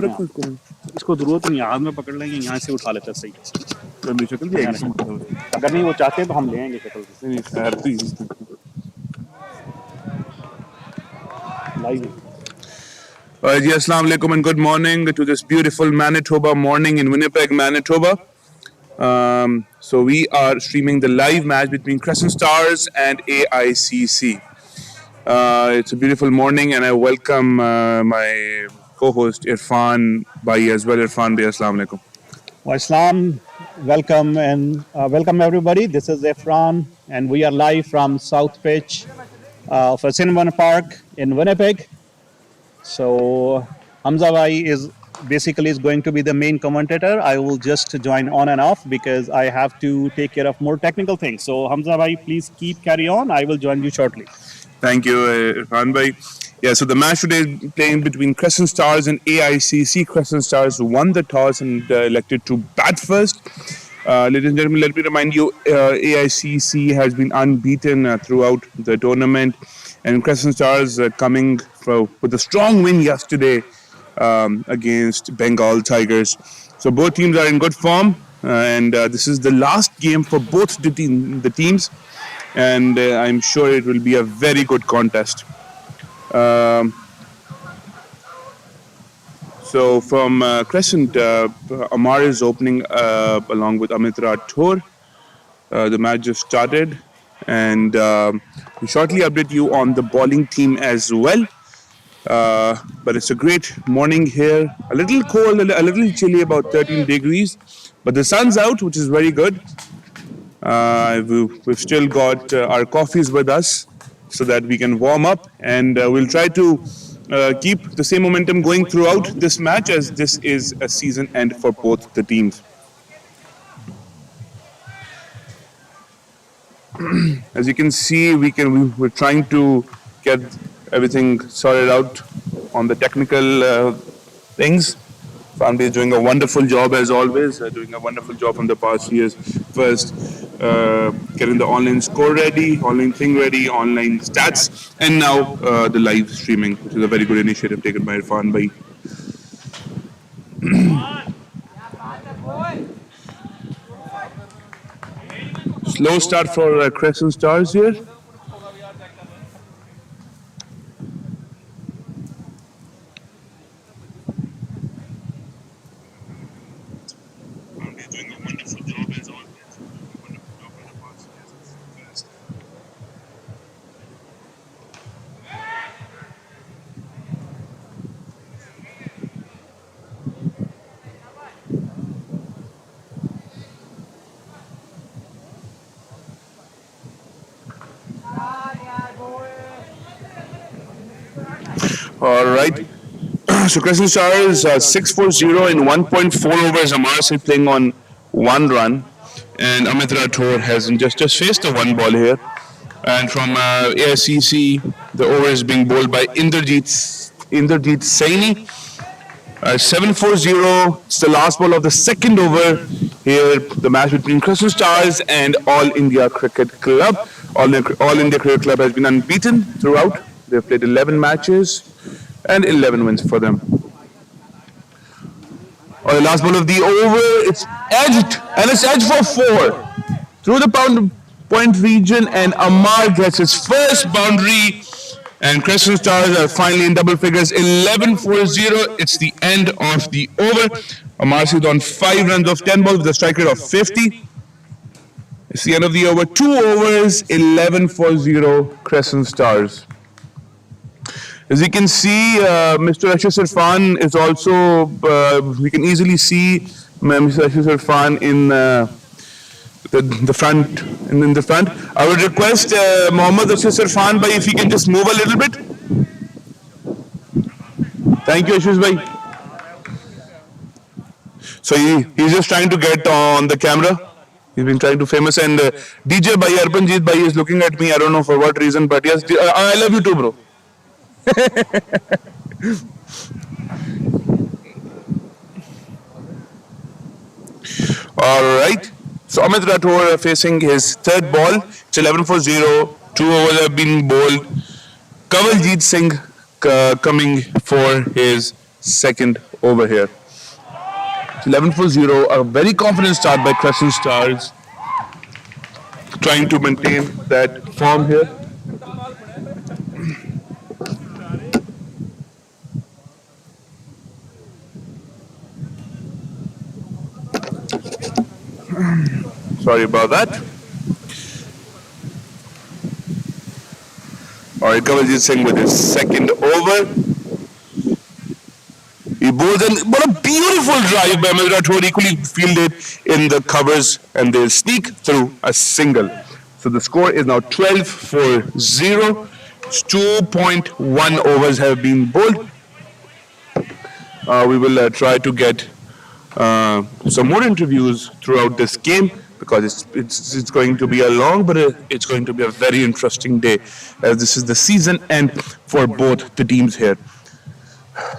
इसको जरूरत नहीं, हाथ में पकड़ लेंगे, यहाँ से उठा लेते सही। अगर नहीं वो चाहते तो हम ले आएंगे शक्ल जी, assalamu alaikum and good morning to this beautiful Manitoba morning in Winnipeg, Manitoba. So we are streaming the live match between Crescent Stars and AICC. It's a beautiful morning and I welcome my co-host Irfan Bhai as well. Irfan Bhai, assalamu alaikum. Wa Islam, welcome and welcome everybody. This is Irfan and we are live from South Pitch of Cinnamon Park in Winnipeg. So Hamza Bhai is going to be the main commentator. I will just join on and off because I have to take care of more technical things. So Hamza Bhai, please carry on. I will join you shortly. Thank you, Irfan Bhai. Yeah, so the match today is playing between Crescent Stars and AICC. Crescent Stars won the toss and elected to bat first. Ladies and gentlemen, let me remind you, AICC has been unbeaten throughout the tournament. And Crescent Stars coming with a strong win yesterday against Bengal Tigers. So both teams are in good form. And this is the last game for both the teams. And I'm sure it will be a very good contest. So from Crescent, Amar is opening along with Amit Rathore. The match just started. And we'll shortly update you on the bowling team as well. But it's a great morning here. A little cold, a little chilly, about 13 degrees. But the sun's out, which is very good. We've still got our coffees with us so that we can warm up. And we'll try to keep the same momentum going throughout this match, as this is a season end for both the teams. As you can see, we're trying to get everything sorted out on the technical things. Family is doing a wonderful job as always, doing a wonderful job from the past years. First, getting the online score ready, online thing ready, online stats, and now the live streaming, which is a very good initiative taken by Irfan Bhai. Slow start for Crescent Stars here. All right. So Crescent Stars 6-4-0 in 1.4 overs. Amar is playing on 1 run, and Amit Rathore has just faced a 1 ball here. And from AICC, the over is being bowled by Inderjeet Saini. 7-4-0. It's the last ball of the second over here. The match between Crescent Stars and All India Cricket Club. All India Cricket Club has been unbeaten throughout. They've played 11 matches and 11 wins for them. On the last ball of the over, it's edged, and it's edged for 4 through the point region, and Amar gets his first boundary, and Crescent Stars are finally in double figures. 11-4-0. It's the end of the over. Amar is on 5 runs of 10 balls with a strike rate of 50. It's the end of the over. 2 overs, 11-4-0 Crescent Stars. As you can see, Mr. Ashish Irfan is also, we can easily see Mr. Ashish Irfan in the front. In the front. I would request Mohammad Ashish Irfan Bhai if he can just move a little bit. Thank you, Ashish Bhai. So he's just trying to get on the camera. He's been trying to famous, and DJ Bhai, Arpanjeet Bhai is looking at me. I don't know for what reason, but yes, I love you too, bro. All right. So Amit Rathore facing his third ball. It's 11-4-0. 2 overs have been bowled. Kanwaljit Singh coming for his second over here. It's 11 for 0. A very confident start by Crescent Stars, trying to maintain that form here. Sorry about that. All right, Kavaljeet Singh with his second over. He bowls, and what a beautiful drive by Amrit Rathore, equally fielded in the covers, and they'll sneak through a single. So the score is now 12 for 0. 2.1 overs have been bowled. We will try to get some more interviews throughout this game, because it's going to be a long, but it's going to be a very interesting day, as this is the season end for both the teams here.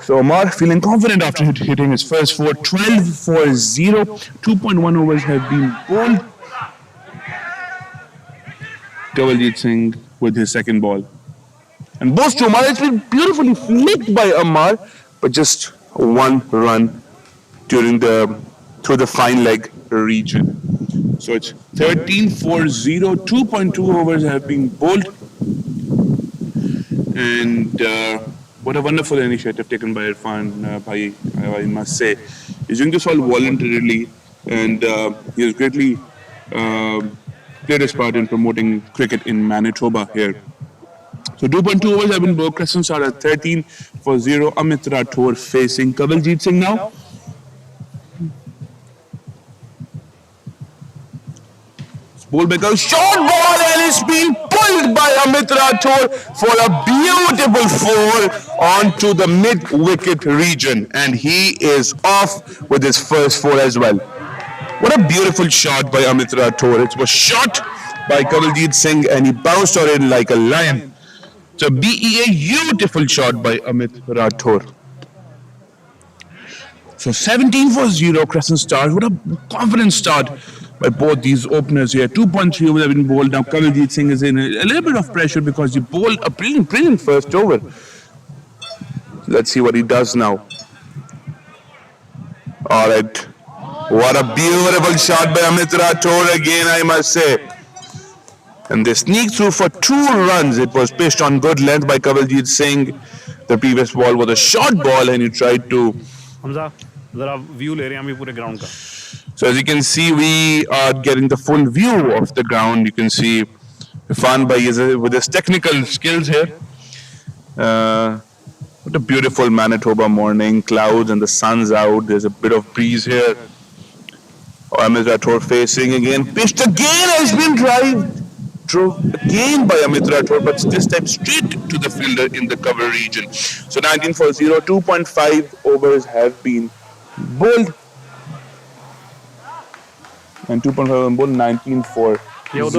So Amar feeling confident after hitting his first four. 12 for 0. 2.1 overs have been bowled. Kavaljeet Singh with his second ball. And both to Amar. It's been beautifully flicked by Amar, but just one run through the fine leg region. So it's 13 for 0. 2.2 overs have been bowled. And what a wonderful initiative taken by Irfan Bhai, I must say. He's doing this all voluntarily, and he has greatly played his part in promoting cricket in Manitoba here. So 2.2 overs have been bowled. Crescent Stars at 13 for 0. Amrit Rathore facing Kavaljeet Singh now. Ball back, short ball, and it's been pulled by Amrit Rathore for a beautiful four onto the mid-wicket region, and he is off with his first four as well. What a beautiful shot by Amrit Rathore. It was shot by Kavaljeet Singh, and he bounced on it like a lion. It's a beautiful shot by Amrit Rathore. So 17 for 0, Crescent Stars. What a confident start by both these openers here. 2.3 overs have been bowled. Now Kavaljeet Singh is in a little bit of pressure because he bowled a brilliant first over. Let's see what he does now. All right. What a beautiful shot by Amrit Rathore again, I must say. And they sneak through for 2 runs. It was pitched on good length by Kavaljeet Singh. The previous ball was a short ball, and he tried to... So as you can see, we are getting the full view of the ground. You can see Irfan Bhai with his technical skills here. What a beautiful Manitoba morning. Clouds and the sun's out. There's a bit of breeze here. Amrit Rathore facing again. Pitched again, has been drove again by Amrit Rathore, but this time straight to the fielder in the cover region. So 19 for 0. 2.5 overs have been bowled. And 2.5 bowled, 19 for 0.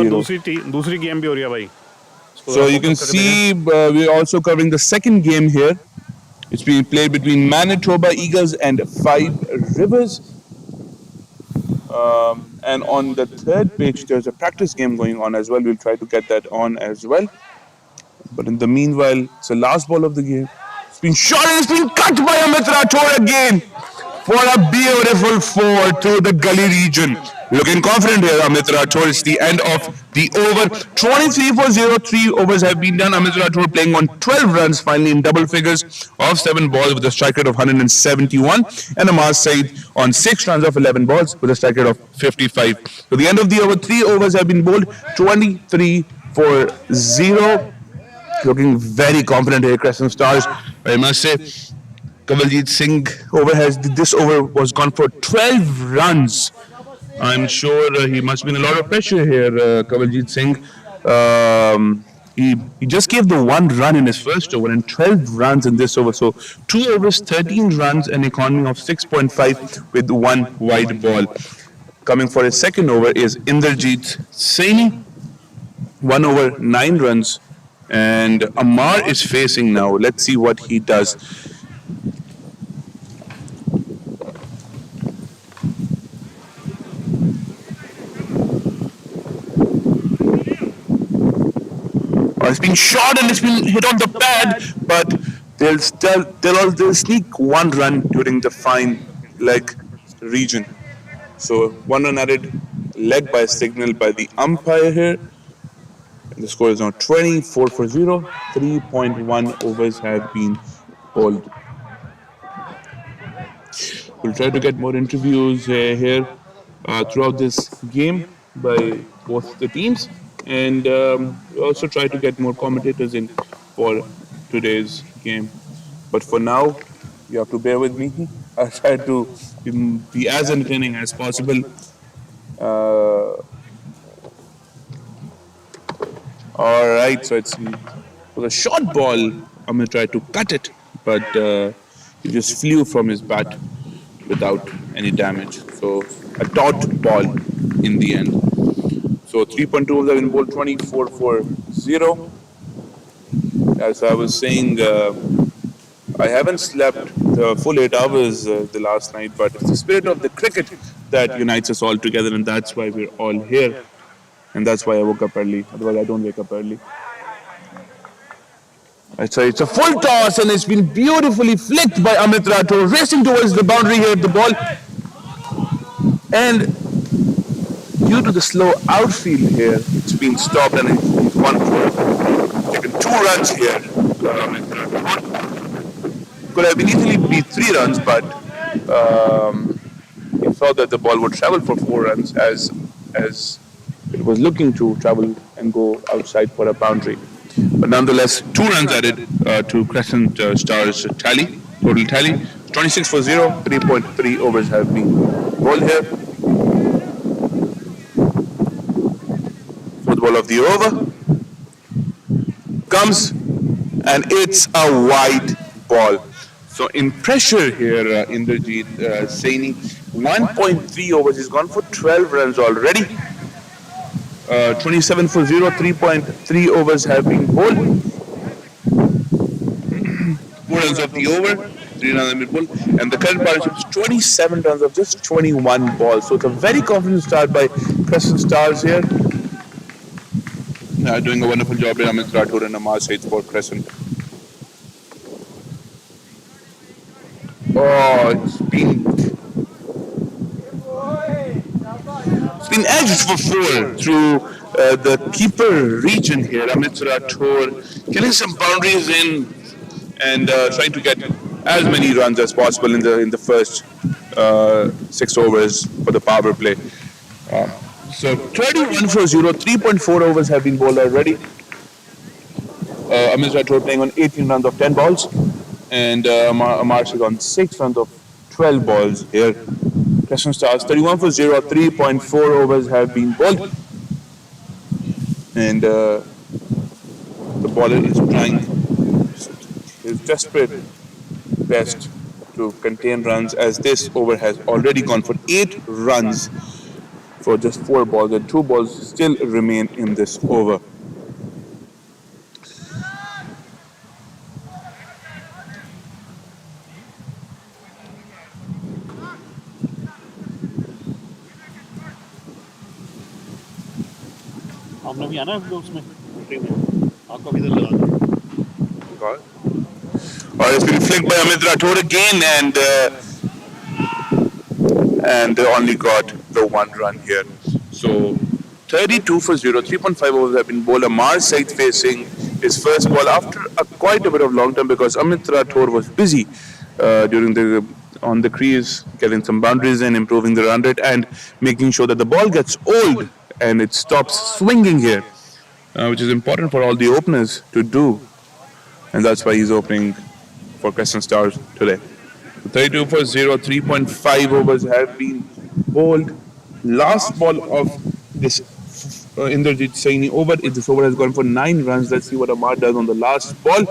So you can see we're also covering the second game here. It's being played between Manitoba Eagles and Five Rivers. And on the third pitch, there's a practice game going on as well. We'll try to get that on as well. But in the meanwhile, it's the last ball of the game. It's been shot and it's been cut by Amrit Rathore again for a beautiful four through the gully region. Looking confident here, Amrit Rathore. It's the end of the over. 23 for 0. 3 overs have been done. Amrit Rathore playing on 12 runs, finally in double figures of 7 balls with a strike rate of 171. And Amar Saeed on 6 runs of 11 balls with a strike rate of 55. So the end of the over, 3 overs have been bowled. 23 for 0. Looking very confident here, Crescent Stars. I must say, Kavaljeet Singh this over was gone for 12 runs. I'm sure he must be in a lot of pressure here, Kavaljeet Singh. He just gave the 1 run in his first over and 12 runs in this over. So 2 overs, 13 runs, an economy of 6.5 with 1 wide ball. Coming for his second over is Inderjeet Saini. 1 over, 9 runs. And Amar is facing now. Let's see what he does. It's been shot and it's been hit on the pad, but they'll sneak one run during the fine leg region. So one run added, led by a signal by the umpire here. And the score is now 24 for 0. 3.1 overs have been bowled. We'll try to get more interviews here throughout this game by both the teams, and we'll also try to get more commentators in for today's game. But for now, you have to bear with me. I'll try to be as entertaining as possible. Uh, all right, so it was a short ball. I'm gonna try to cut it, but he just flew from his bat without any damage. So a dot ball in the end. So 3.2 overs have been bowled, 24 for 0. As I was saying, I haven't slept the full 8 hours the last night, but it's the spirit of the cricket that unites us all together, and that's why we're all here. And that's why I woke up early. Otherwise, I don't wake up early. It's a full toss, and it's been beautifully flicked by Amit Rathore, racing towards the boundary here. The ball, and due to the slow outfield here, it's been stopped, and it's gone for taken 2 runs here. Amit Rathore could have been easily be 3 runs, but he thought that the ball would travel for 4 runs as it was looking to travel and go outside for a boundary. But nonetheless, 2 runs added to Crescent Stars tally, total tally. 26 for 0, 3.3 overs have been bowled here. Fourth ball of the over comes, and it's a wide ball. So in pressure here, Indrajit Saini, 1.3 overs. He's gone for 12 runs already. 27 for 0, 3.3 overs have been bowled. 4 runs of the over, 3 runs have been bowled. And the current partnership is 27 runs of just 21 balls. So it's a very confident start by Crescent Stars here. Doing a wonderful job by Amit Rathore and Amar Said for Crescent. Oh, it's been edged for 4 through the keeper region here. Amit Rathore killing some boundaries in and trying to get as many runs as possible in the first 6 overs for the power play. So 31 for 0, 3.4 overs have been bowled already. Amit Rathore playing on 18 runs of 10 balls, and Amar is on 6 runs of 12 balls here. Crescent Stars 31 for 0, 3.4 overs have been bowled, and the bowler is trying his desperate best to contain runs, as this over has already gone for 8 runs for just 4 balls, and 2 balls still remain in this over. हमने भी आना है उसमें आपका भी इधर लगा दो. It's been flicked by Amit Rathore again, and they only got the 1 run here. So 32 for 0, 3.5 overs have been bowled. Amar Said facing his first ball after quite a bit of long time, because Amit Rathore was busy on the crease, getting some boundaries and improving the run rate and making sure that the ball gets old and it stops swinging here, which is important for all the openers to do. And that's why he's opening for Crescent Stars today. 32 for 0, 3.5 overs have been bowled. Last ball of this Indrajit Saini over. This over has gone for 9 runs. Let's see what Amar does on the last ball.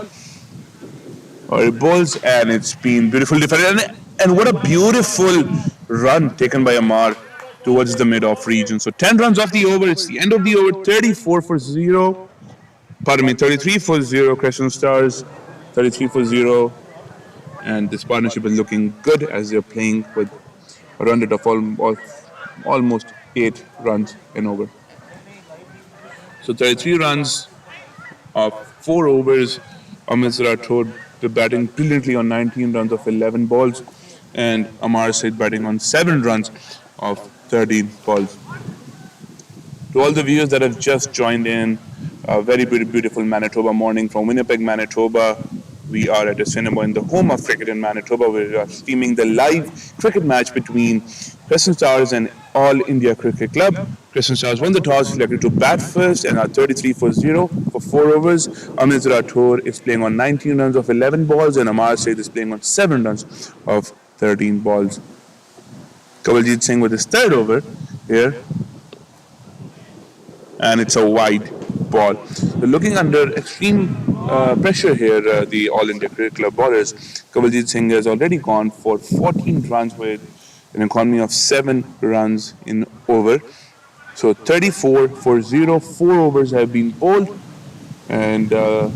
He bowls, and it's been beautiful defended. And what a beautiful run taken by Amar towards the mid-off region. So 10 runs off the over. It's the end of the over. 34 for 0. Pardon me, 33 for 0. Crescent Stars, 33 for 0. And this partnership is looking good as they're playing with a run rate of almost 8 runs in over. So 33 runs of 4 overs. Amit Rathore They're batting brilliantly on 19 runs of 11 balls, and Amar Said batting on 7 runs of 13 balls. To all the viewers that have just joined in, a very beautiful Manitoba morning from Winnipeg, Manitoba. We are at a cinema in the home of cricket in Manitoba. We are streaming the live cricket match between Crescent Stars and All India Cricket Club. Crescent Stars won the toss, selected to bat first, and are 33 for 0 for 4 overs. Amit Rathore is playing on 19 runs of 11 balls, and Amar Said is playing on 7 runs of 13 balls. Kawaljeet Singh with his third over here, and it's a wide ball. They're looking under extreme pressure here, the All India Cricket Club bowlers. Kawaljeet Singh has already gone for 14 runs with an economy of 7 runs in over. So 34 for 0, 4 overs have been bowled, and a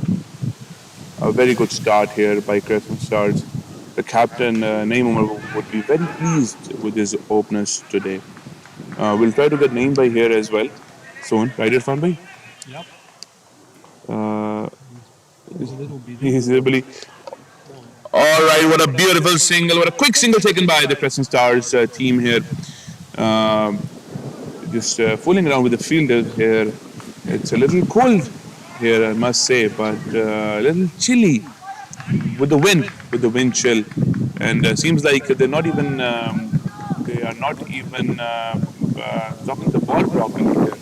very good start here by Crescent Stars. The captain, Naeem Umar, would be very pleased with his openers today. We'll try to get Naeem by here as well soon, right, Irfan bhai? Yep. He's really. All right, what a beautiful single! What a quick single taken by the Crescent Stars team here. Just fooling around with the fielders here. It's a little cold here, I must say, but a little chilly with the wind chill, and seems like they are not even dropping the ball properly here.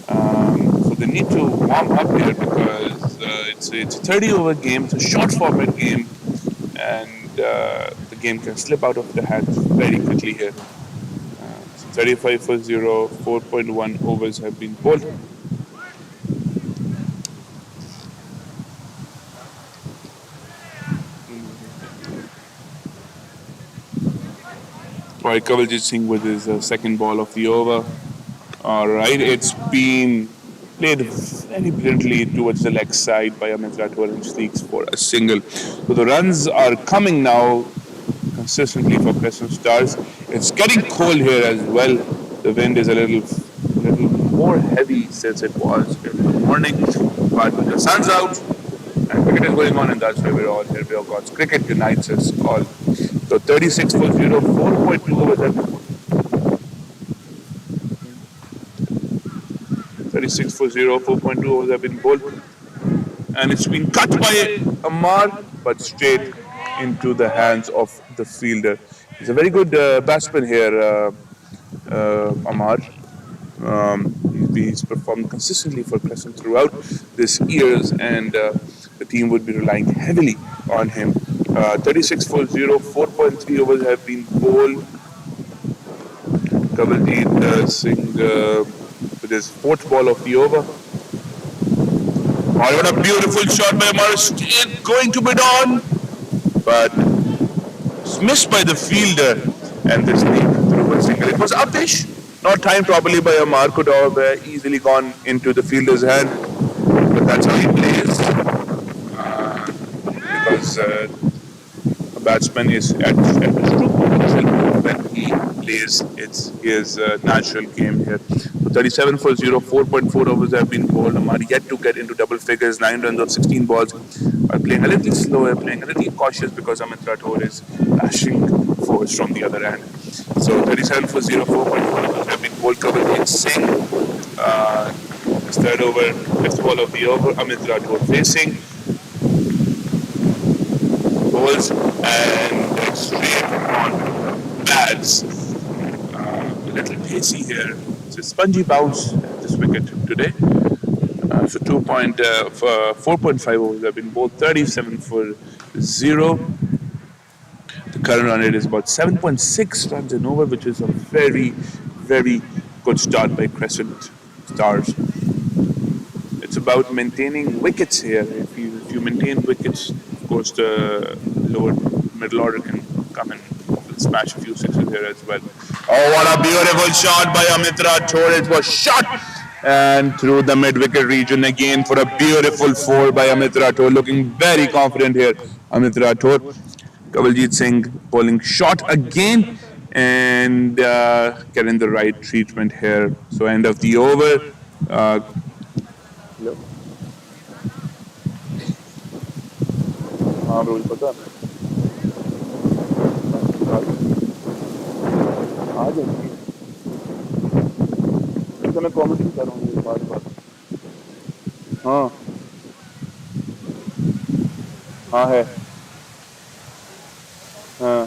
So they need to warm up here because it's a 30 over game, it's a short format game, and the game can slip out of the hands very quickly here. 35 for 0, 4.1 overs have been bowled. All right, Kawaljeet Singh with his second ball of the over. All right, it's been played very brilliantly towards the leg side by Amit Rathore and sneaks for a single. So the runs are coming now consistently for Crescent Stars. It's getting cold here as well. The wind is a little more heavy since it was in the morning, but the sun's out and cricket is going on, and that's why we're all here. Because cricket unites us all. So 36 for 0, 4.2 overs have been 36 for 0, 4.2 overs have been bowled, and it's been cut by Amar, but straight into the hands of the fielder. He's a very good batsman here, Amar. He's performed consistently for Crescent throughout this years, and the team would be relying heavily on him. 36 for 0, 4.3 overs have been bowled. Kawaljeet Singh with his fourth ball of the over. Oh, what a beautiful shot by Amar, still going to mid on, but it's missed by the fielder, and this lead through a single. It was upish, not timed properly by Amar, could have easily gone into the fielder's hand, but that's how he plays, because a batsman is at the stroke potential when he plays. It's his natural game here. So 37 for 0, 4.4 overs have been bowled. Amar yet to get into double figures, 9 runs of 16 balls. Playing a little slower, playing a little cautious because Amit Rathore is lashing forwards from the other end. So 37 for 0, 4.4 overs have been bowled. Kawaljeet Singh, his third over, fifth ball of the over. Amit Rathore facing. Bowls and straight on pads. A little pacey here. It's a spongy bounce at this wicket today. So 4.5 overs have been bowled, 37 for 0. The current run rate is about 7.6 runs an over, which is a very good start by Crescent Stars. It's about maintaining wickets here. If you maintain wickets, of course the lower middle order can come and smash a few sixes here as well. Oh, what a beautiful shot by Amit Rathore. It was shot and through the mid-wicket region again for a beautiful 4 by Amit Rathore. Looking very confident here, Amit Rathore. Kawaljeet Singh bowling short again and getting the right treatment here. So end of the over. हाँ मुझे पता है आ जाएंगे तो मैं comment कर रहा हूँ बार बार हाँ हाँ है हाँ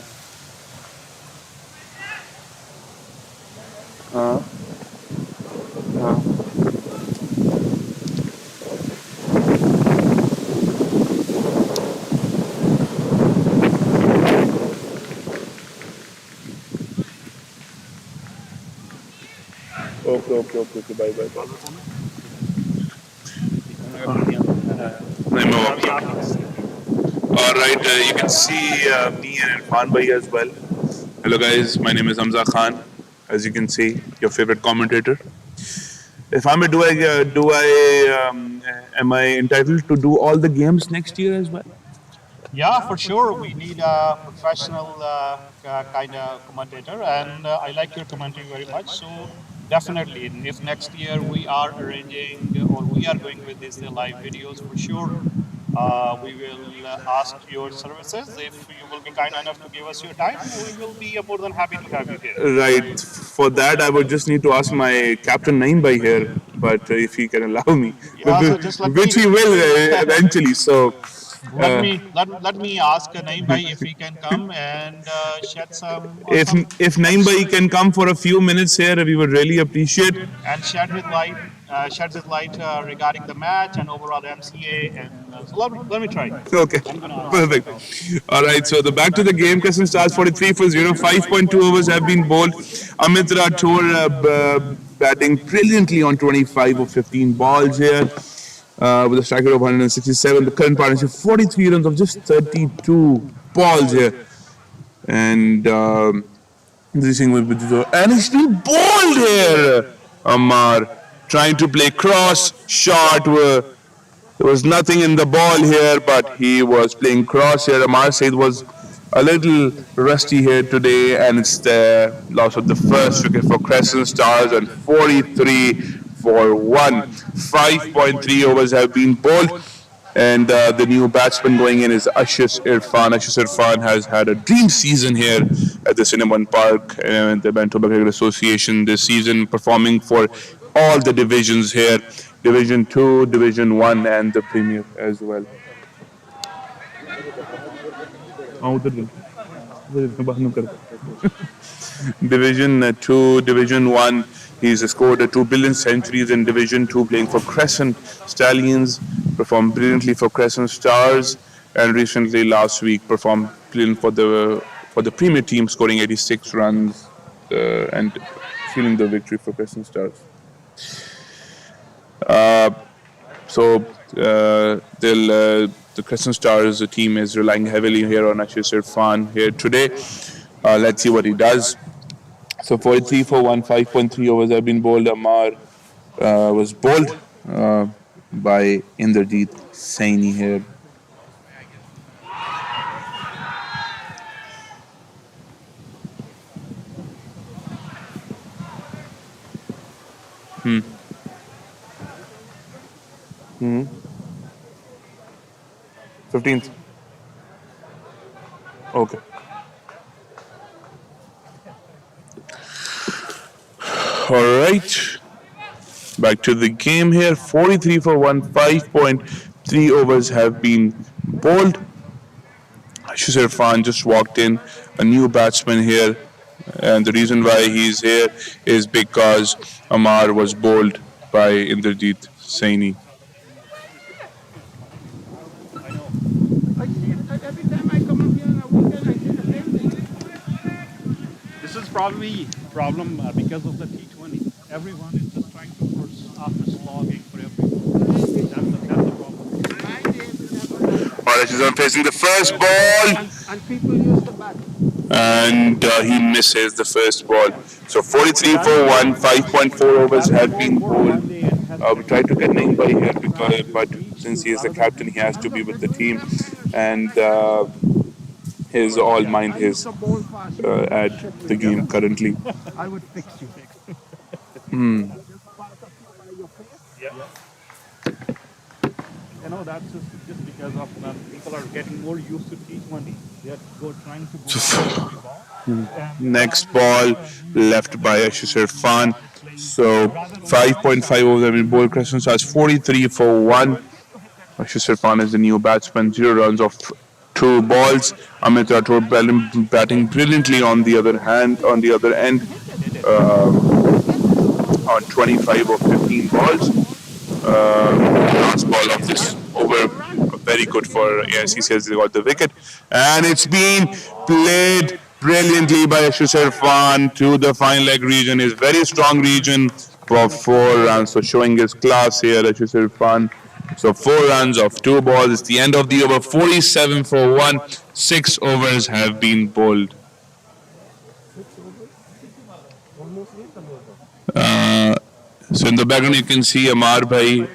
हाँ हाँ okay okay okay okay bye bye bye नहीं मैं वापस all right you can see me and Irfan bhai as well. Hello guys, my name is Hamza Khan, as you can see, your favorite commentator. If I may, am I entitled to do all the games next year as well? Yeah, for sure. We need a professional kind of commentator, and I like your commentary very much. So definitely, if next year we are arranging or we are going with these live videos, for sure, we will ask your services. If you will be kind enough to give us your time, we will be more than happy to have you here. Right. For that, I would just need to ask my captain Naeem by here, but if he can allow me, Yeah, so just let which me he will eventually. So, let me let me ask Naeem bhai if he can come and shed if if Naeem bhai can come for a few minutes here, we would really appreciate. and shed his light regarding the match and overall MCA. And so let me try. Okay, I'm gonna ask him right perfect. now. All right, so the back to the game. Crescent Stars 43 for 0. 5.2 overs have been bowled. Amit Rathore batting brilliantly on 25 of 15 balls here. With a strike rate of 167. The current partnership 43 runs of just 32 balls here. And this thing and he's still bowled here. Amar trying to play cross, short. There was nothing in the ball here, but he was playing cross here. Amar Said was a little rusty here today, and it's the loss of the first wicket for Crescent Stars and 43 for 1. 5.3 overs have been bowled. And the new batsman going in is Ashish Irfan. Ashish Irfan has had a dream season here at the Cinnamon Park and the Manitoba Cricket Association this season, performing for all the divisions here, Division 2, Division 1, and the Premier as well. Division 2, Division 1. He's scored 2 billion centuries in Division 2, playing for Crescent Stallions, performed brilliantly for Crescent Stars, and recently last week performed brilliant for the Premier team, scoring 86 runs and sealing the victory for Crescent Stars. So the Crescent Stars team is relying heavily here on Ashish Irfan here today. Let's see what he does. So 43 for 1, 5.3 overs have been bowled. Amar was bowled by Inderjeet Saini here. Hmm. 15th. Okay. All right. Back to the game here. 43 for 1, 5.3 overs have been bowled. Ashish Irfan just walked in, a new batsman here. And the reason why he's here is because Amar was bowled by Inderjeet Saini. This is probably a problem because of the T20. Everyone is just trying to force after slogging for everyone. That's the problem. Ashish Irfan facing the first ball. And he misses the first ball. So 43 for 1, 5.4 overs have been bowled. We tried to get Naeem by here, but since he is the captain, he has to be with the team. And his all mind is at the game currently. I would fix you. Yeah. That's just because So, next ball left by Ashish Irfan. So 5.5 overs have been bowled. Crescent Stars 43 for 1. Ashish Irfan is the new batsman. 0 runs off 2 balls. Amit Rathore batting brilliantly on the other end, on 25 or 15 balls. Last ball of this over, very good for AICC as they got the wicket. And it's been played brilliantly by Ashish Irfan to the fine leg region. His very strong region for 4 runs. So showing his class here, Ashish Irfan. So 4 runs off 2 balls. It's the end of the over. 47 for 1. 6 overs have been bowled. So in the background you can see Amar Bhai.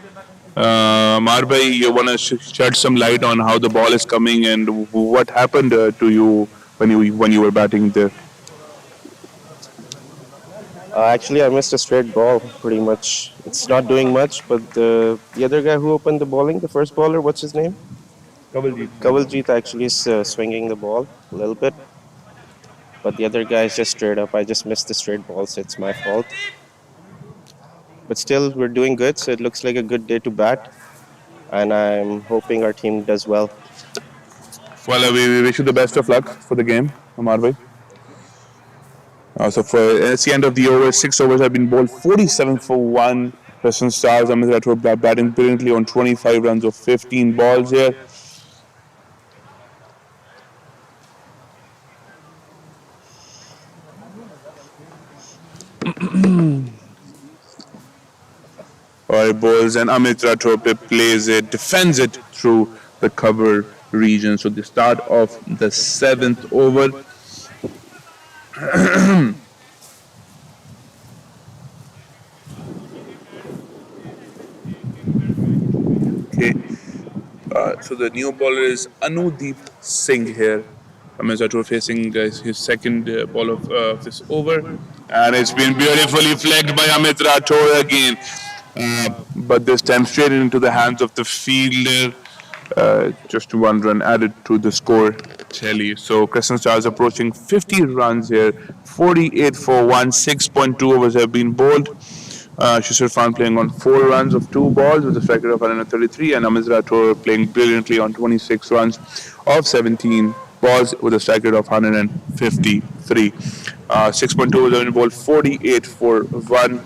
Amar Bhai, you want to shed some light on how the ball is coming and what happened to you when you were batting there? Actually, I missed a straight ball. Pretty much, it's not doing much. But the other guy who opened the bowling, the first bowler, what's his name? Kawaljeet actually is swinging the ball a little bit. But the other guy is just straight up. I just missed the straight ball, so it's my fault. But still, we're doing good. So it looks like a good day to bat, and I'm hoping our team does well. Well, we wish you the best of luck for the game, Amar Bhai. So it's the end of the over. 6 overs have been bowled. 47 for 1. Crescent Stars, Amit Rathore batting brilliantly on 25 runs of 15 balls here. Alright, balls, and Amit Rathore plays it, defends it through the cover region. So the start of the 7th over. Okay. So the new bowler is Anudeep Singh here. Amit Rathore facing his second ball of this over. And it's been beautifully flagged by Amit Rathore again. But this time straight into the hands of the fielder. Just 1 run added to the score tally. So Crescent Stars approaching 50 runs here. 48 for 1. 6.2 overs have been bowled. Ashish Irfan playing on 4 runs of 2 balls with a strike rate of 133, and Amit Rathore playing brilliantly on 26 runs of 17 balls with a strike rate of 153. 6.2 overs have been bowled. 48 for 1.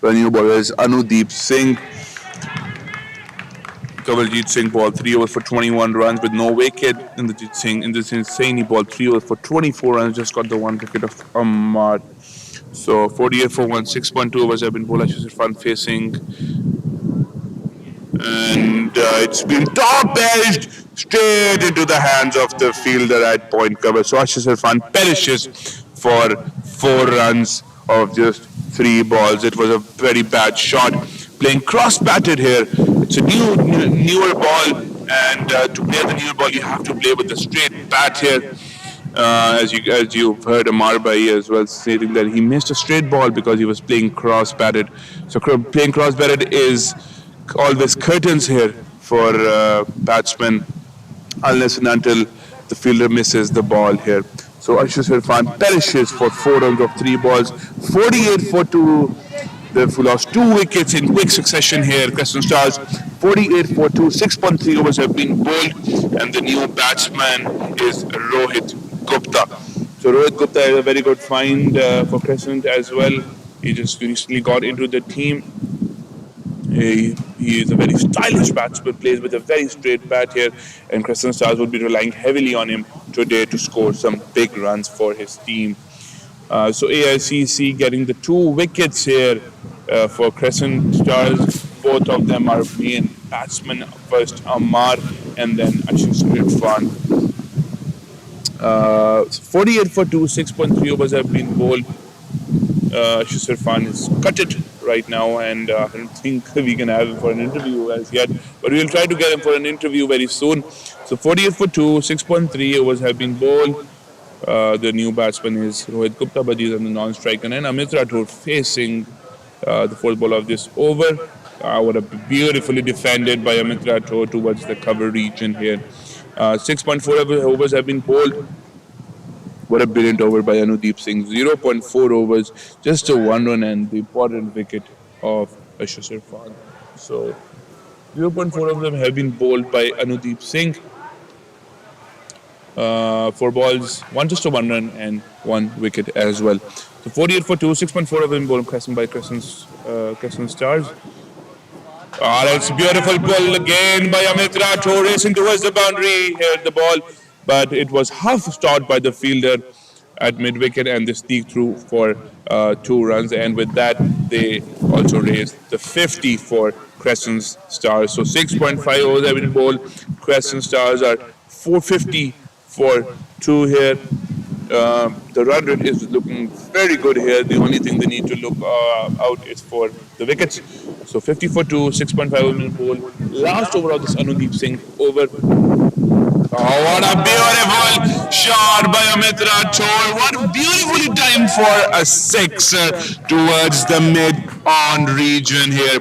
The new bowler is Anudeep Singh. Kawaljeet Singh bowled 3 overs for 21 runs with no wicket. Indrajit Singh he bowled 3 overs for 24 runs, just got the 1 wicket of Amar. So 48 for 1, 6.2 overs have been bowled. Ashish Irfan facing, and it's been top edged straight into the hands of the fielder at point cover. So Ashish Irfan perishes for 4 runs of just 3 balls. It was a very bad shot. Playing cross-batted here. It's a newer ball, and to play the newer ball, you have to play with the straight bat here. As you've heard Amar Bhai as well stating that he missed a straight ball because he was playing cross-batted. So playing cross-batted is always curtains here for batsmen unless and until the fielder misses the ball here. So Ashish Irfan perishes for 4 runs of 3 balls. 48 for 2. They've lost 2 wickets in quick succession here. Crescent Stars 48 for 2. 6.3 overs have been bowled, and the new batsman is Rohit Gupta. So Rohit Gupta is a very good find for Crescent as well. He just recently got into the team. He is a very stylish batsman, plays with a very straight bat here, and Crescent Stars will be relying heavily on him today to score some big runs for his team. So AICC getting the 2 wickets here for Crescent Stars. Both of them are main batsmen. First Amar and then Ashish Irfan. 48 for 2, 6.3 overs have been bowled. Ashish Irfan is gutted right now, and I don't think we can have him for an interview as yet. But we'll try to get him for an interview very soon. So 48 for 2, 6.3 overs have been bowled. The new batsman is Rohit Gupta, but he's on the non-striker. And Amit Rathore facing the 4th ball of this over. What a beautifully defended by Amit Rathore towards the cover region here. 6.4 overs have been bowled. What a brilliant over by Anudeep Singh. zero point 0.4 overs, just a one run and the important wicket of Ashur Irfan. So zero point 0.4 of them have been bowled by Anudeep Singh. Four balls, one just a one run and one wicket as well. So 48 for two, 6.4 of them bowled by Crescent Stars. Ah, that's a beautiful pull again by Amit Rathore racing towards the boundary. Hit the ball, but it was half stopped by the fielder at mid wicket, and they sneaked through for 2 runs. And with that, they also raised the 50 for Crescent Stars. So 6.5 overs have been bowled. Crescent Stars are 450 for 2 here. The run rate is looking very good here. The only thing they need to look out is for the wickets. So 50 for 2, 6.5 minute ball. Last over of this Anudeep Singh over. Oh, what a beautiful shot by Amit Rathore. What beautifully timed for a six towards the mid-on region here.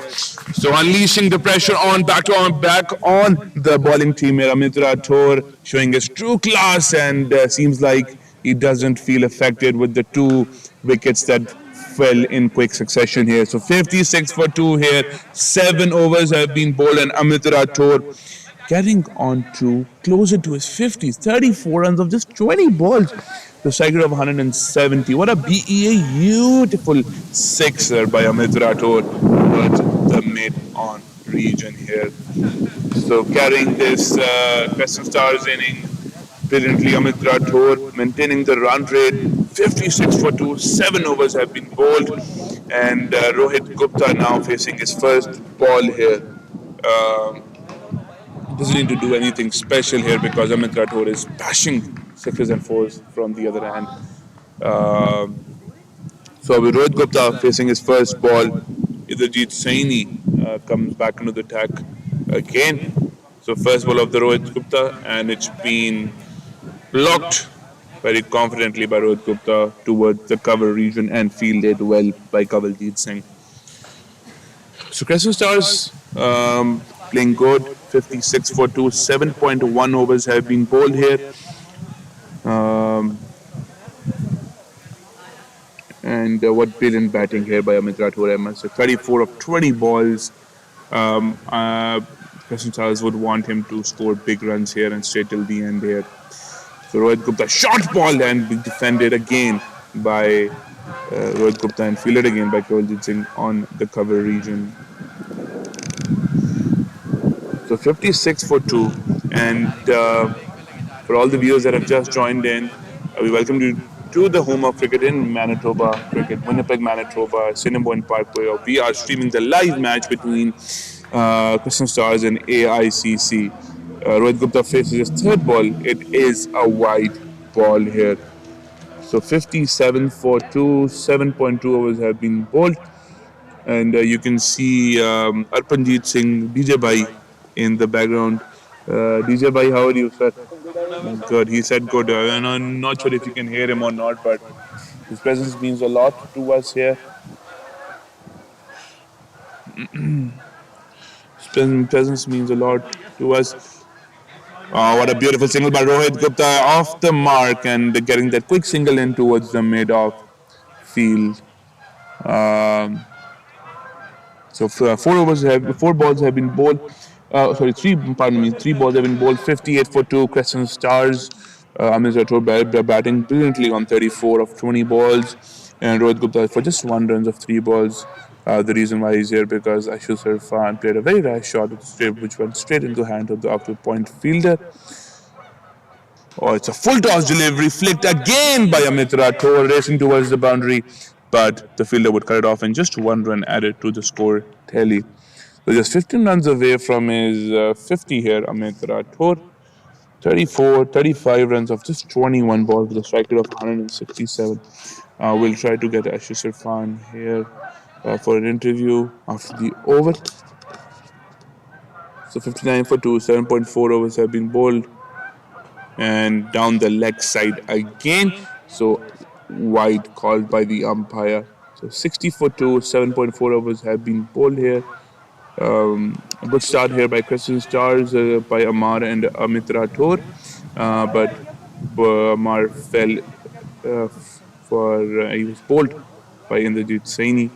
So unleashing the pressure on back on the bowling team here. Amit Rathore showing his true class and seems like he doesn't feel affected with the 2 wickets that fell in quick succession here. So 56 for 2 here. 7 overs have been bowled and Amit Rathore getting on to closer to his 50s. 34 runs of just 20 balls. The striker of 170. What a BEA beautiful sixer by Amit Rathore towards the mid-on region here. So carrying this Crescent Stars inning brilliantly, Amit Rathore maintaining the run rate. 56 for 2, 7 overs have been bowled, and Rohit Gupta now facing his first ball here. Doesn't need to do anything special here because Amit Rathore is bashing sixes and fours from the other hand. So with Rohit Gupta facing his first ball, Indrajit Saini comes back into the attack again. So first ball of the Rohit Gupta, and it's been blocked very confidently by Rohit Gupta towards the cover region and fielded well by Kawaljeet Singh. So Crescent Stars playing good, 56 for 2, 7.1 overs have been bowled here. And what brilliant batting here by Amit Rathore, I must say. 34 of 20 balls. Crescent Stars would want him to score big runs here and stay till the end here. So Rohit Gupta short ball and defended again by Rohit Gupta and fielded again by Kawaljeet Singh on the cover region. So 56 for 2, and for all the viewers that have just joined in, we welcome you to the home of cricket in Manitoba, cricket, Winnipeg, Manitoba, Cinnamon Park, where we are streaming the live match between Crescent Stars and AICC. Rohit Gupta faces his third ball. It is a wide ball here. So 57 for 2, 7.2 overs have been bowled. And you can see Arpanjeet Singh, DJ Bhai in the background. DJ Bhai, how are you, sir? Good. He said good. I'm not sure if you can hear him or not, but his presence means a lot to us here. His presence means a lot to us. Oh, what a beautiful single by Rohit Gupta off the mark and getting that quick single in towards the mid-off field. So 4 balls have been bowled. Three balls have been bowled. 58 for 2, Crescent Stars. Amit Rathore batting brilliantly on 34 of 20 balls. And Rohit Gupta for just 1 run of 3 balls. The reason why he's here because Ashur Irfan played a very rash shot which went straight into the hand of the off-point fielder. Oh, it's a full toss delivery flicked again by Amit Rathore racing towards the boundary, but the fielder would cut it off and just 1 run added to the score tally. So just 15 runs away from his 50 here, Amit Rathore. 35 runs of just 21 balls with a strike rate of 167. We'll try to get Ashur Irfan here for an interview after the over. So 59 for 2, 7.4 overs have been bowled. And down the leg side again. So wide called by the umpire. So 60 for 2, 7.4 overs have been bowled here. A good start here by Crescent Stars, by Amar and Amit Rathore, but Amar fell for he was bowled by Indrajit Saini.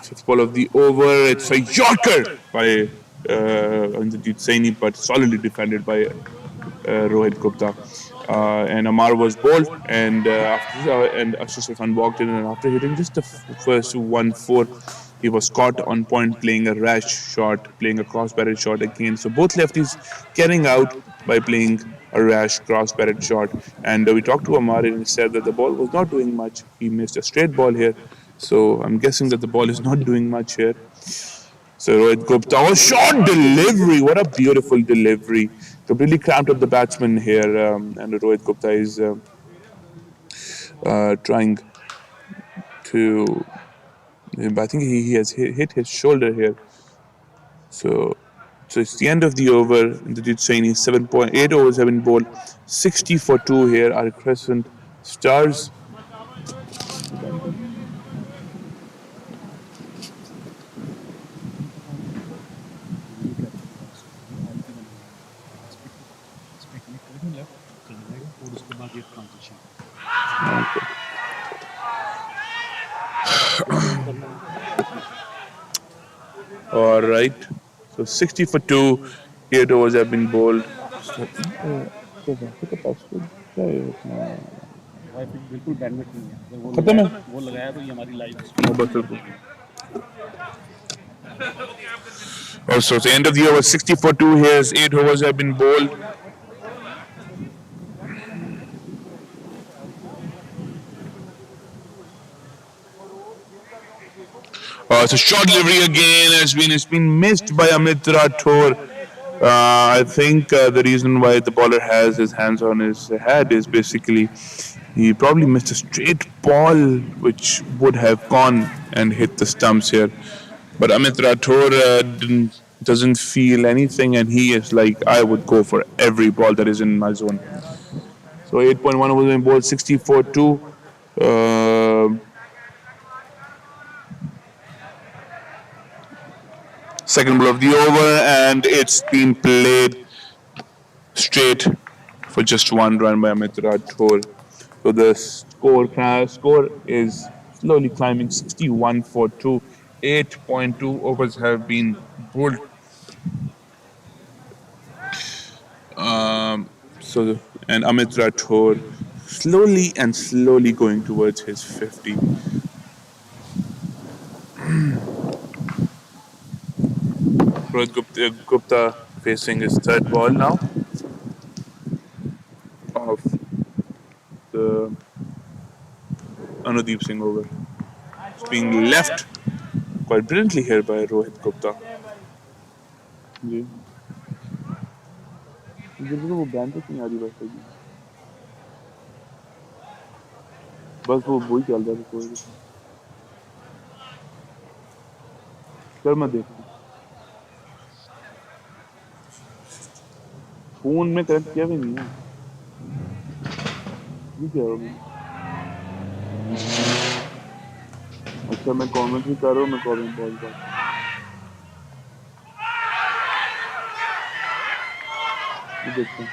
Fifth ball of the over, it's a Yorker by Indrajit Saini, but solidly defended by Rohit Gupta. And Amar was bowled, and Ashish Khan walked in, and after hitting just the first 1-4, he was caught on point playing a rash shot, playing a cross-barrel shot again. So both lefties getting out by playing a rash cross-barrel shot. And we talked to Amar, and he said that the ball was not doing much. He missed a straight ball here, so I'm guessing that the ball is not doing much here. So Rohit Gupta, oh, short delivery! What a beautiful delivery! Completely cramped up the batsman here, and Rohit Gupta is trying to. I think he has hit his shoulder here. So it's the end of the over. Indrajit Saini 7.8 overs have been bowled, 60 for 2 here are Crescent Stars. All right. So 60 for 2, 8 overs have been bowled. खत्म है वो लगाया तो ये हमारी live Also, the end of the over 60 for 2 here. 8 overs have been bowled. It's a short delivery again. It's been missed by Amit Rathore. I think the reason why the bowler has his hands on his head is basically he probably missed a straight ball which would have gone and hit the stumps here. But Amit Rathore doesn't feel anything, and he is like, I would go for every ball that is in my zone. So 8.1 overs in ball, 64-2. Second ball of the over, and it's been played straight for just 1 run by Amit Rathore. So the score is slowly climbing, 61 for 2. 8.2 overs have been bowled. And Amit Rathore slowly going towards his 50. Rohit Gupta facing his third ball now of the Anudeep Singh over. It's being left quite brilliantly here by Rohit Gupta. जी वो band तो नहीं आ रही बस वो वही चल रहा है कोई कर मत देख फोन में कनेक्ट किया भी नहीं है ये क्या होगा अच्छा मैं कमेंट्री कर रहा हूँ मैं कमेंट बॉल का ये देखते हैं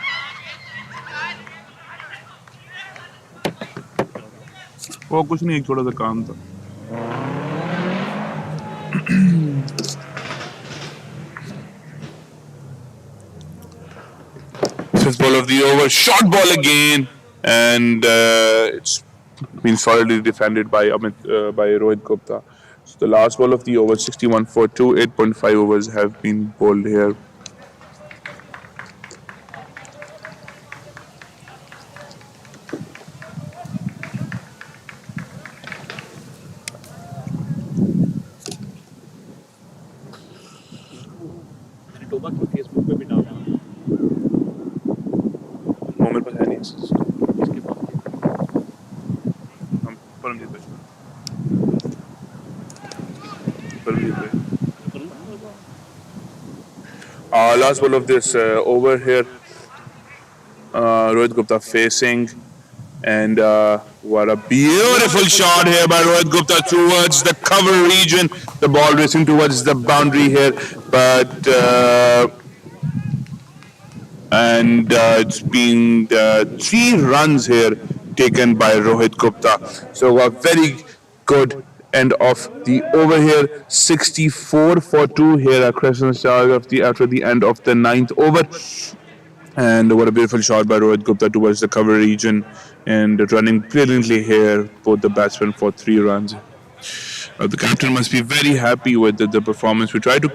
वो कुछ नहीं एक छोटा सा काम था Fifth ball of the over, short ball again, and it's been solidly defended by Rohit Gupta. So the last ball of the over, 61 for 2, 8.5 overs have been bowled here. Last ball of this over here, Rohit Gupta facing, And what a beautiful shot here by Rohit Gupta towards the cover region. The ball racing towards the boundary here, but it's been 3 runs here taken by Rohit Gupta. So a very good end of the over here. 64 for 2 here at Crescent Stars after the end of the ninth over. And what a beautiful shot by Rohit Gupta towards the cover region and running brilliantly here, both the batsmen for 3 runs. The captain must be very happy with the performance. We tried to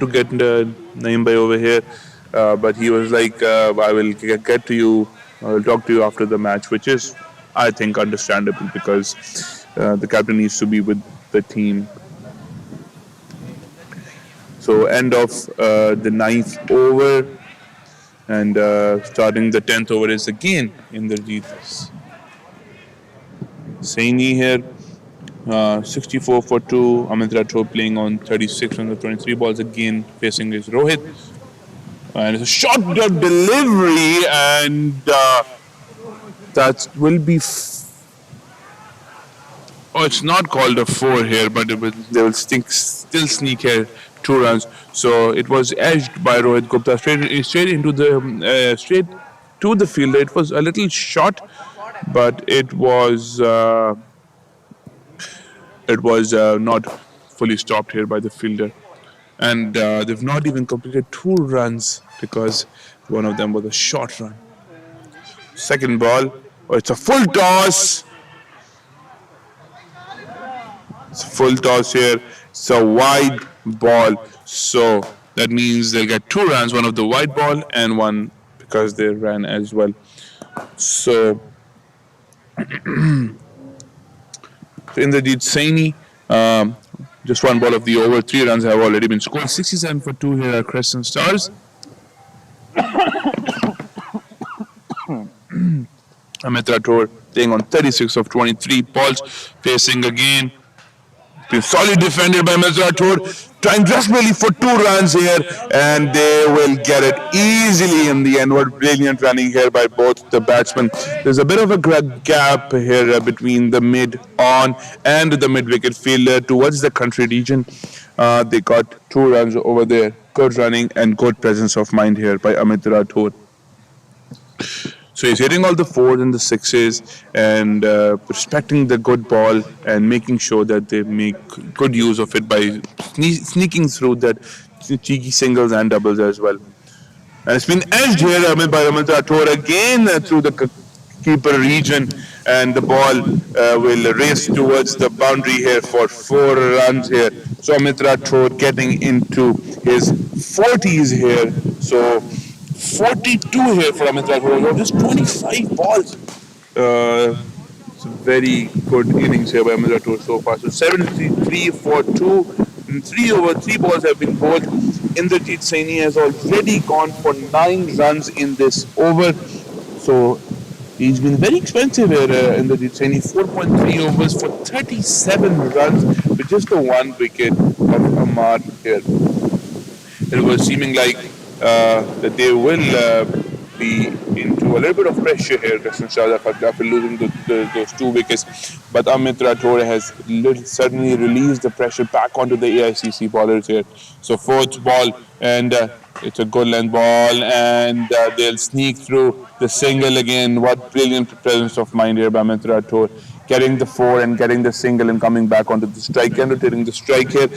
get Naeem Bhai over here, but he was like, "I will get to you. I will talk to you after the match," which is, I think, understandable because the captain needs to be with the team. So end of the ninth over, and starting the 10th over is again Inderjeet Saini here. 64 for 2. Amit Rathod playing on 36 on the 23 balls again, facing his Rohit. And it's a short delivery, and that will be. It's not called a 4 here, but they will still sneak here 2 runs. So it was edged by Rohit Gupta straight into the straight to the fielder. It was a little short, but it was not fully stopped here by the fielder. And they've not even completed 2 runs because one of them was a short run. Second ball, it's a full toss. It's a full toss here. It's a wide ball. So that means they'll get 2 runs, one of the wide ball and one because they ran as well. So Inderjeet Saini, just 1 ball of the over. 3 runs have already been scored. 67 for 2 here at Crescent Stars. Amit Rathod playing on 36 of 23 balls, facing again. Solid defended by Amit Rathod, trying desperately for 2 runs here, and they will get it easily in the end. What brilliant running here by both the batsmen. There's a bit of a gap here between the mid-on and the mid-wicket fielder towards the country region. They got 2 runs over there. Good running and good presence of mind here by Amit Rathod. So he's hitting all the 4s and the 6s and respecting the good ball and making sure that they make good use of it by sneaking through that cheeky singles and doubles as well. And it's been edged here by Amit Rathod again through the keeper region, and the ball will race towards the boundary here for 4 runs here. So Amit Rathod getting into his 40s here. So 42 here for Amit Rathod, just 25 balls. It's a very good innings here by Amit Rathod so far. So 73 for 2, and 3 over 3 balls have been bowled. Inderjeet Saini has already gone for 9 runs in this over. So he's been very expensive here, Inderjeet Saini. 4.3 overs for 37 runs with just the 1 wicket of Amar here. It was seeming like that they will be into a little bit of pressure here, Crescent Stars, after losing those 2 wickets. But Amit Rathod has suddenly released the pressure back onto the AICC bowlers here. So 4th ball, and it's a good length ball, and they'll sneak through the single again. What brilliant presence of mind here by Amit Rathod. Getting the 4 and getting the single and coming back onto the strike and rotating the strike here.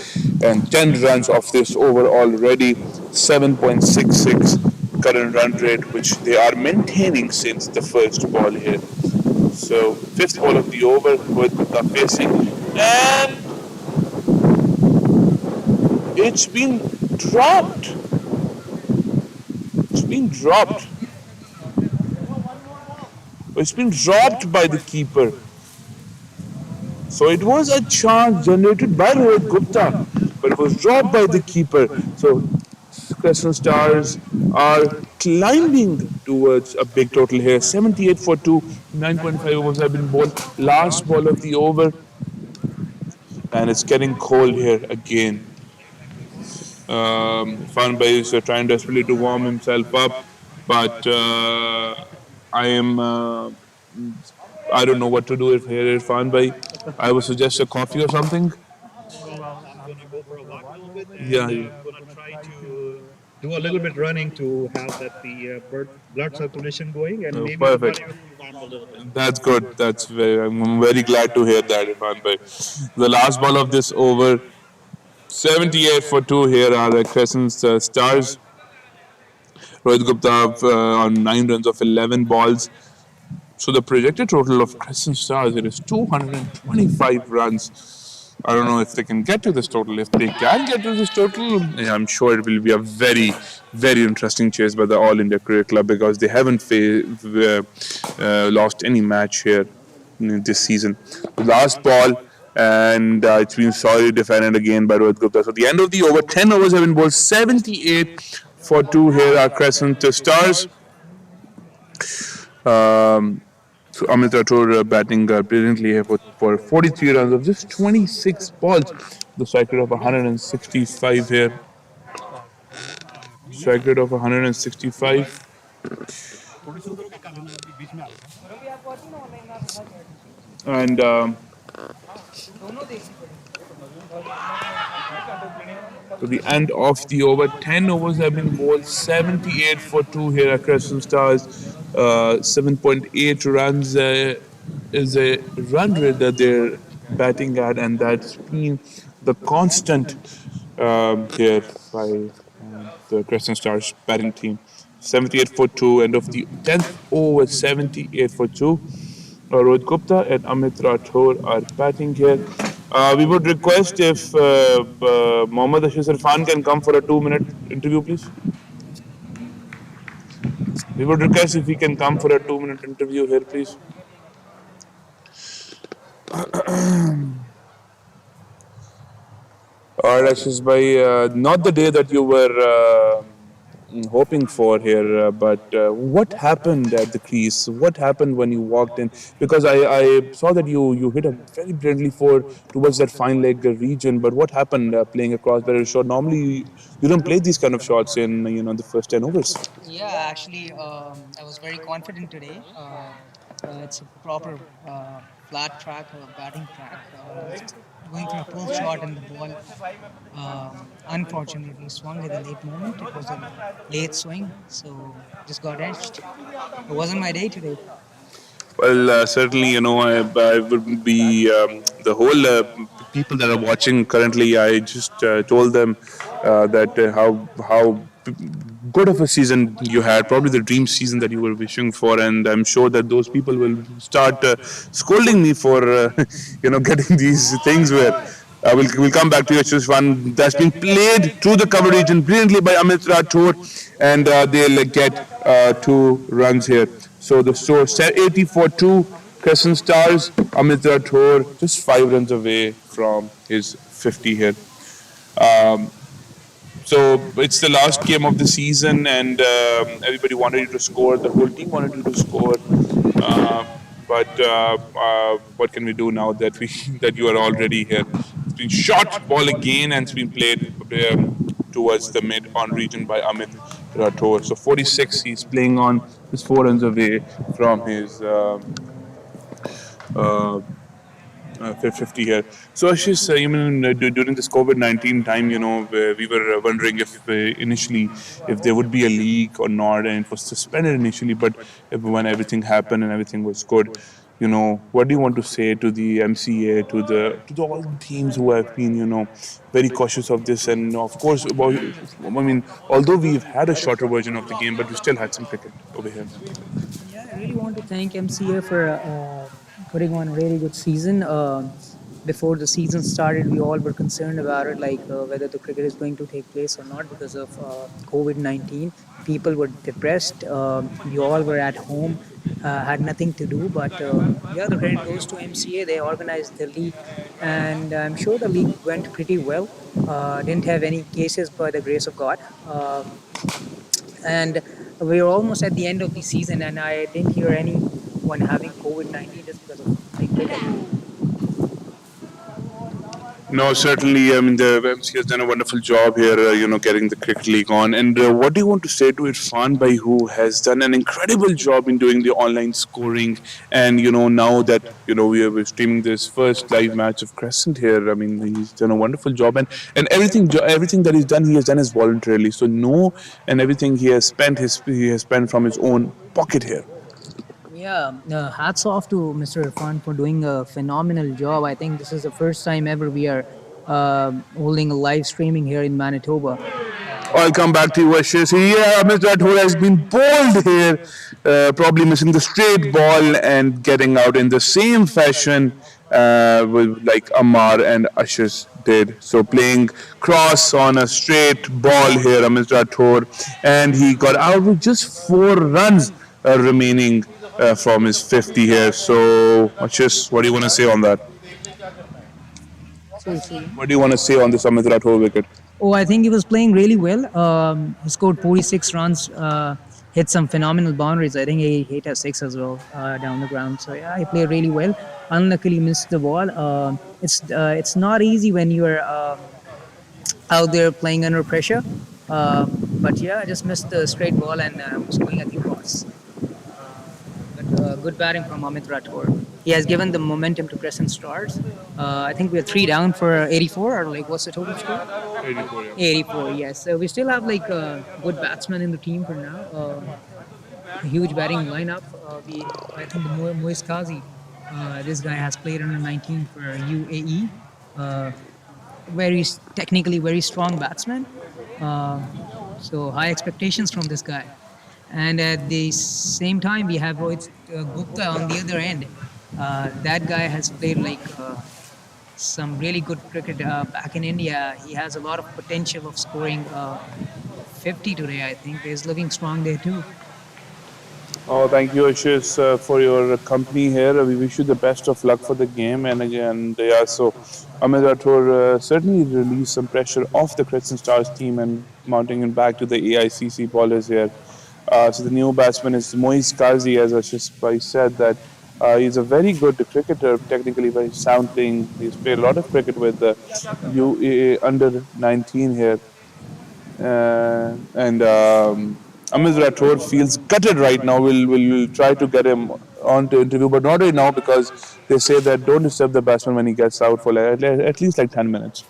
And 10 runs off this over already. 7.66 current run rate, which they are maintaining since the first ball here. So 5th ball of the over with Gupta facing, and it's been dropped. It's been dropped. It's been dropped by the keeper. So it was a chance generated by Rohit Gupta, but it was dropped by the keeper. So Crescent Stars are climbing towards a big total here. 78 for 2, 9.5 overs have been bowled. Last ball of the over, and it's getting cold here again. Fan Bhai is trying desperately to warm himself up, but I am I don't know what to do if here, Irfan bhai. I would suggest a coffee or something. So I'm going to go for a walk a little bit, Yeah, and yeah. I'm going to try to do a little bit running to have blood circulation going, and maybe the Perfect. body will warm a little bit. That's good. I'm very glad to hear that, Irfan bhai. The last ball of this over, 78 for two. Here are the Crescent Stars. Rohit Gupta on 9 runs of 11 balls. So the projected total of Crescent Stars it is 225 runs. I don't know if they can get to this total. If they can get to this total, yeah, I'm sure it will be a very, very interesting chase by the All India Cricket Club because they haven't lost any match here in this season. The last ball, and it's been solidly defended again by Rohit Gupta. So the end of the over, 10 overs have been bowled, 78 for two. Here are Crescent Stars. Um, so Amit Rathore batting brilliantly here for 43 runs of just 26 balls. The strike rate of 165 here. Strike rate of 165. And to the end of the over, 10 overs have been bowled, 78 for 2 here at Crescent Stars. 7.8 runs is a run rate that they're batting at, and that's been the constant here by the Crescent Stars batting team. 78 for 2, end of the 10th over, 78 for 2. Rohit Gupta and Amit Rathore are batting here. We would request if Mohammad Ashis Irfan can come for a 2 minute interview, please. We would request if he can come for a 2 minute interview here, please. All right, Ashish bhai, not the day that you were hoping for here, but what happened at the crease? What happened when you walked in? Because I saw that you hit a very brilliantly for towards that fine leg region, but what happened playing a crossbarrel shot? Normally, you don't play these kind of shots in the first 10 overs. Yeah, actually, I was very confident today. It's a proper flat track, batting track. Just going for a pull shot and the ball unfortunately swung at the late moment. It was a late swing, so just got edged. It wasn't my day today. Well, certainly, I would be the whole people that are watching currently. I just told them that how good of a season you had, probably the dream season that you were wishing for, and I'm sure that those people will start scolding me for getting these things where. We'll come back to you. It's just one that's been played through the cover region brilliantly by Amit Rathore, and they'll get 2 runs here. So the score 80-2. Crescent Stars. Amit Rathore just 5 runs away from his 50 here. Um, so it's the last game of the season, and everybody wanted you to score. The whole team wanted you to score. Uh, but what can we do now that we that you are already here? It's been shot ball again, and it's been played towards the mid on region by Amit Rathore. So 46, he's playing on. He's 4 runs away from his. Uh, 50 here. So Ashish, during this COVID-19 time, we were wondering if initially if there would be a league or not, and it was suspended initially. But when everything happened and everything was good, what do you want to say to the MCA, to all the teams who have been, very cautious of this, and of course, although we've had a shorter version of the game, but we still had some cricket over here. Yeah, I really want to thank MCA for putting on a really good season. Before the season started, we all were concerned about it, like whether the cricket is going to take place or not because of COVID-19. People were depressed. We all were at home, had nothing to do. But yeah, the credit goes to MCA. They organized the league, and I'm sure the league went pretty well. Didn't have any cases by the grace of God. And we are almost at the end of the season, and I didn't hear anyone having COVID-19 just because of playing cricket. No, certainly. I mean, the MC has done a wonderful job here, getting the cricket league on. And what do you want to say to Irfan Bhai, who has done an incredible job in doing the online scoring? And, now that, we're streaming this first live match of Crescent here, I mean, he's done a wonderful job. And everything that he's done, he has done is voluntarily. So, no, and everything he has spent from his own pocket here. Yeah, hats off to Mr. Irfan for doing a phenomenal job. I think this is the first time ever we are holding a live streaming here in Manitoba. I'll come back to you, Ashish. Yeah, Mr. Rathore has been bold here, probably missing the straight ball and getting out in the same fashion with like Amar and Ashish did. So playing cross on a straight ball here, Mr. Rathore, and he got out with just 4 runs remaining from his 50 here. So, Ashish, what do you want to say on that? So, so What do you want to say on this Amit Rathore wicket? Oh, I think he was playing really well. He scored 46 runs, hit some phenomenal boundaries. I think he hit a six as well down the ground. So yeah, he played really well. Unluckily missed the ball. It's not easy when you're out there playing under pressure. But yeah, I just missed the straight ball and was going at the cross. But good batting from Amit Rathore. He has given the momentum to Crescent Stars. I think we're three down for 84, or like what's the total score? 84, yeah. 84, yes. So we still have like a good batsman in the team for now. A huge batting lineup. I think the Moise Kazi, this guy has played under 19 for UAE. Technically very strong batsman. Uh, so high expectations from this guy. And at the same time, we have Rohit Gupta on the other end. That guy has played like some really good cricket back in India. He has a lot of potential of scoring 50 today, I think. He's looking strong there too. Oh, thank you, Ashish, for your company here. We wish you the best of luck for the game. And again, yeah, so Amit Rathore certainly released some pressure off the Crescent Stars team and mounting it back to the AICC bowlers here. So the new batsman is Moise Kazi, as Ashish Bhai said, that he's a very good cricketer, technically very sound playing. He's played a lot of cricket with the UAE under 19 here. And Amit Rathore feels gutted right now. We'll try to get him on to interview, but not right now because they say that don't disturb the batsman when he gets out for like, at least like 10 minutes.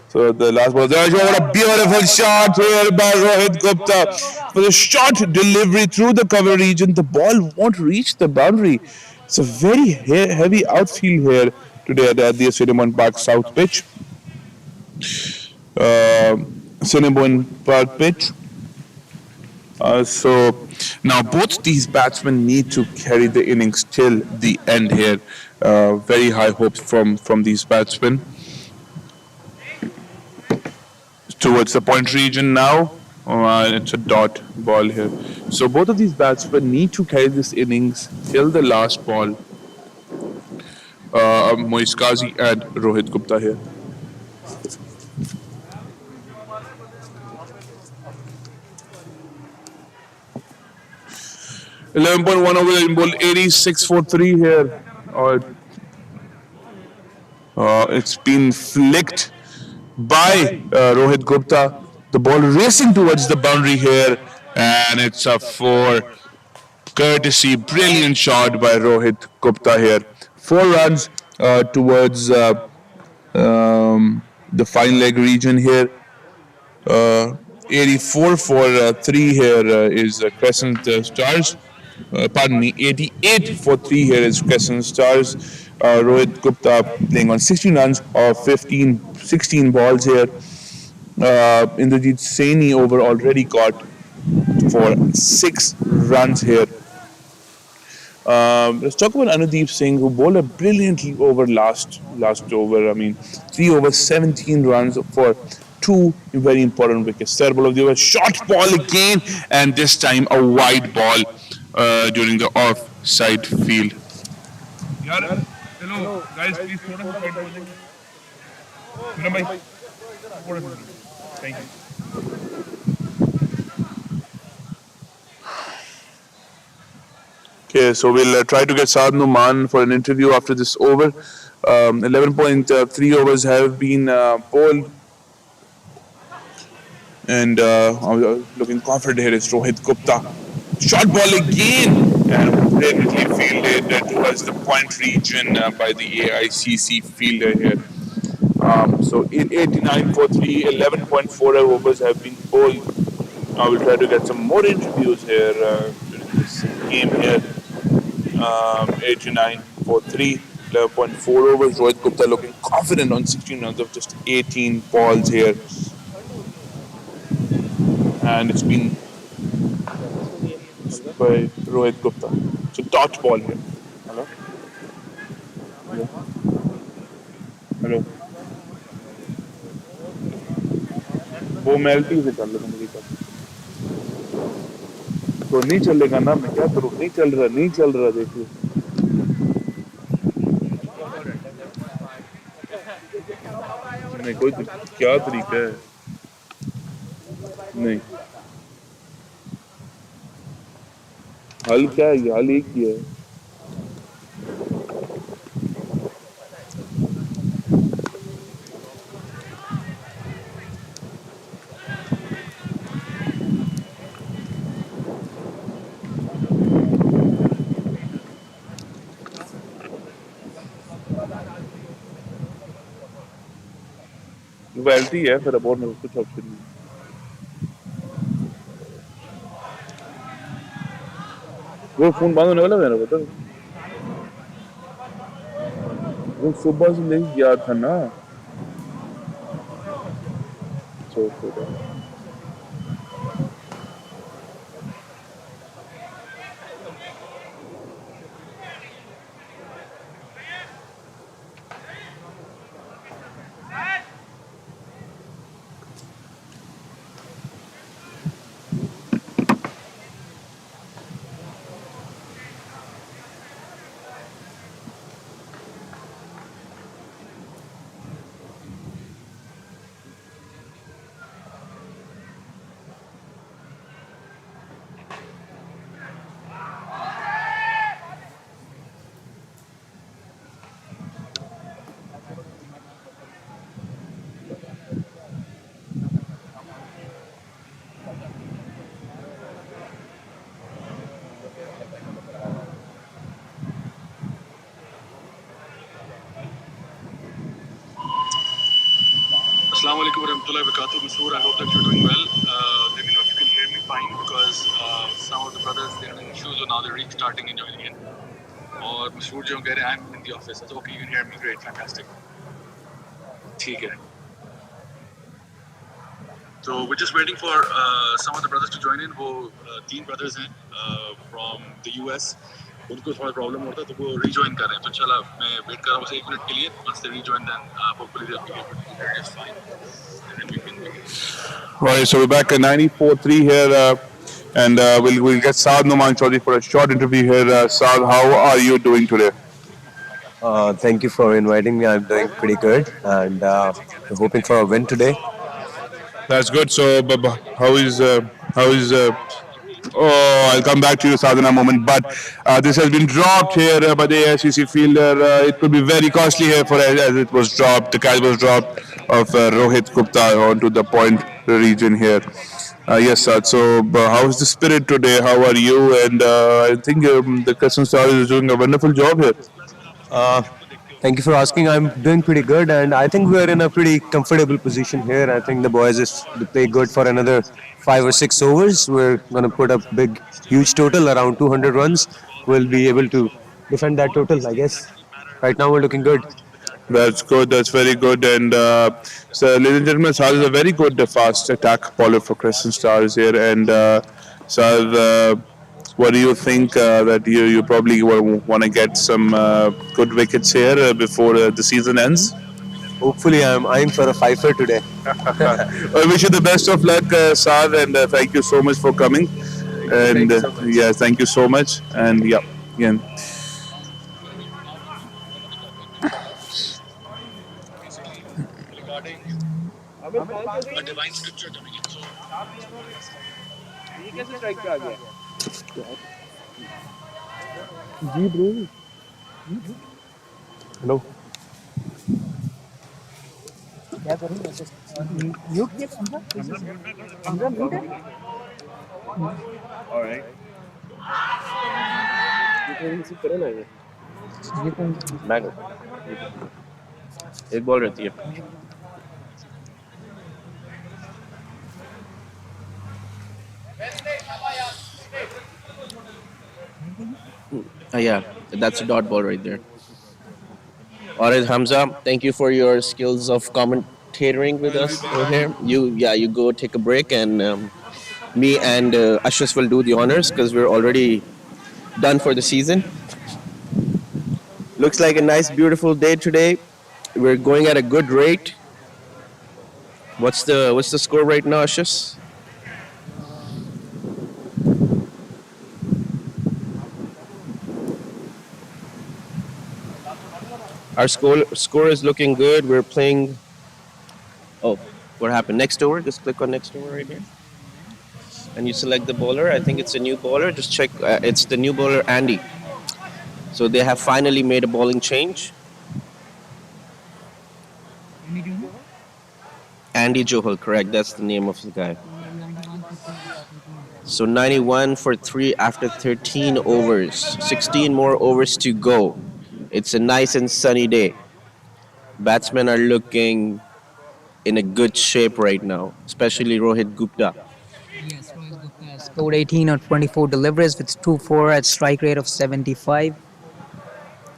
So the last ball, there, what a beautiful shot here by Rohit Gupta. For the short delivery through the cover region, the ball won't reach the boundary. It's a very heavy outfield here today at the Cinnamon Park South pitch. Uh, Cinnamon Park pitch. So now both these batsmen need to carry the innings till the end here. Very high hopes from these batsmen. Towards the point region now. It's a dot ball here. So both of these batsmen need to carry this innings till the last ball. Moise Kazi and Rohit Gupta here. 11.1 over in ball 86 for 3 here. It's been flicked by Rohit Gupta. The ball racing towards the boundary here, and it's a 4. Courtesy, brilliant shot by Rohit Gupta here. 4 runs towards the fine leg region here. 84 for 3 here is Crescent Stars. Pardon me, 88 for 3 here is Crescent Stars. Rohit Gupta playing on 16 runs of 16 balls here. Indrajit Saini over already got for 6 runs here. Let's talk about Anudeep Singh, who bowled a brilliantly over last over. I mean, 3 over 17 runs for 2 very important wickets. Third ball of the over, short ball again, and this time a wide ball during the off-side field. Hello, guys, please hold on. Thank you. Okay, so we'll try to get Saad Numan for an interview after this over. 11.3 overs have been bowled, and looking confident here is Rohit Gupta. Short ball again, and brilliantly fielded towards the point region by the AICC fielder here. So in 89 for 3, 11.4 overs have been bowled. I will try to get some more interviews here during this game here. 89 for 3, 11.4 overs. Rohit Gupta looking confident on 16 runs of just 18 balls here. And it's been by Rohit Gupta. So dot ball here. Hello? Hello? Hello? वो melty से कर लेगा मेरी तरफ तो नहीं चलेगा ना मैं क्या करूँ नहीं चल रहा देखिए नहीं कोई क्या तरीका है नहीं हल क्या है हल एक ही है वेल्टी है फिर अब और कुछ ऑप्शन नहीं वो फोन बंद होने वाला मेरा पता वो सुबह से नहीं गया था ना so Assalamu alaikum warahmatullahi wabarakatuh. Masoor, I hope that you're doing well. Let me know if you can hear me fine because some of the brothers they're having issues, so now they're restarting and joining in. और मशहूर जो कह रहे हैं I'm in the office. So okay, you can hear me. Great, fantastic. ठीक है. So we're just waiting for some of the brothers to join in. वो तीन brothers हैं from the US. उनको थोड़ा प्रॉब्लम होता है तो वो rejoin कर रहे हैं. तो चला मैं वेट कर रहा हूँ 1 मिनट के लिए. Once they rejoin, then hopefully they'll be able to hear us fine. And then we can begin. All right, so we're back at 94.3 here, and we'll get Saad Numan Chaudhary for a short interview here. Saad, how are you doing today? Thank you for inviting me. I'm doing pretty good, and hoping for a win today. That's good. So, how is oh, I'll come back to you, Saad, in a moment. But this has been dropped here by the AICC fielder. It could be very costly here for as it was dropped. The catch was dropped of Rohit Gupta onto the point region here. Yes, Saad. So, how is the spirit today? How are you? And I think the Crescent Stars is doing a wonderful job here. Thank you for asking. I'm doing pretty good, and I think we're in a pretty comfortable position here. I think the boys, if they play good for another 5 or 6 overs, we're going to put a big, huge total around 200 runs. We'll be able to defend that total, I guess. Right now, we're looking good. That's good. That's very good. And so, ladies and gentlemen, Saad is a very good fast attack bowler for Crescent Stars here. And Saad, what do you think that you probably want to get some good wickets here before the season ends? Hopefully, I'm eyeing for a fifer today. I wish you the best of luck, Saad, and thank you so much for coming. And yeah, thank you so much. And yeah, again. Regarding a divine scripture coming in. So, Hello. All right. Bag एक ball रहती है. Yeah, that's a dot ball right there. All right, Hamza, thank you for your skills of commentating with us over here. You go take a break, and me and Ashish will do the honors because we're already done for the season. Looks like a nice, beautiful day today. We're going at a good rate. What's the score right now, Ashish? Our score is looking good. We're playing. Oh, what happened? Next over. Just click on next over right here, and you select the bowler. I think it's a new bowler. Just check. It's the new bowler, Andy. So they have finally made a bowling change. Andy Johal, correct. That's the name of the guy. So 91 for 3 after 13 overs. 16 more overs to go. It's a nice and sunny day. Batsmen are looking in a good shape right now, especially Rohit Gupta. Yes, Rohit Gupta has scored 18 on 24 deliveries with 2-4 at strike rate of 75.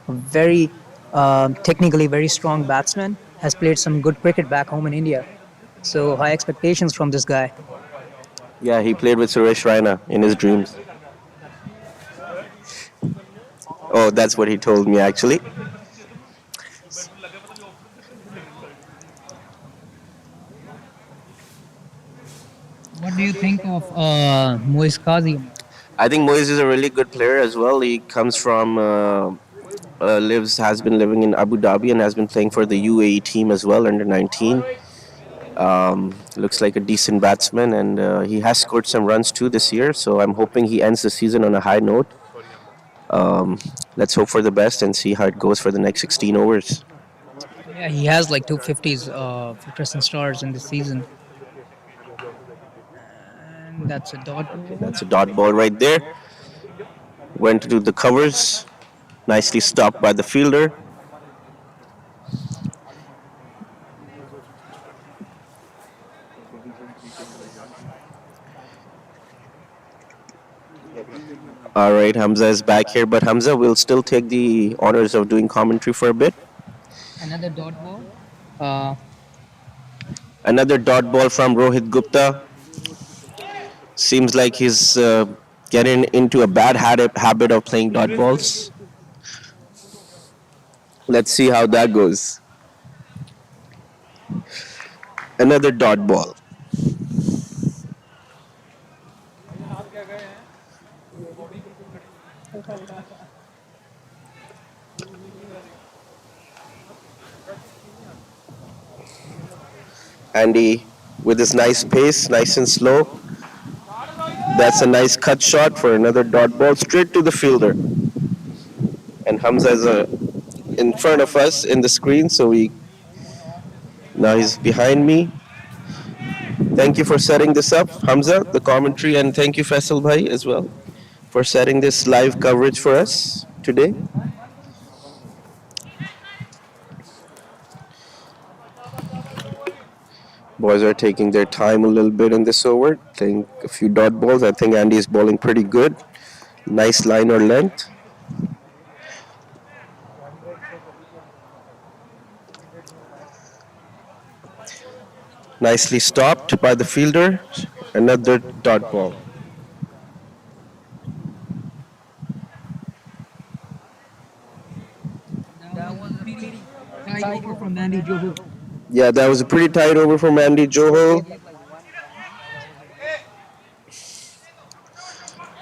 A very technically very strong batsman. Has played some good cricket back home in India. So high expectations from this guy. Yeah, he played with Suresh Raina in his dreams. Oh, that's what he told me actually. What do you think of Moise Qazi? I think Moise is a really good player as well. He comes from has been living in Abu Dhabi and has been playing for the UAE team as well under 19. Looks like a decent batsman, and he has scored some runs too this year. So I'm hoping he ends the season on a high note. Let's hope for the best and see how it goes for the next 16 overs. Yeah, he has like 250s for Crescent Stars in this season. And that's a dot ball. That's a dot ball right there. Went to do the covers. Nicely stopped by the fielder. All right, Hamza is back here, but Hamza will still take the honors of doing commentary for a bit. Another dot ball. Uh, Another dot ball from Rohit Gupta. Seems like he's getting into a bad habit of playing dot balls. Let's see how that goes. Another dot ball. Andy with his nice pace, nice and slow. That's a nice cut shot for another dot ball straight to the fielder. And Hamza is in front of us in the screen, so now he's behind me. Thank you for setting this up, Hamza, the commentary, and thank you, Faisal Bhai, as well, for setting this live coverage for us today. Boys are taking their time a little bit in this over, playing a few dot balls. I think Andy is bowling pretty good. Nice line or length. Nicely stopped by the fielder. Another dot ball. that was a pretty tight over from Andy Johal. Yeah, that was a pretty tight over from Andy Johal.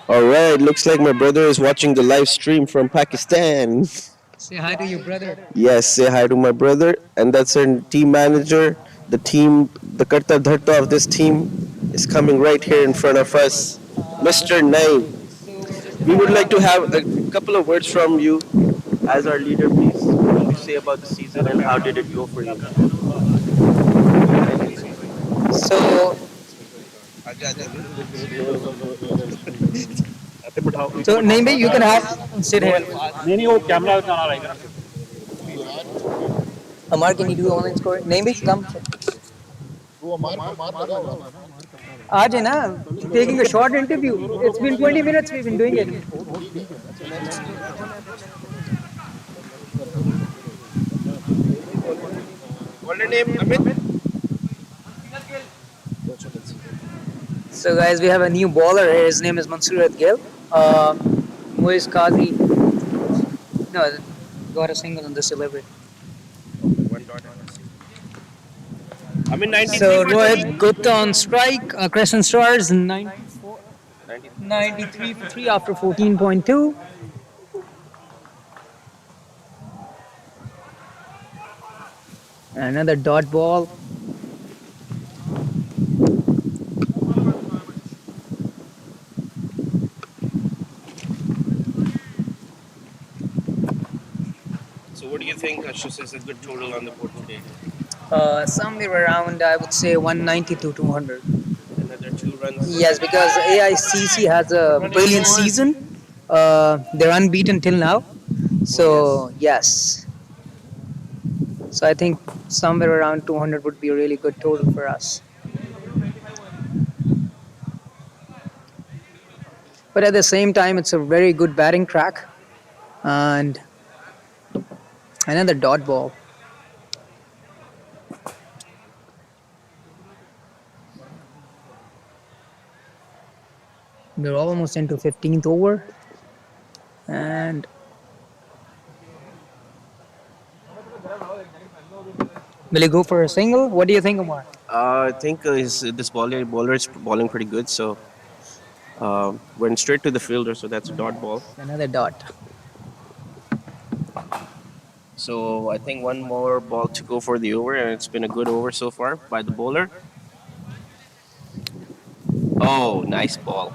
All right, looks like my brother is watching the live stream from Pakistan. Say hi to your brother. Yes, say hi to my brother. And that's our team manager. The Karta Dharta of this team is coming right here in front of us. Mr. Naim. We would like to have a couple of words from you as our leader, please. What do you say about the season and how did it go for you? So, so Naime, you can have sit here. नहीं नहीं वो camera का ना रहेगा. Amar, can you do online scoring? Naime, come. Aaj hai na, taking a short interview. It's been 20 minutes we've been doing it. What your name, Amit? So guys, we have a new bowler here. His name is Mansurat Gill. Moiz Qazi. No, got a single on this delivery. I'm in 93 So for Rohit Gupta on strike. Crescent Stars 93 for 3 after 14.2. Another dot ball. So what do you think Ashish is a good total on the board today? Somewhere around, I would say 190 to 200. Another 2 runs. Yes, because AICC has a brilliant season. They're unbeaten till now. So, yes. So, I think somewhere around 200 would be a really good total for us. But at the same time, it's a very good batting track. And another dot ball. We're almost into 15th over. And will he go for a single? What do you think, Omar? I think this bowler is bowling pretty good, so went straight to the fielder, so that's a dot ball. Another dot. So I think one more ball to go for the over, and it's been a good over so far by the bowler. Oh, nice ball.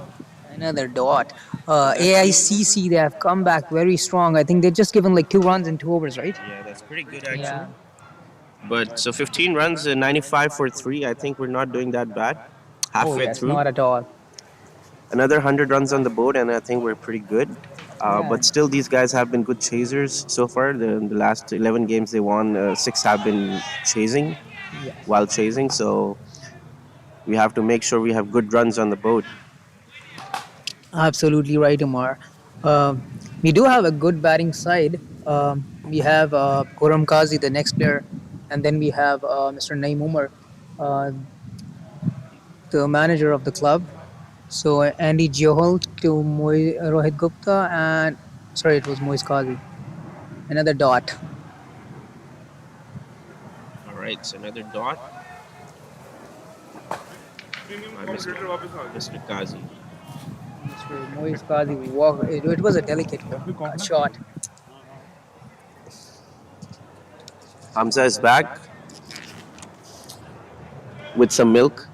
Another dot. AICC, they have come back very strong. I think they've just given like 2 runs in 2 overs, right? Yeah, that's pretty good actually. Yeah. But so 15 runs, 95 for 3. I think we're not doing that bad. Oh, Halfway yes, through, not at all. another 100 runs on the board, and I think we're pretty good. Yeah. But still, these guys have been good chasers so far. The last 11 games they won, 6 have been chasing Yes. while chasing. So we have to make sure we have good runs on the board. Absolutely right, Umar. We do have a good batting side. We have Khurram Kazi, the next player, and then we have Mr. Naeem Umar, uh, the manager of the club. So Andy Johol to Rohit Gupta, and sorry, it was Moiz Kazi. Another dot. All right, so another dot. Mr. Kazi. Mr. Moiz Kazi walk. It was a delicate shot. Hamza is back with some milk.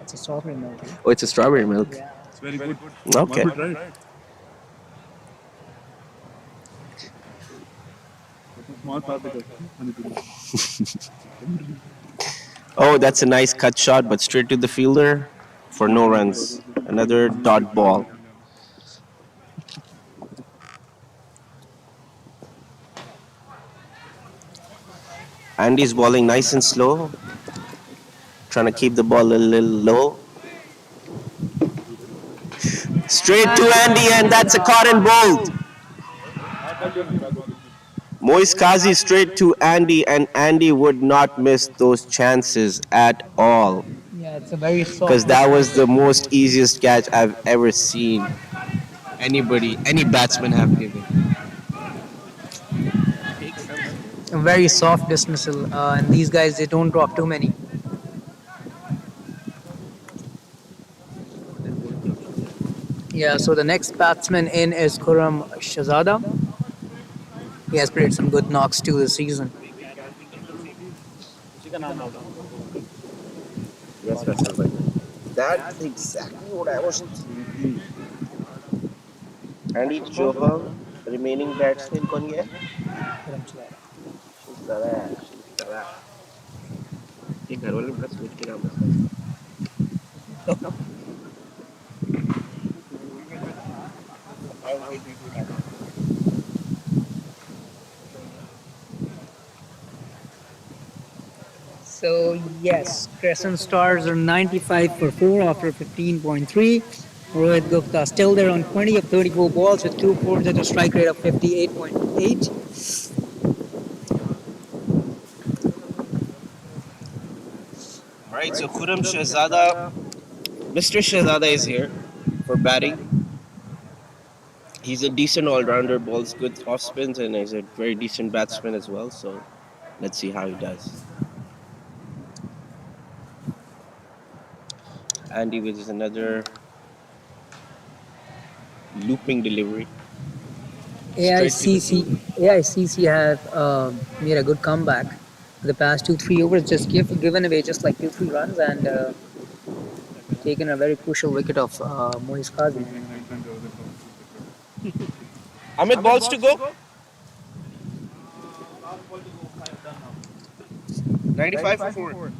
It's a strawberry milk. Oh, it's a strawberry milk. Yeah. Okay. Oh, that's a nice cut shot, but straight to the fielder for no runs. Another dot ball. Andy's bowling nice and slow, trying to keep the ball a little low. Straight to Andy, and that's a caught and bowled. Moise Kazi straight to Andy, and Andy would not miss those chances at all. Yeah, it's a very soft. Because that was the most easiest catch I've ever seen any batsman have given. A very soft dismissal, and these guys they don't drop too many. Yeah, so the next batsman in is Khurram Shahzada. He has played some good knocks too this season. Yes, Faisal bhai. That's exactly what I was thinking. Andy Johal, remaining batsman कौन गया? शेज़ादा, शेज़ादा. ये घर वाले बड़ा सोच के काम करते हैं. So yes, Crescent Stars are 95 for 4 after 15.3. Rohit Gupta still there on 20 of 34 balls with 2 fours at a strike rate of 58.8. Right, so Khurram Shahzada, Mr. Shahzada is here for batting. He's a decent all-rounder, bowls good off spins, and he's a very decent batsman as well. So let's see how he does. Andy with another looping delivery. AICC have made a good comeback. The past 2-3 overs just given away just like 2-3 runs and taken a very crucial wicket of Moise Qazi. Amit balls to go. 95 for 4.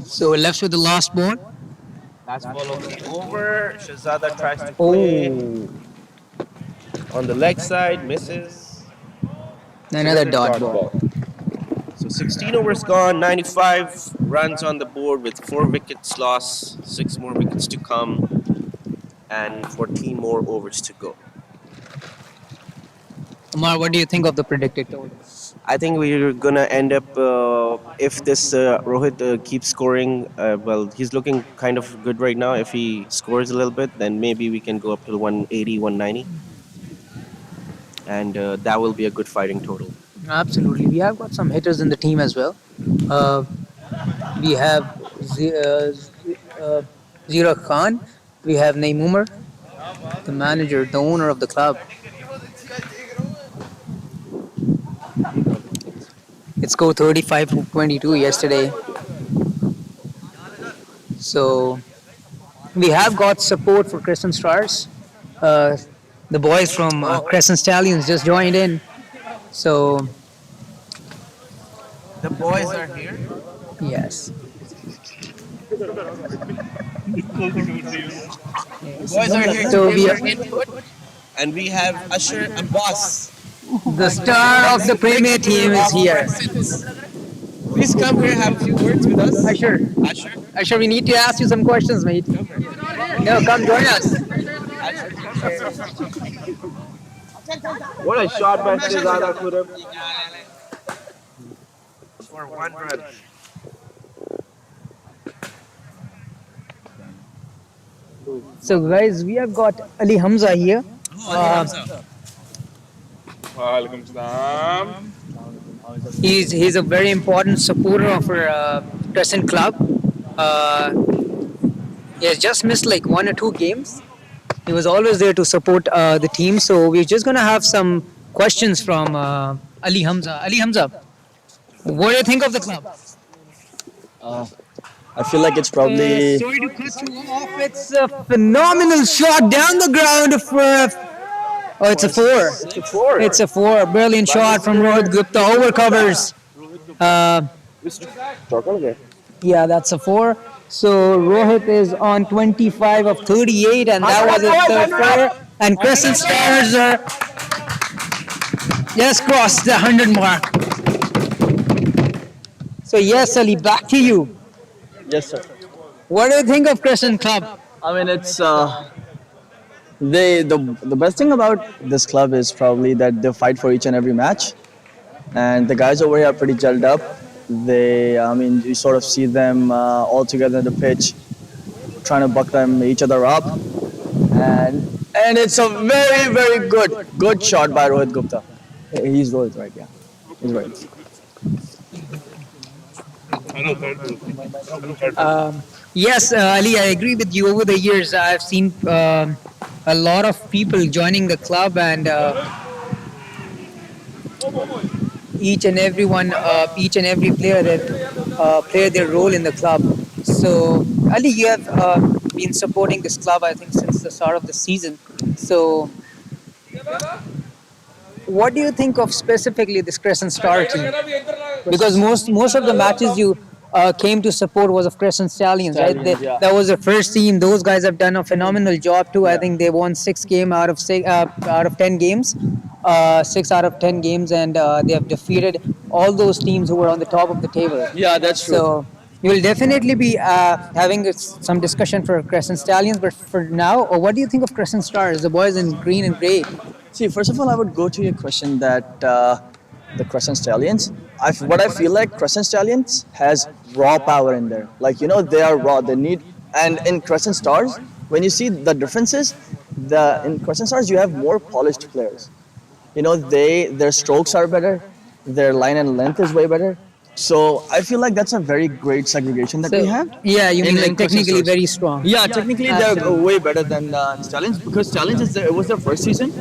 So we're left with the last ball. Last ball of the over. Shahzada tries to play on the leg side, misses. Another dot ball. So 16 overs gone, 95 runs on the board with 4 wickets lost, 6 more wickets to come, and 14 more overs to go. Amar, what do you think of the predicted total? I think we're gonna end up if this Rohit keeps scoring. Well, he's looking kind of good right now. If he scores a little bit, then maybe we can go up to 180, 190, and that will be a good fighting total. Absolutely. We have got some hitters in the team as well. Uh, we have Zira Khan. We have Naeem Umar, the manager, the owner of the club. It scored 35 to 22 yesterday. So we have got support for Crescent Stars. The boys from Crescent Stallions just joined in. So The boys are here. yes. Boys are here So to we give are their input, and we have Usher Abbas. the star of the Premier team is here. Please come here, have a few words with us. Usher, Usher. Usher, we need to ask you some questions, mate. No, come join us. What a shot by Shahzada Khurram. For 1 run. So guys, we have got Ali Hamza here. Walaikum salam. He's a very important supporter of our Crescent Club. He has just missed like 1 or 2 games. He was always there to support the team. So we're just gonna have some questions from Ali Hamza. Ali Hamza, what do you think of the club? I feel like it's probably Sorry to cut you off. It's a phenomenal shot down the ground for. Oh, it's a 4. It's a 4. It's a 4. Brilliant shot from Rohit Gupta. Over covers. Yeah, that's a 4. So Rohit is on 25 of 38, and that was his third 4. And Crescent Stars are just crossed the 100 mark. So yes, Ali, back to you. yes, sir. What do you think of Crescent Club? I mean, it's the best thing about this club is probably that they fight for each and every match, and the guys over here are pretty gelled up. I mean, you sort of see them all together in the pitch, trying to buck them each other up, and it's a very very good shot by Rohit Gupta. He's Rohit, right? Yeah, he's right. Yes, Ali, I agree with you. Over the years, I've seen a lot of people joining the club, and each and every player that play their role in the club. So, Ali, we been supporting this club, I think, since the start of the season. So, what do you think of specifically this Crescent Star team? Because most of the matches you came to support was of Crescent Stallions, right? Stallions, yeah. That was the first team. Those guys have done a phenomenal job too. I think they won 6 game out of 10 games, 6 out of 10 games, and they have defeated all those teams who were on the top of the table. Yeah, that's true. So we will definitely be having some discussion for Crescent Stallions. But for now, what do you think of Crescent Stars, the boys in green and gray? See, first of all, I would go to your question that the Crescent Stallions. What I feel like Crescent Stallions has raw power in there. Like they are raw. They need, and in Crescent Stars, when you see the differences, in Crescent Stars you have more polished players. Their strokes are better, their line and length is way better. So I feel like that's a very great segregation that we have. Yeah, you mean like Crescent technically Stars. very strong. Yeah, technically they're way better than Stallions because Stallions it was their first season.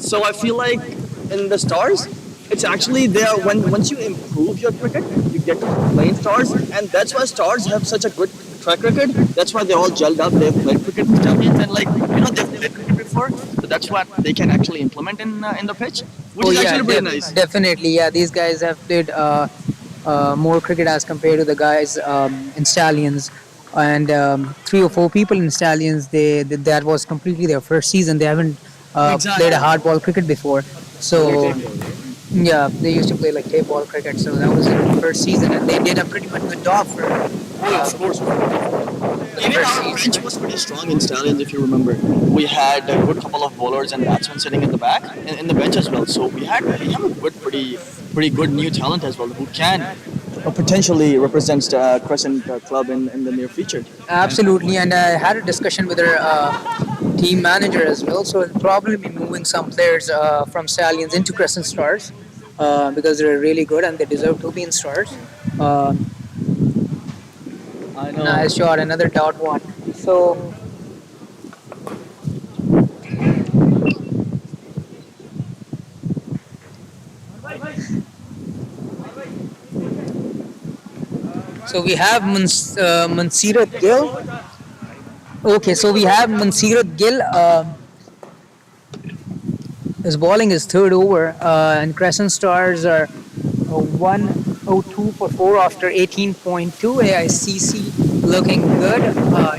So I feel like in the Stars, it's actually there once you improve your cricket, you get to play in Stars, and that's why Stars have such a good track record. That's why they all gelled up. They've played cricket with Stallions, and they've played cricket before, so that's what they can actually implement in the pitch, which is actually pretty nice. Definitely. Yeah, these guys have played more cricket as compared to the guys in Stallions. And 3 or 4 people in Stallions, that was completely their first season. They haven't played a hardball cricket before. So yeah, they used to play like tape ball cricket. So that was their first season, and they did a pretty much good job for. Of course. Even our bench was pretty strong in Stallions, if you remember. We had a good couple of bowlers and batsmen sitting in the back, in the bench as well. So we have a pretty good new talent as well who can potentially represent Crescent Club in the near future. Absolutely, and I had a discussion with our team manager as well. So we'll probably be moving some players from Stallions into Crescent Stars because they're really good and they deserve to be in Stars. I know. Nice shot, another dot one. So we have Mansirat Gill. Okay, so we have Mansirat Gill. His bowling is third over, and Crescent Stars are 102 for 4 after 18.2. AICC looking good.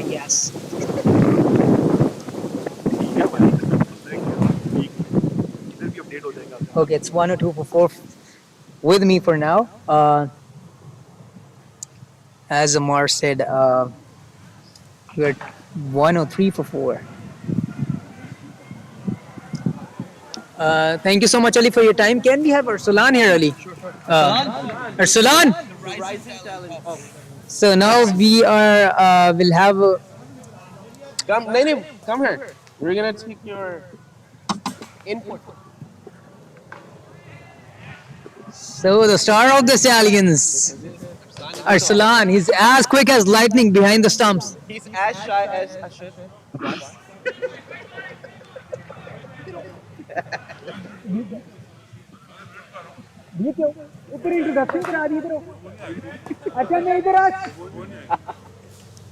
Yes. Okay, it's 102 for 4 with me for now. As Amar said, we're 103 for 4. Thank you so much, Ali, for your time. Can we have Arsalan here, Ali? Arsalan? So now we are, we'll have. Come, Naini, come here. We're gonna take your input. So the star of the Stallions, Arsalan. He's as quick as lightning behind the stumps. He's as shy as Ashit.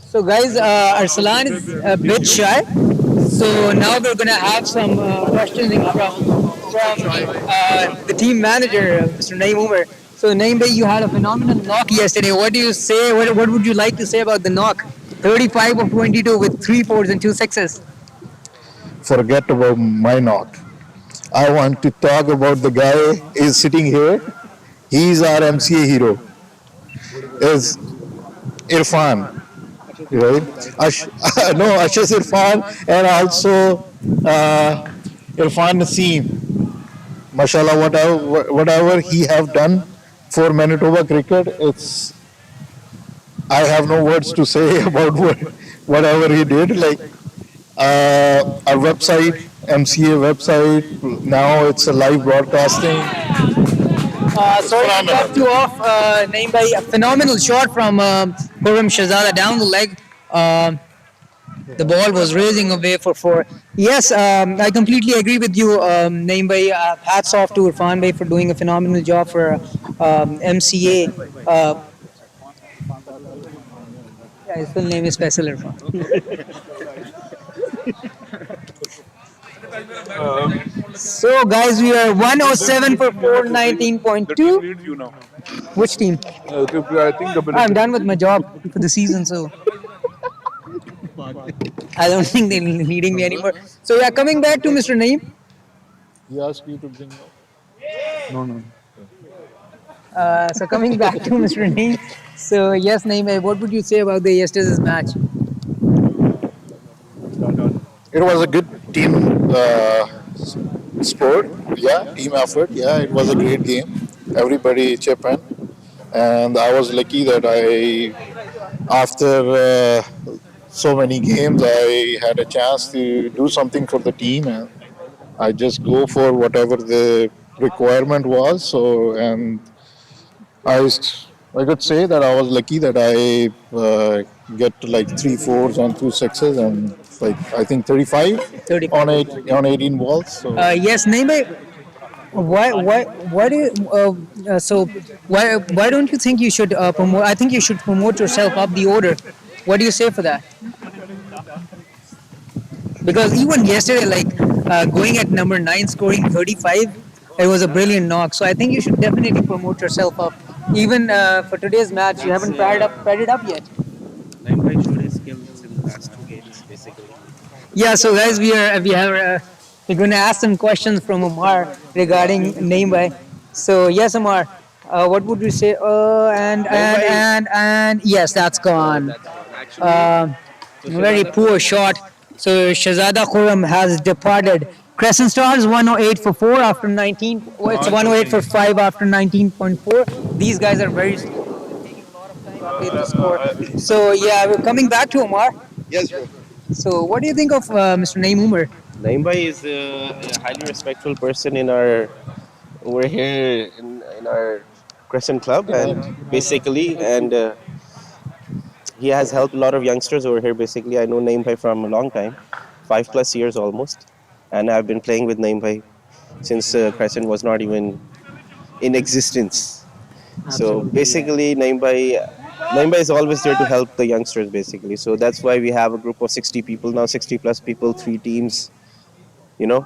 So guys, Arsalan is a bit shy. So now we're gonna have some questioning from the team manager, Mr. Naeem Umar. So Naeem Bhai, you had a phenomenal knock yesterday. What do you say? What would you like to say about the knock? 35 of 22 with 3 fours and 2 sixes. Forget about my knock. I want to talk about the guy is sitting here. He's our MCA hero. Is Irfan, right? No, Ashish Irfan and also Irfan Naseem. Mashallah, whatever he have done for Manitoba cricket, I have no words to say about whatever he did. Like our website, MCA website, now it's a live broadcasting. Sorry to cut you off, Naeem Bhai. A phenomenal shot from Khurram Shahzada down the leg. The ball was raising away for 4. Yes, I completely agree with you, Naeem Bhai. Hats off to Irfan Bhai for doing a phenomenal job for MCA. His full name is Faisal Irfan. So, guys, we are 107 for 419.2. Which team? I think I'm done with my job for the season, so I don't think they're needing me anymore. So, yeah, coming back to Mr. Naeem. He asked you to bring up. No, no. So, coming back to Mr. Naeem. So, yes, Naeem, what would you say about the yesterday's match? It was a good team sport. Yeah, team effort. Yeah, it was a great game. Everybody chip in, and I was lucky that after so many games, I had a chance to do something for the team, and I just go for whatever the requirement was. So, and I could say that I was lucky that I get like three fours and two sixes and like I think 35 on 35. on 18 balls. So Yes, Naeem, why do you, so why don't you think you should promote? I think you should promote yourself up the order. What do you say for that? Because even yesterday, like going at number 9, scoring 35, it was a brilliant knock. So I think you should definitely promote yourself up. Even for today's match, you haven't padded up yet. Yeah, so guys, we're going to ask some questions from Omar regarding Naimbai. So yes, Omar, what would you say? And yes, that's gone. Very poor shot. So Shahzada Khurram has departed. Crescent Stars 108 for 4 after 19. It's 108 for 5 after 19.4. These guys are very slow. They're taking a lot of time to get the score. So yeah, we're coming back to Omar. Yes, bro. So what do you think of Mr. Naeem Umar? Naeem bhai is a highly respectful person in our over here in our Crescent Club, and basically, and he has helped a lot of youngsters over here. Basically, I know Naeem bhai from a long time, 5+ years almost, and I've been playing with Naeem bhai since Crescent was not even in existence. So basically, Naeem bhai is always there to help the youngsters. Basically, so that's why we have a group of 60 people now, 60+ people, 3 teams. You know,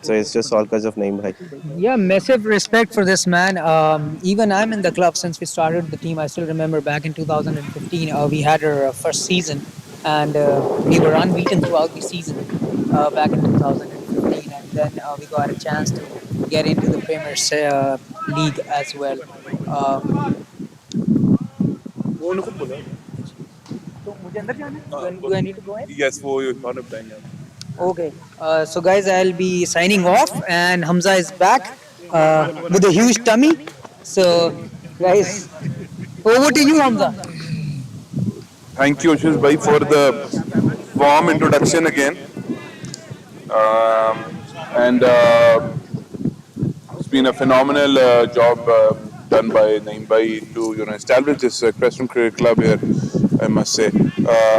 so it's just all because of Naeem bhai. Yeah, massive respect for this man. Even I'm in the club since we started the team. I still remember back in 2015, we had our first season, and we were unbeaten throughout the season back in 2015, and then we got a chance to get into the Premier League as well. तो मुझे अंदर जाना है? Do I need to go in? Yes, वो खाना बताएंगे. Okay. So, guys, I'll be signing off, and Hamza is back with a huge tummy. So, guys, over to you, Hamza. Thank you, Ashish bhai, for the warm introduction again. And it's been a phenomenal job done by Naeem bhai to establish this Crescent Cricket Club here. I must say,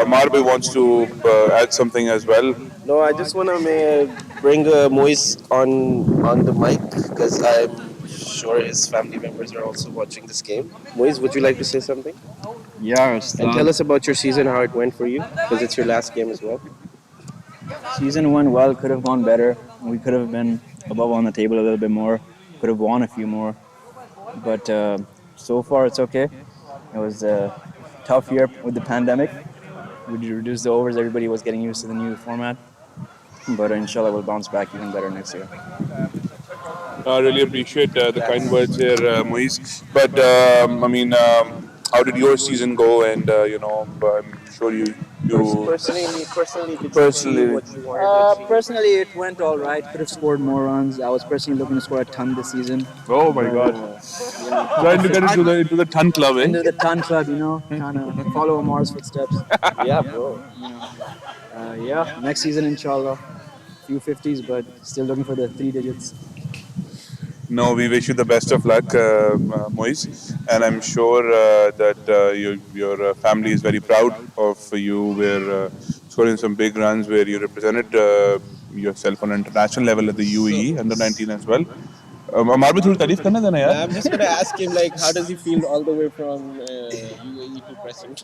Amar bhai wants to add something as well. No, I just want to bring Moise on the mic because I'm sure his family members are also watching this game. Moise, would you like to say something? Yeah, And tell us about your season, how it went for you, because it's your last game as well. season went well. Could have gone better. We could have been above on the table a little bit more. Could have won a few more. But so far, it's okay. It was a tough year with the pandemic. We reduced the overs. Everybody was getting used to the new format. But inshallah, we'll bounce back even better next year. I really appreciate the kind words here, Moise. But I mean, how did your season go? And I'm sure you Personally, did you Personally. achieve what you wanted to achieve? Personally, it went all right. Could have scored more runs. I was personally looking to score a ton this season. Oh my God! Trying to get into the ton club, eh? Into the ton club, trying to follow Amar's footsteps. Yeah, bro. Yeah, next season, inshallah. Few 50s, but still looking for the 3 digits. No, we wish you the best of luck, Moise, and I'm sure that your family is very proud of you. We're scoring some big runs where you represented yourself on an international level at the UAE under 19 as well. अमार भी थोड़ी तारीफ करने देना यार. I'm just gonna ask him like, how does he feel all the way from UAE to Crescent?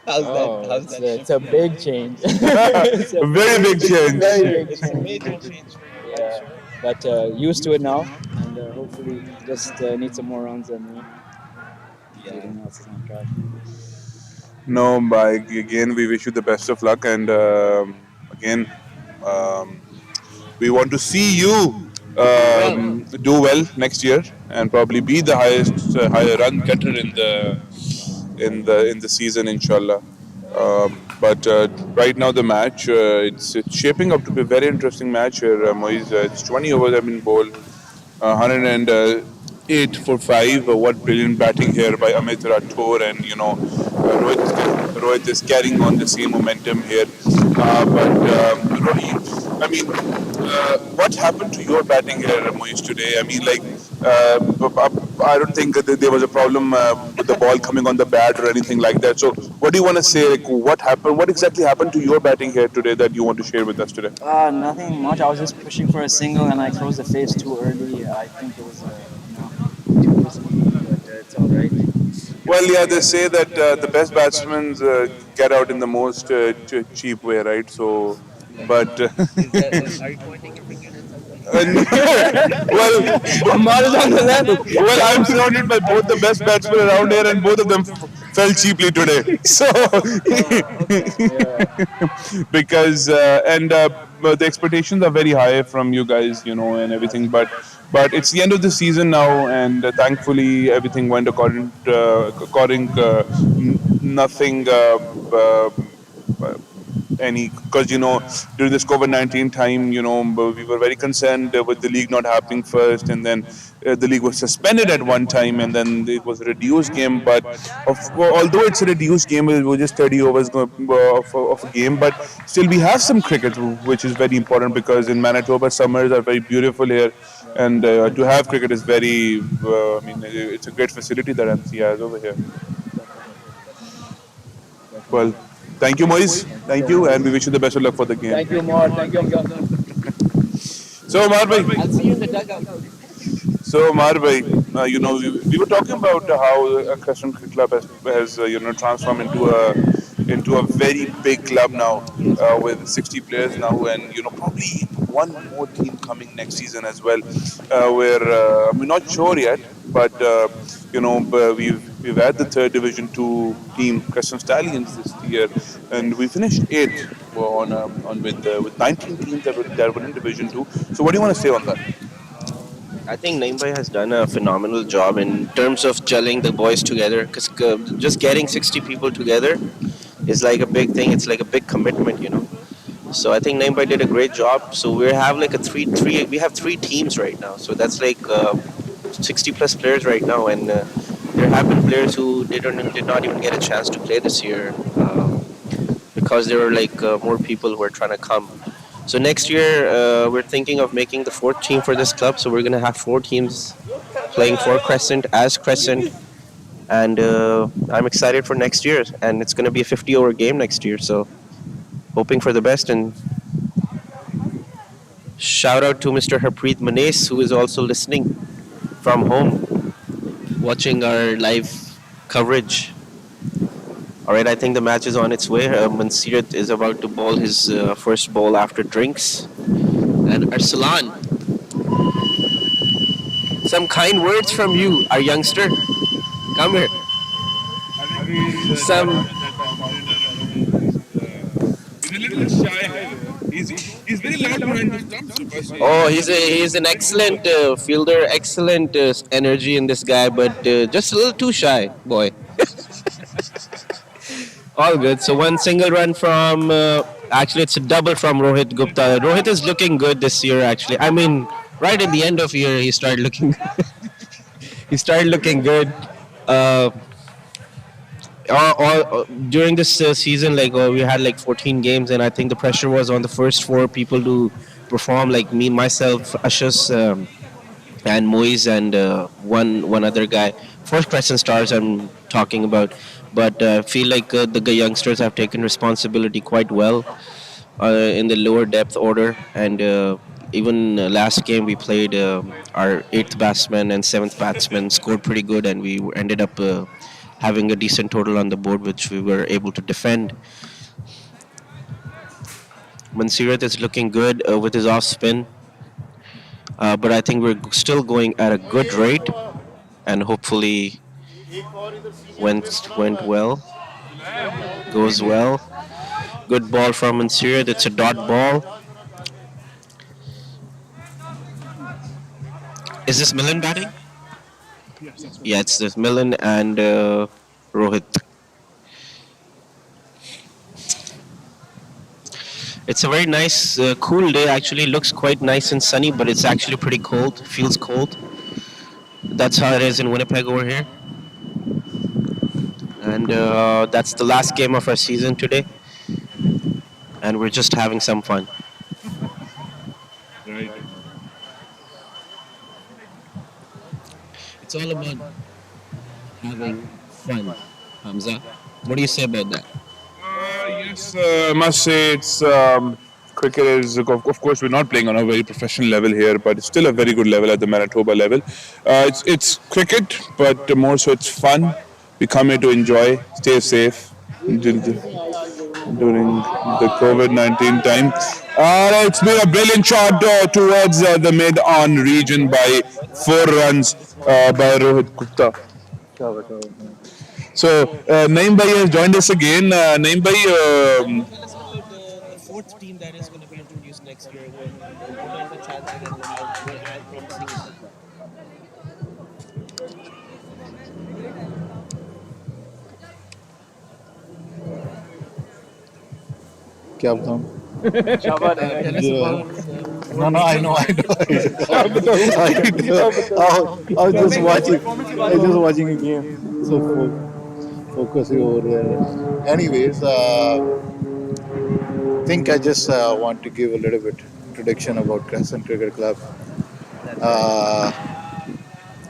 How's that? It's a big change. Very big change. It's a major change for you, I'm sure. But used to it now, and hopefully just need some more runs and everything else is on track. No, again, we wish you the best of luck, and again, um, we want to see you do well next year and probably be the highest higher run getter in the season, inshallah. But right now the match it's shaping up to be a very interesting match here. Moise, it's 20 overs have been bowled, 108 for 5. What brilliant batting here by Amit Rathore, and Rohit is carrying on the same momentum here. But Rohit, I mean, what happened to your batting here, Moise, today? I mean, like, I don't think that there was a problem with the ball coming on the bat or anything like that. So, what do you want to say? Like, what happened? What exactly happened to your batting here today that you want to share with us today? Nothing much. I was just pushing for a single and I closed the face too early. I think it was too risky, but it's all right. Well, yeah, they say that the best batsmen get out in the most cheap way, right? So, but well, well, I'm surrounded by both the best batsmen around here, and both of them fell cheaply today. So, because the expectations are very high from you guys, and everything. But it's the end of the season now, and thankfully everything went according nothing. Any because during this COVID-19 time, we were very concerned with the league not happening first, and then the league was suspended at one time, and then it was a reduced game. But although it's a reduced game, it was just 30 overs of a game, but still we have some cricket, which is very important because in Manitoba summers are very beautiful here, and to have cricket is very. I mean, it's a great facility that MC has over here. Well, thank you, Moise. Thank you, and we wish you the best of luck for the game. Thank you, Mar. Thank you. So, Amar bhai, I'll see you in the dugout. so Amar bhai, we were talking about how Crescent Cricket Club has transformed into a very big club now with 60 players now, and probably one more team coming next season as well. We're not sure yet, but we've had the third Division 2 team, Crescent Stallions, this year, and we finished eighth with 19 teams that were in Division 2. So what do you want to say on that? I think Naimbai has done a phenomenal job in terms of gelling the boys together. Because just getting 60 people together is like a big thing. It's like a big commitment. So I think Naimbai did a great job. So we have like we have three teams right now. So that's like 60 plus players right now, and there have been players who did not even get a chance to play this year because there were like more people who are trying to come. So next year we're thinking of making the fourth team for this club. So we're gonna have 4 teams playing for Crescent as Crescent, and I'm excited for next year. And it's gonna be a 50-over game next year. So hoping for the best, and shout out to Mr. Harpreet Manes, who is also listening from home, watching our live coverage. All right, I think the match is on its way. Mansirat is about to bowl his first ball after drinks. And Arsalan, some kind words from you, our youngster. Come here. Some. He's a little shy. He's very loud behind the stumps. Oh, he's an excellent fielder, excellent energy in this guy, but just a little too shy, boy. All good. So one single run from, actually it's a double from Rohit Gupta. Rohit is looking good this year, actually. I mean, right at the end of year, he started looking, he started looking good. During this season, like we had like 14 games, and I think the pressure was on the first 4 people to perform, like me, myself, Ashus, and Moise, and one other guy. For Crescent Stars, I'm talking about. But I feel like the youngsters have taken responsibility quite well in the lower depth order, and Even last game we played, our eighth batsman and seventh batsman scored pretty good, and we ended up having a decent total on the board, which we were able to defend. Mansirat is looking good with his off spin, but I think we're still going at a good rate, and hopefully went well, goes well. Good ball from Mansirat. It's a dot ball. Is this Milan batting? Yeah, it's this Milan and Rohit. It's a very nice, cool day. Actually, looks quite nice and sunny, but it's actually pretty cold. Feels cold. That's how it is in Winnipeg over here. And that's the last game of our season today, and we're just having some fun. It's all about having fun, Hamza. What do you say about that? Yes, I must say it's cricket is of course we're not playing on a very professional level here, but it's still a very good level at the Manitoba level. It's cricket, but more so it's fun. We come here to enjoy, stay safe during the COVID-19 time. It's been a brilliant shot towards the mid-on region by 4 runs by Rohit Gupta. So, Naeem Bhai has joined us again. Naeem Bhai, Tell us about the fourth team that is going to be introduced next year. What are the chances and how promising is it? क्या बताऊं? Tell us about No, no, I know, I know. I was just watching. I was just watching a game. So focusing over there. Anyways, think I just want to give a little bit introduction about Crescent Cricket Club. Uh,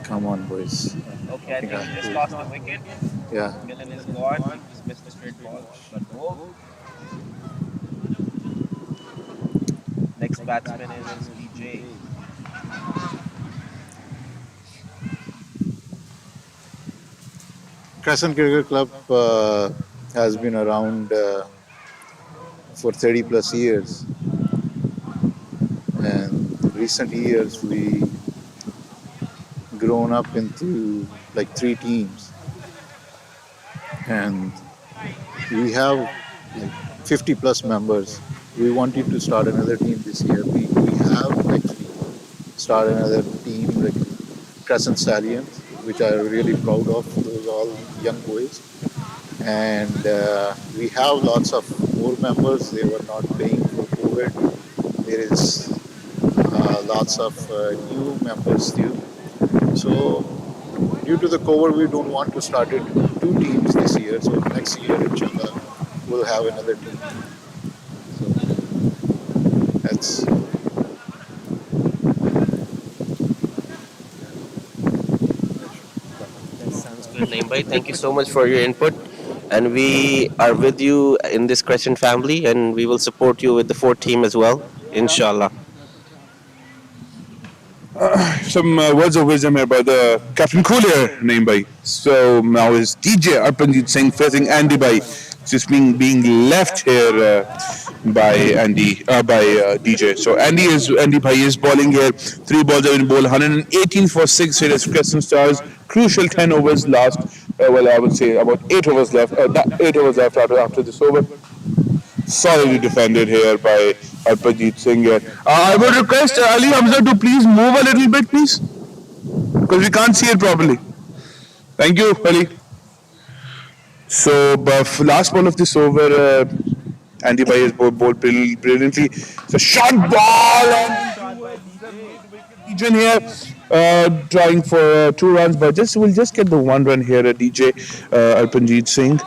come on, boys. Okay, I think he just lost the wicket. Yeah. Milan is gone. He just missed the straight ball. But ball. Next batsman is DJ. Crescent Cricket Club has been around for 30 plus years, and recent years we grown up into like 3 teams, and we have like 50 plus members. We wanted to start another team this year. We have actually started another team like Crescent Stallions, which I'm really proud of. Those all young boys, and we have lots of more members. They were not playing for COVID. There is lots of new members too. So due to the COVID, we don't want to start it 2 teams this year. So next year, inshallah, we'll have another team. So that's. That sounds good, Naeem Bhai. Thank you so much for your input. And we are with you in this Crescent family, and we will support you with the fourth team as well, inshallah. some words of wisdom here by the Captain Cool here, Naeem Bhai. So now is DJ Arpanjit Singh facing Andy Bhai, just being left here by DJ. So Andy Bhai is bowling here. 3 balls have been bowled. 118 for 6 here is Crescent Stars. Crucial 10 overs last. Well, I would say about 8 overs left. 8 overs left after this over. Solidly defended here by Arpanjit Singh here. I would request Ali Hamza to please move a little bit, please, because we can't see it properly. Thank you, Ali. So, last ball of this over, Andy Bhai has bowled brilliantly. It's a short ball and region here, trying for 2 runs, but we'll just get the 1 run here at DJ Arpanjit Singh.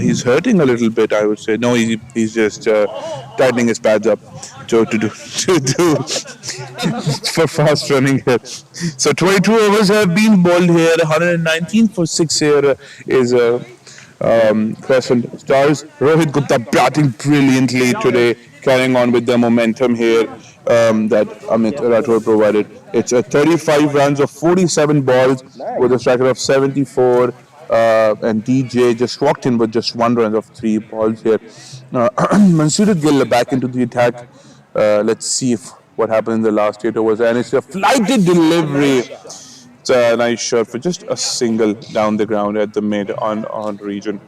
He's hurting a little bit, I would say. No, he's just tightening his pads up to do for fast running here. So 22 overs have been bowled here. 119 for 6 here is Crescent Stars. Rohit Gupta batting brilliantly today. carrying on with the momentum here that Amit Rathore provided. It's a 35 runs of 47 balls with a strike rate of 74. And DJ just walked in with just 1 run of 3 balls here. Mansoor Gill back into the attack. Let's see if what happened in the last 8 overs. And it's a flighted delivery. It's a nice shot for just a single down the ground at the mid on region.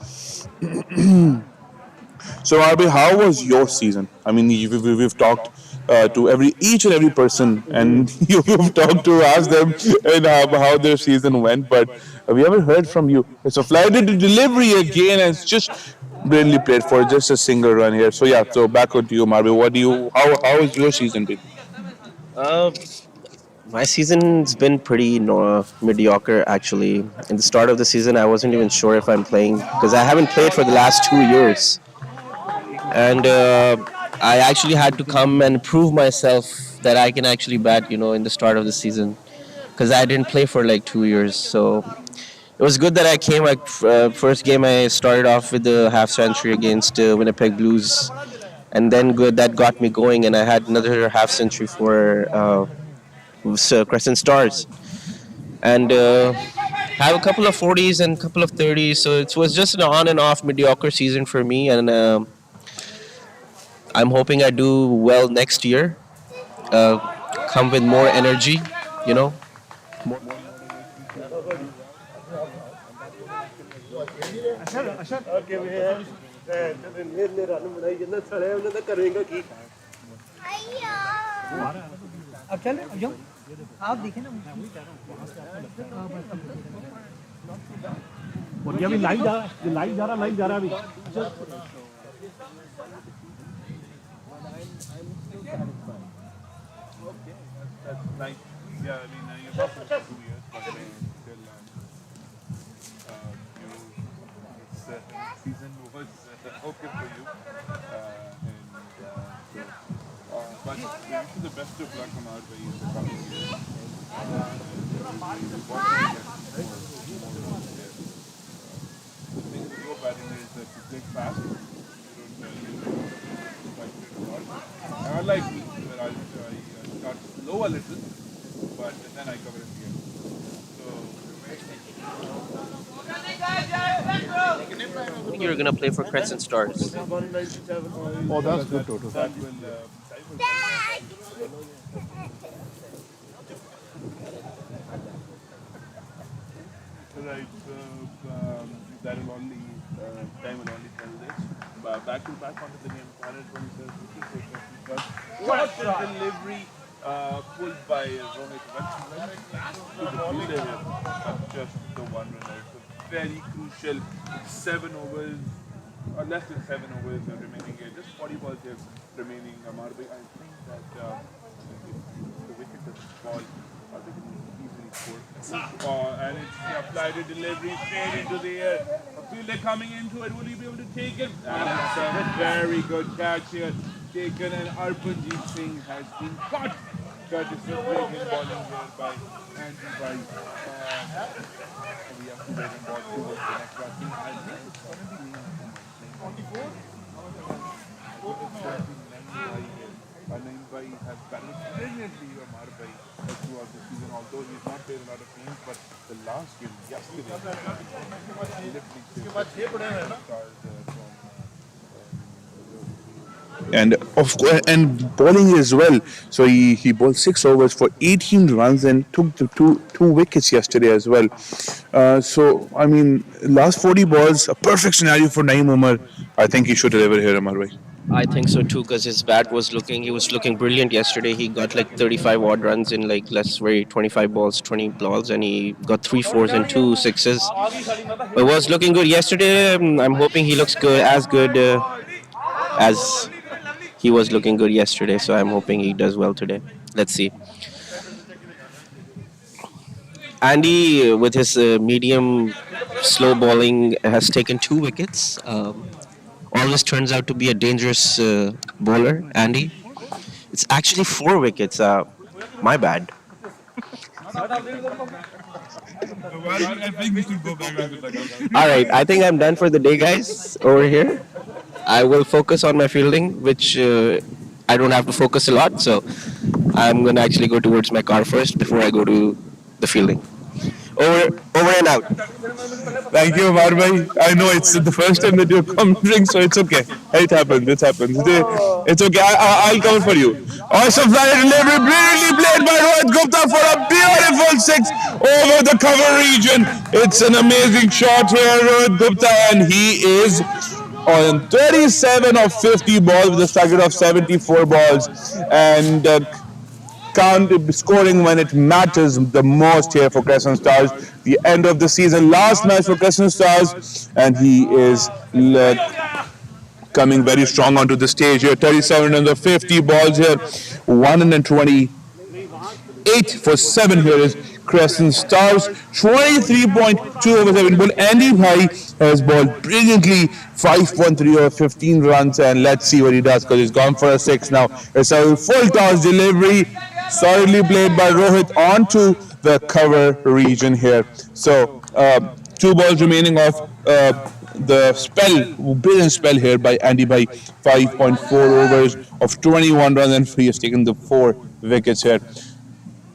So, Arbi, how was your season? I mean, we've talked to each and every person, and you've talked to ask them and how their season went. But we haven't heard from you. It's a flighted delivery again, and it's just brilliantly played for just a single run here. So yeah, so back on to you, Marby. What do you? How has your season been? Uh, my season's been pretty mediocre actually. In the start of the season, I wasn't even sure if I'm playing because I haven't played for the last 2 years, and I actually had to come and prove myself that I can actually bat. In the start of the season because I didn't play for like 2 years. So it was good that I came. Like first game, I started off with the half century against Winnipeg Blues, and then good that got me going, and I had another half century for Crescent Stars, and have a couple of 40s and a couple of 30s. So it was just an on and off mediocre season for me, and I'm hoping I do well next year. Uh, come with more energy, you know. अब चल अब जाओ आप देखें ना और ये अभी लाइव जा रहा है, ये लाइव जा रहा है अभी. Like, yeah, I mean, you're not for 2 years, but I mean, still, it's, season was okay for you. But we wish you the best of luck on our way in the coming years. We want to get more players. The thing with your batting is that you play fast. You don't get a lot. I like me, where I start slow a little, but then I cover it again. So, I think you're gonna play for Crescent Stars. Oh, that's good, Toto. that will right. So that will only time will only tell this. But back to back onto the game. 127 what a delivery pulled by Rohit. To the fielder here, but just the one runner. It's a very crucial 7 overs. Less than 7 overs remaining here. Just 40 balls here remaining. Marbe, I think that if the wicket doesn't fall, they can easily score. And it's applied a delivery straight into the air. A fielder coming into it. Will he be able to take it? And it's a very good catch here. Taken, and Arpanjit Singh has been caught. Courtesy of breaking bowling here by Andrew Price. We have to wait and watch who was the next batsman. I think it's currently 24. Naim Bhai has batted brilliantly Amar Bhai throughout the season, although he's not played a lot of games, but the last game yesterday, And of course, and bowling as well. So he bowled 6 overs for 18 runs and took the two wickets yesterday as well. So I mean, last 40 balls, a perfect scenario for Naeem Umar. I think he should deliver here, Amar bhai. I think so too, because his bat he was looking brilliant yesterday. He got like 35 odd runs in like less very 25 balls, 20 balls, and he got 3 4s and 2 6s. It was looking good yesterday. I'm hoping he looks good as he was looking good yesterday. So I'm hoping he does well today. Let's see. Andy, with his medium slow bowling, has taken 2 wickets. Always turns out to be a dangerous bowler, Andy. It's actually 4 wickets. My bad. I think we should go back to the All right, I think I'm done for the day, guys. Over here. I will focus on my fielding, which I don't have to focus a lot. So I'm gonna actually go towards my car first before I go to the fielding. Over and out. Thank you, Amar bhai. I know it's the first time that you're commenting, so it's okay. It happens. It happens. It's okay. I'll cover for you. Awesome fly delivery, brilliantly played by Rohit Gupta for a beautiful six over the cover region. It's an amazing shot here, Rohit Gupta, and he is on 37 of 50 balls with a strike rate of 74 balls, and count scoring when it matters the most here for Crescent Stars. The end of the season, last match for Crescent Stars, and he is coming very strong onto the stage here. 37 runs of 50 balls here, 120 8 for 7 here is Crescent Stars. 23.2 overs have been bowled. Andy Bhai has bowled brilliantly. 5.3 over 15 runs, and let's see what he does because he's gone for a 6 now. It's a full toss delivery, solidly played by Rohit onto the cover region here. So, 2 balls remaining of the spell, brilliant spell here by Andy Bhai. 5.4 overs of 21 runs, and he has taken the 4 wickets here.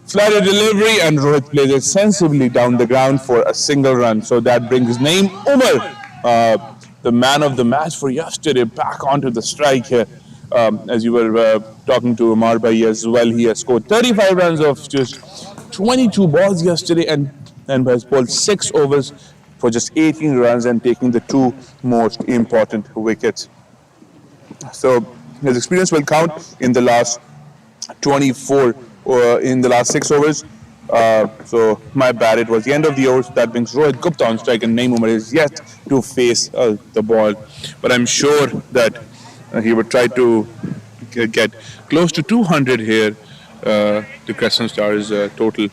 Flattered delivery, and Rohit plays it sensibly down the ground for a single run. So that brings Naeem Umar, the man of the match for yesterday, back onto the strike here. As you were talking to Amar Bhai as well, he has scored 35 runs of just 22 balls yesterday, and has bowled 6 overs for just 18 runs and taking the 2 most important wickets. So his experience will count in the last 24 in the last 6 overs. So my bad, it was the end of the overs. That brings Rohit Gupta on strike, and Naeem Umar is yet to face the ball. But I'm sure that he would try to get close to 200 here, the Crescent Stars total.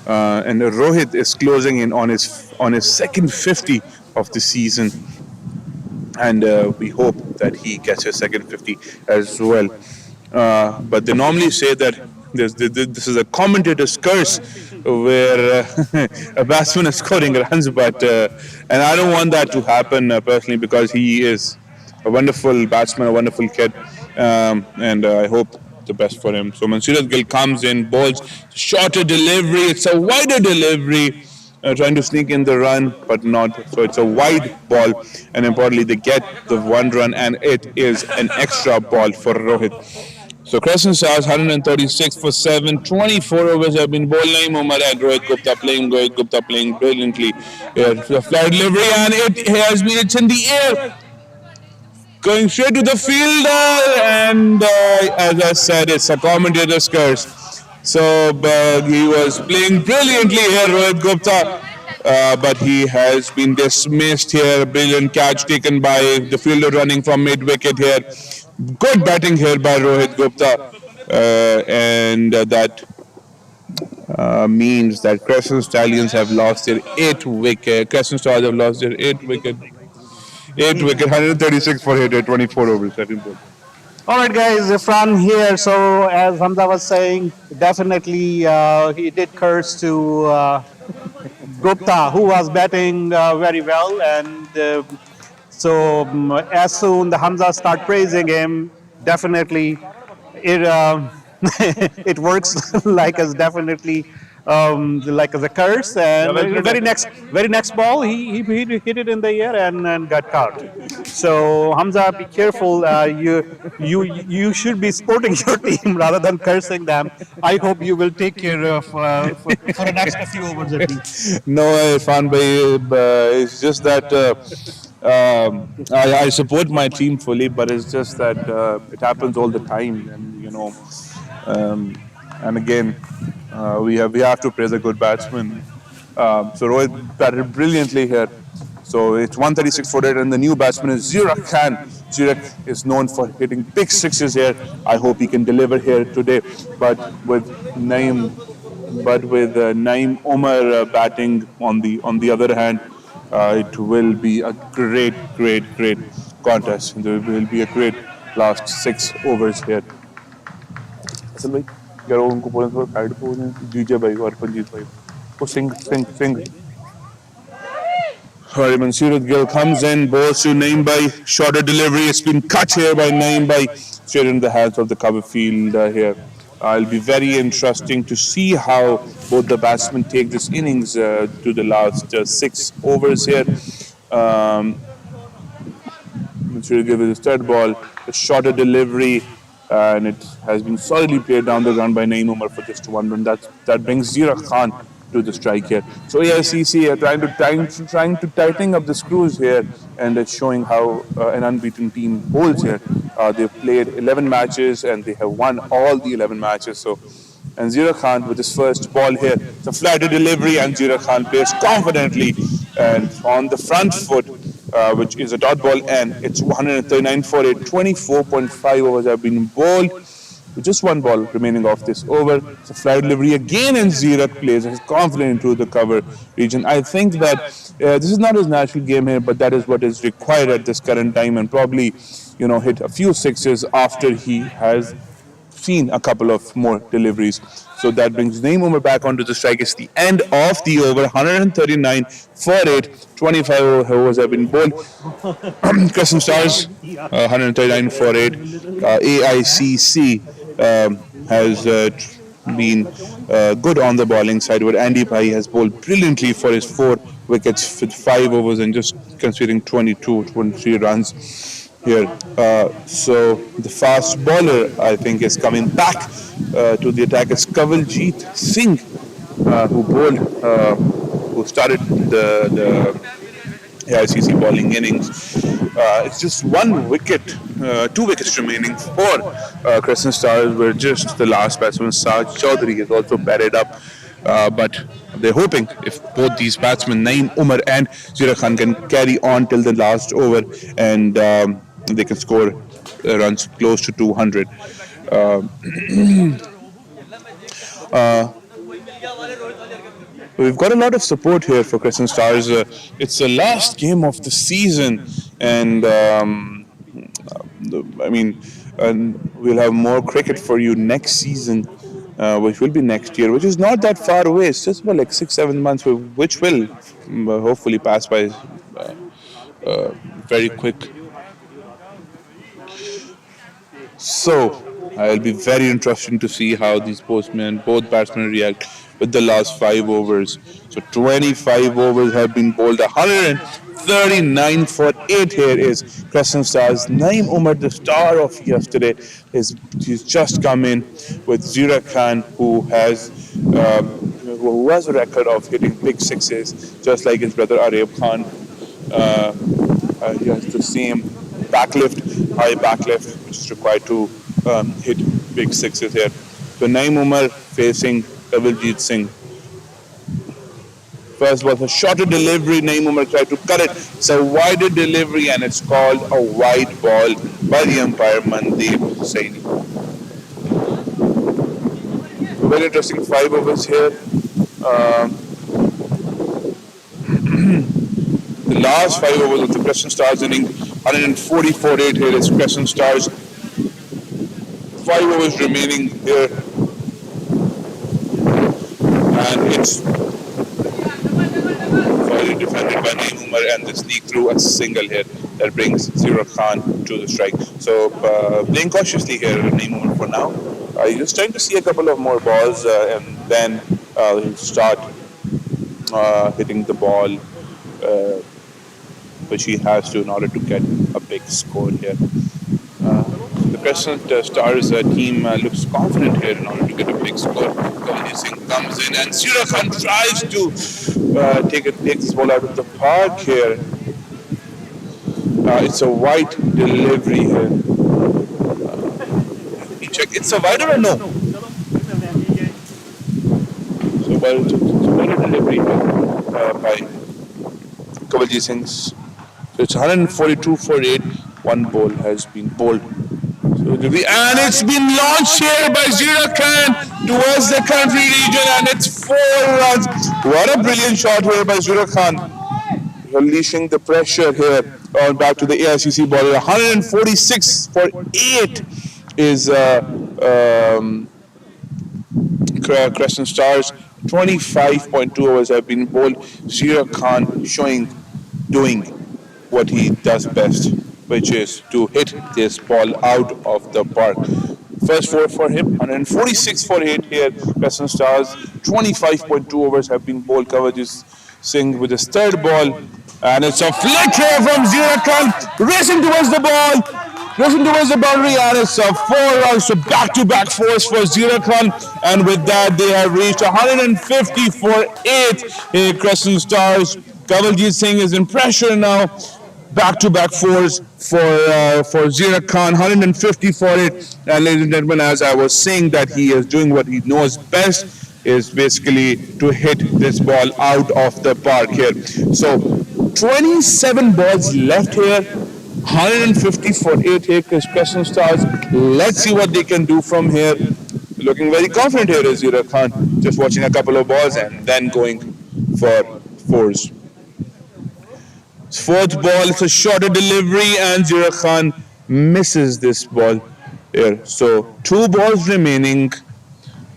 And Rohit is closing in on his second 50 of the season, and we hope that he gets his second 50 as well. But they normally say that this is a commentator's curse where a batsman is scoring runs, but and I don't want that to happen personally because he is a wonderful batsman, a wonderful kid, and I hope the best for him. So Mansurat Gill comes in, bowls shorter delivery. It's a wider delivery. Trying to sneak in the run, but not. So it's a wide ball, and importantly, they get the 1 run, and it is an extra ball for Rohit. So Crescent Stars 136 for 7. 24 overs have been bowled. Naeem Umar and Rohit Gupta playing brilliantly. The fly delivery, and it's in the air. Going straight to the fielder, and as I said, it's a commentator's curse. So he was playing brilliantly here, Rohit Gupta, but he has been dismissed here. Brilliant catch taken by the fielder running from mid-wicket here. Good batting here by Rohit Gupta, and that means that Crescent Stallions have lost their 8th wicket. Crescent Stars have lost their 8th wicket. 8th wicket, 136 for hit, 24 overs. All right, guys, Ifran here. So, as Hamza was saying, definitely he did curse to Gupta, who was batting very well. And as soon the Hamza start praising him, definitely it it works like as definitely like as a curse. And very next ball, he hit it in the air and got caught. So Hamza, be careful. You should be supporting your team rather than cursing them. I hope you will take care of for the next few overs at least. No, Irfan bhai, it's just that I support my team fully, but it's just that it happens all the time, and and again, we have to praise a good batsman. So Rohit batted brilliantly here. So it's 136 for it, and the new batsman is Zirak Khan. Zirak is known for hitting big sixes here. I hope he can deliver here today. But with Naeem Umar batting on the other hand, it will be a great contest. There will be a great last 6 overs here. असल भाई यार उनको बोले थोड़ा side पे हो जाए, जीजे भाई और पंजीत भाई को सिंग Alright, Mansoor Gill comes in, balls to Naim by shorter delivery. It's been cut here by Naim by straight into the hands of the cover field here. It'll be very interesting to see how both the batsmen take this innings to the last 6 overs here. Um, Mansoor Gill with his third ball, a shorter delivery, and it has been solidly played down the ground by Naeem Umar for just one run. That brings Zira Khan to the strike here. So AICC are trying to tightening up the screws here, and it's showing how an unbeaten team holds here. They've played 11 matches and they have won all the 11 matches. So. And Zira Khan with his first ball here. It's a flatter delivery, and Zira Khan plays confidently and on the front foot, which is a dot ball, and it's 139 for it. 24.5 overs have been bowled with just one ball remaining off this over. It's a flat delivery again, and Zira plays his confident into the cover region. I think that this is not his natural game here, but that is what is required at this current time, and probably, hit a few sixes after he has seen a couple of more deliveries. So that brings Naeem Umar back onto the strike. It's the end of the over. 139 for 8. 25 overs have been bowled. Crescent Stars, 139 for 8. AICC has been good on the bowling side, but Andy Bhai has bowled brilliantly for his 4 wickets with 5 overs and just considering 23 runs here. So the fast bowler, I think, is coming back to the attack. It's Kawaljeet Singh who started the AICC bowling innings. It's just 1 wicket, 2 wickets remaining for Crescent Stars, where just the last batsman, Saj Chaudhary, is also batted up. But they're hoping if both these batsmen, Naeem Umar and Zira Khan, can carry on till the last over, and they can score runs close to 200. We've got a lot of support here for Crescent Stars. It's the last game of the season, and we'll have more cricket for you next season, which will be next year, which is not that far away. It's just about like 6-7 months, which will hopefully pass by very quick. So it'll be very interesting to see how these both batsmen react with the last 5 overs. So 25 overs have been bowled. 139 for 8 here is Crescent Stars. Naeem Umar, the star of yesterday, he's just come in with Zira Khan, who has a record of hitting big sixes, just like his brother Arab Khan. He has the same high backlift, which is required to hit big sixes here. So Naeem Umar facing Kawaljeet Singh. First was a shorter delivery. Naeem Umar tried to cut it. It's a wider delivery, and it's called a wide ball by the umpire Mandeep Saini. Very interesting 5 overs here. The last 5 overs of the Crescent Stars inning, 144-8 here is Crescent Stars. 5 overs remaining here, and it's solidly defended by Naeem Umar, and they sneak through a single here that brings Zira Khan to the strike. So playing cautiously here, Naeem Umar for now. He's just trying to see a couple of more balls, and then he'll start hitting the ball, which he has to in order to get a big score here. The Crescent Stars team looks confident here in order to get a big score. Kawaljeet Singh comes in, and Zira Khan tries to take this ball out of the park here. It's a wide delivery here. Check. It's a wider or no? So it's a wider delivery by Kawaljeet Singh. So it's 142 for 8. 1 ball has been bowled. And it's been launched here by Zira Khan towards the country region, and it's 4 runs. What a brilliant shot here by Zira Khan, unleashing the pressure here on back to the AICC bowler. 146 for 8 is Crescent Stars. 25.2 overs have been bowled. Zira Khan showing doing what he does best, which is to hit this ball out of the park. First four for him, 146 for 8 here. Western Stars, 25.2 overs have been bowled. Coverages Singh with his third ball. And it's a flick here from Zira Khan, racing towards the ball, racing towards the boundary, and it's a 4 runs. So back-to-back fours for Zira Khan. And with that, they have reached 150 for 8 here. Crescent Stars. Kavaljit Singh is in pressure now. Back-to-back fours for Zira Khan, 150 for it. And ladies and gentlemen, as I was saying, that he is doing what he knows best, is basically to hit this ball out of the park here. So 27 balls left here. 150 for 8 here, Crescent Stars. Let's see what they can do from here. Looking very confident here is Zira Khan. Just watching a couple of balls and then going for fours. Fourth ball, it's a shorter delivery, and Zira Khan misses this ball here. So 2 balls remaining,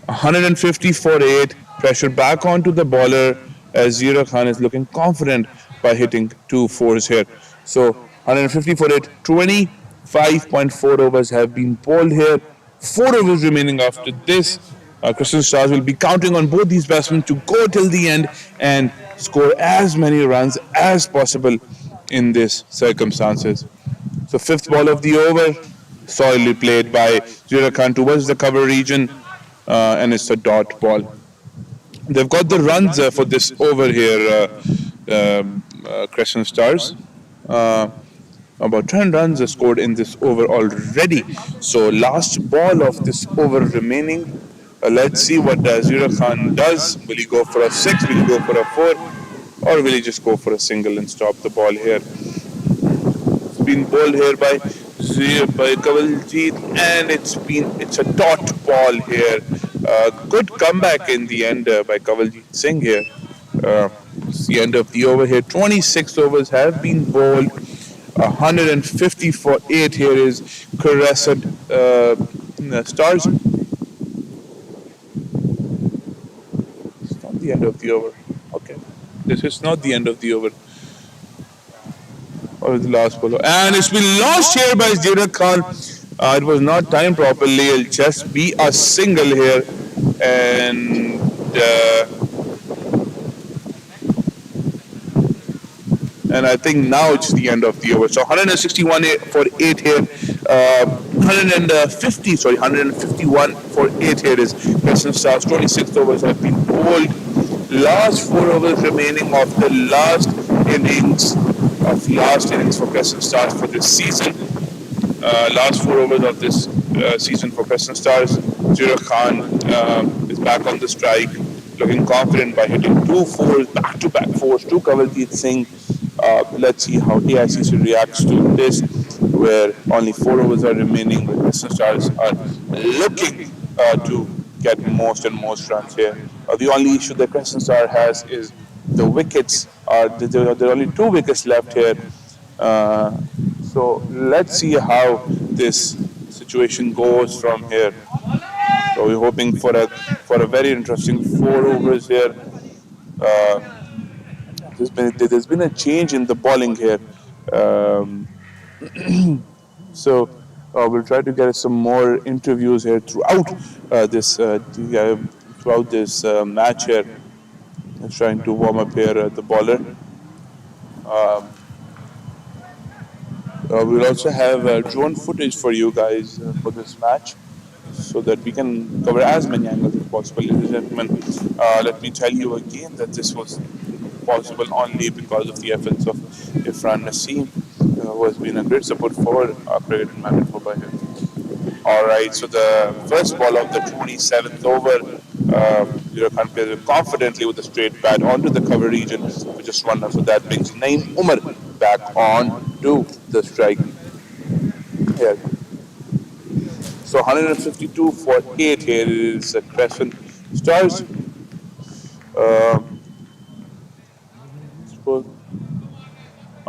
150 for 8. Pressure back onto the bowler as Zira Khan is looking confident by hitting 2 fours here. So 150 for 8. 25.4 overs have been bowled here. 4 overs remaining after this. Crystal Stars will be counting on both these batsmen to go till the end and score as many runs as possible in these circumstances. So fifth ball of the over, solidly played by Zira Khan towards the cover region, and it's a dot ball. They've got the runs for this over here, Crescent Stars. About 10 runs are scored in this over already. So last ball of this over remaining. Let's see what Zira Khan does. Will he go for a 6? Will he go for a 4? Or will he just go for a single and stop the ball here? It's been bowled here by Kavaljit, and it's a dot ball here. Good comeback in the end by Kavaljit Singh here. It's the end of the over here. 26 overs have been bowled. 150 for 8 here is Crescent Stars. It's not the end of the over. Okay. This is not the end of the over. Or the last ball. And it's been lost here by Zira Khan. It was not timed properly. It'll just be a single here. And I think now it's the end of the over. So 161 for 8 here. 151 for 8 here is Crescent Stars. 26 overs have been bowled. Last 4 overs remaining of the last innings for Crescent Stars for this season. Last 4 overs of this season for Crescent Stars. Zira Khan is back on the strike, looking confident by hitting 2 fours, back-to-back fours to Kavaljit Singh. Let's see how AICC reacts to this, where only 4 overs are remaining. The Crescent Stars are looking to get most and most runs here. The only issue that Crescent Star has is the wickets. There are only 2 wickets left here. So let's see how this situation goes from here. So we're hoping for a very interesting 4 overs here. There's been a change in the bowling here. So we'll try to get some more interviews here throughout this match here. Just trying to warm up here the bowler. We'll also have drone footage for you guys for this match, so that we can cover as many angles as possible. Ladies and gentlemen, let me tell you again that this was possible only because of the efforts of Irfan Naseem, who has been a great support for our cricket and Madrid football here. Alright, so the first ball of the 27th over, Zira Khan plays confidently with a straight bat onto the cover region for just 1 run. So that brings Naeem Umar back on to the strike here. So 152 for 8 here is Crescent Stars.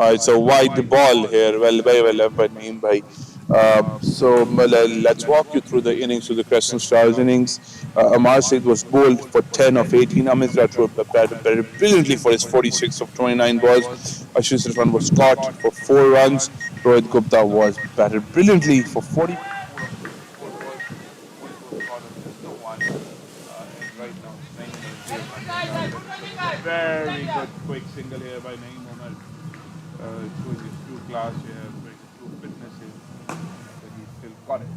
It's a wide ball here. Very well left by Naeem Bhai. Let's walk you through the innings of the Crescent Stars innings. Amar Said was bowled for 10 of 18. Amit Rathod batted brilliantly for his 46 of 29 balls. Ashish Irfan was caught for 4 runs. Rohit Gupta was batted brilliantly for 44 of 54 balls. Mohit was caught on just the one. And right now it's Naeem Umar. Very good quick single here by Naeem Umar. Showing his true class here, showing his true fitness here. But he still got it.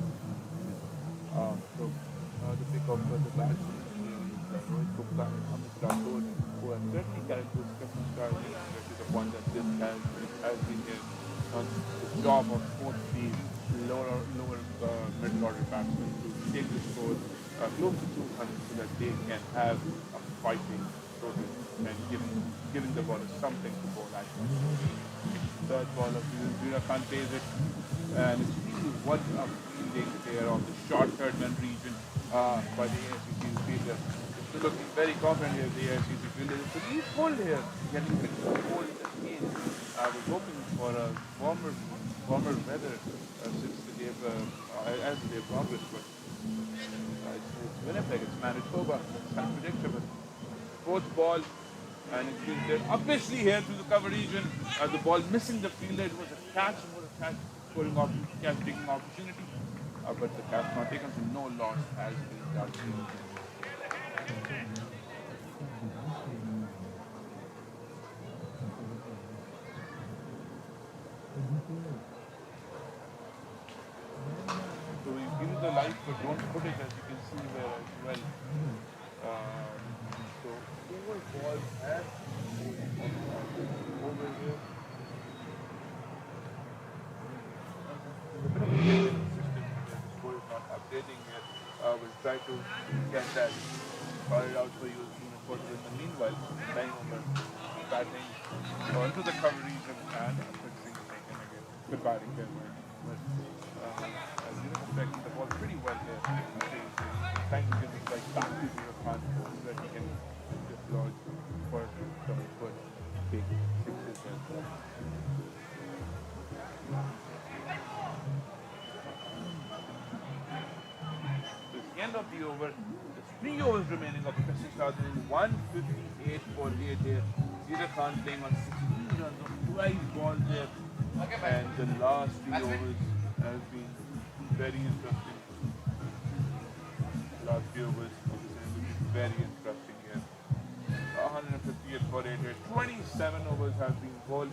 The pick of the batsman here is Rohit Gupta and Amit Rathod, who have certainly carried this Crescent Star to the point that this has been here on the job of both the lower middle order batsmen to take the score close to 200 so that they can have a fighting total and giving the bowlers something to bowl at. Third ball of Zira Khan plays it, and it's really what a fielding there on the short third man region by the AICC fielder. It's looking very confident here, the AICC fielder. It's a lead hold here, getting ready to hold again. I was hoping for a warmer weather since the day as the day progressed, but it's Winnipeg, it's Manitoba, it's unpredictable. Fourth ball, and it's been there obviously here through the cover region. The ball missing the fielder. It was a catch, scoring catch taking opportunity, but the catch not taken, so no loss has been done. So we give you the light, but don't put it as you can see here as well. So four balls have over here. There's a bit of a glitch in the system here. The score is not updating yet. We'll try to get that sorted out for you as soon as possible. In the meanwhile, playing over batting onto the cover region and a quick single taken again. Good batting there, but striking the ball pretty well here. Trying to get the strike back to Zero Khan so that he can dislodge for some good big sixes as well. So it's the end of the over. There's 3 overs remaining of the Crescent Stars in 158 for 8 here. Zero Khan playing on 16 runs of 12 balls there. And the last 3 overs has been very interesting. Last few overs of this end will be very interesting here. 158 for 8 here. 27 overs have been bowled.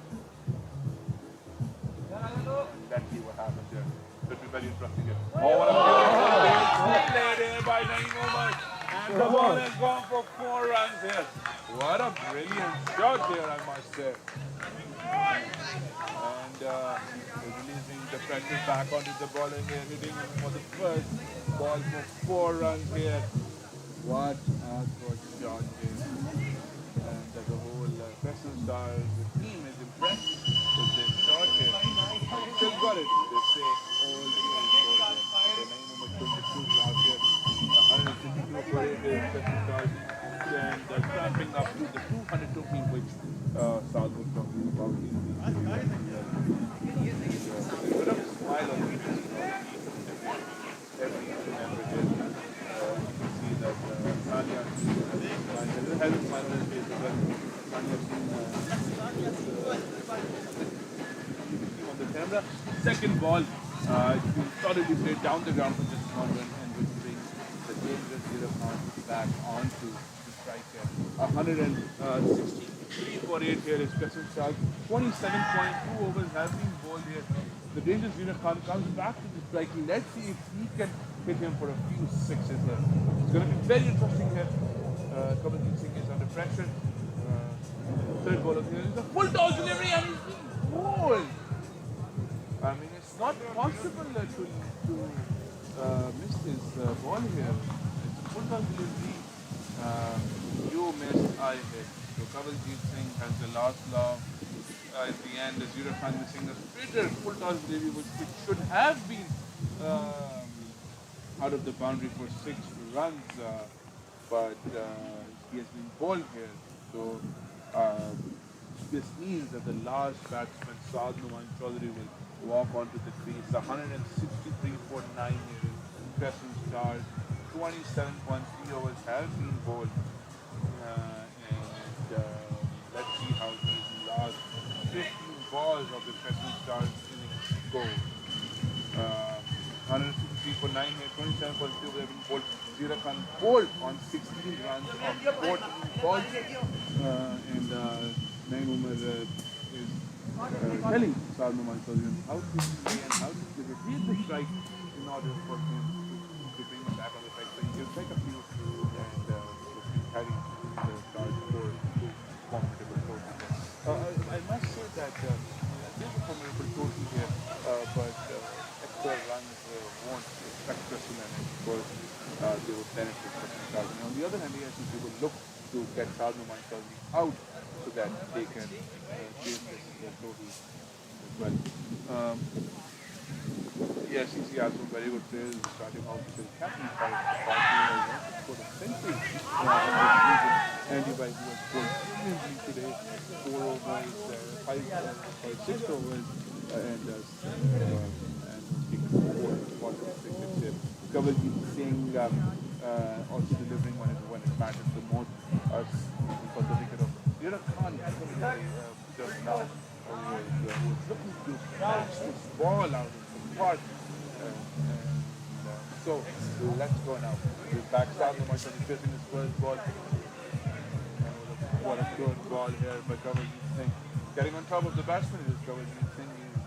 Let's see what happens here. Should be very interesting here. Oh, what a beautiful play there by Naeem Umar. And the ball has gone for 4 runs here. What a brilliant shot here, I must say. And releasing the pressure back onto the ball and here, hitting him for the first ball for 4 runs here. What a good shot here. And as a whole, Crescent Stars, the team is impressed with this shot here. Still got it, they say, all the way forward. The 9 number 22 last year, 152 for 8 Crescent Stars. And stamping up to the 200 token which Saad was talking about. Put up a smile on his face. Every remember it. You can see that Sanya has a smile on his face as well. Sanya's seen on the camera. Second ball, you solidly played down the ground for just 1 run and which brings the dangerous Zero Khan back onto the strike here. 163 for 8 here is Crescent Stars. 27.2 overs have been bowled here. The dangerous Zero Khan comes back to the strike. Let's see if he can hit him for a few sixes here. It's going to be very interesting here. Kamaljeet Singh is under pressure. Third ball of here is a full toss delivery and he's being bowled. I mean, it's not possible to miss this ball here. It's a full toss delivery. You missed, I hit. So Kamaljeet Singh has the last law. At the end, the Zero Khan missing a straighter full toss delivery, which should have been out of the boundary for 6 runs, but he has been bowled here. So this means that the last batsman, Saad Numan Chaudhary, will walk onto the crease. 163 for 9 here in Crescent Stars. 27.3 overs have been bowled. And let's see how these last 15 balls of the Crescent Stars innings go. 163 for 9 here, 27.3 overs have been bowled. Zira Khan bowled on 16 runs of 14 balls. And Naeem Umar is telling Saad Numan Chaudhary how to play and how to read the strike in order for him to bring him back on the strike. So he'll take a few and carry the stars to formidable total. I must say that there's a formidable total here, but extra runs won't affect Crystal, and of course they would benefit from Stars. And on the other hand, I think they will look to get Saad Numan Chaudhary out so that they can change this total as well. Yes, CC has some very good players starting off with the captain side of the party. I want to score a century in this season. Andy Bai, who has scored brilliantly today, 4 overs, 6 overs, and has taken 4 important wickets here. Kavaljeet Singh also delivering when it matters the most. For the wicket of Zira Khan just now, was looking to smash this ball out of the park. So let's go now. We're back. Saad Numan Chaudhary facing his first ball. What a good ball here by Kavaljeet Singh. Getting on top of the batsman is Kavaljeet Singh. He's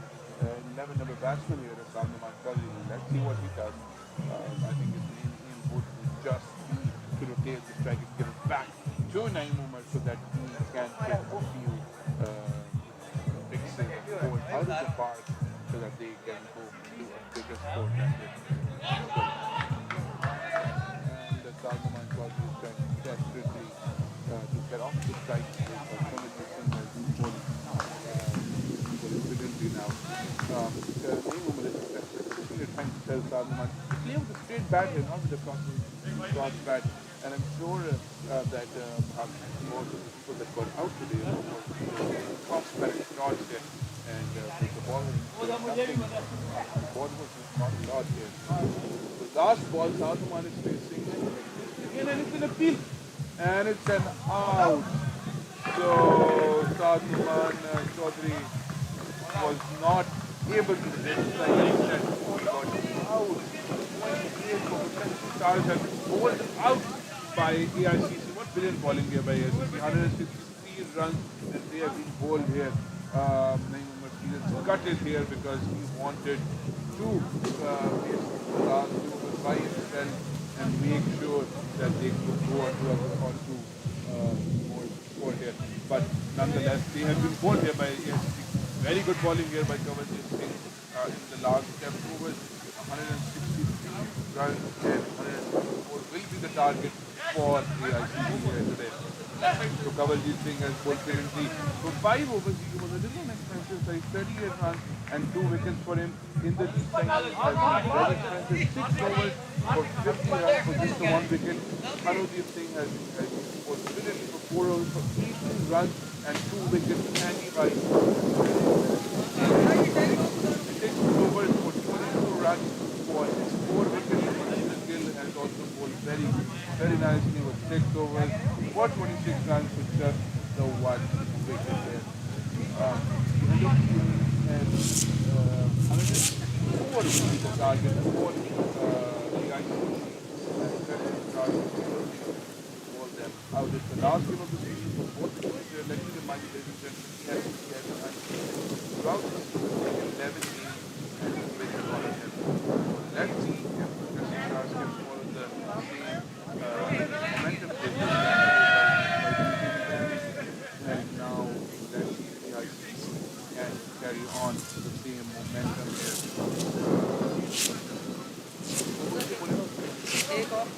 11 number batsman here at Saad Numan Chaudhary. Let's see what he does. I think his main aim would just be to rotate the strike and get it back to Naeem Umar so that he can get a few big saves out of the park so that they can go to a bigger score than this. And the Saad Numan Chaudhary is trying desperately to get off the strike rate, but Kavaljeet Singh has been bowling brilliantly now. Naeem Umar is desperately trying to tell Saad Numan to play with a straight bat here, not with a cross bat. And I'm sure that perhaps most of the people that got out today were cross batting shots here. And the ball was nothing. The ball was not a lot here. The last ball, Saad Numan is facing again, and it's an appeal. And it's an out. So Saad Numan Chaudhary was not able to defend, like I said, he got out. 28 for Crescent Stars have been bowled out by AICC. What brilliant bowling here by AICC. 163 runs and they have been bowled here. Naeem Umar is gutted here because he wanted to face the last over by himself and make sure that they could go onto more score here. But nonetheless, they have been bowled here by AICC. Very good bowling here by Kavaljeet Singh in the last 7 overs. 163 runs and 164 will be the target for AICC here today. So Kavaljeet Singh has bowled brilliantly. For 5 overs, he was a little inexpensive, like 38 runs and 2 wickets for him. In the lead time, he has been very expensive. 6 overs for 50 runs for just the 1 wicket. Kavaljeet Singh has bowled brilliantly for 4 overs for 18 runs and 2 wickets. Andy Bai 6 overs for 22 runs for 4 wickets. Gill has also bowled very nicely with 6 overs for 26 runs with just the 1 wicket there. And 104 will be the target for the ICC and Crescent Stars all them out. It's the last game of the season for both teams. Let me remind you, ladies and gentlemen, the ICC has been undefeated throughout the season, 11 games and a win on it. Let's see if Crescent Stars can follow the same momentum they and now let's see if the ICC can carry on the same momentum here. Take off.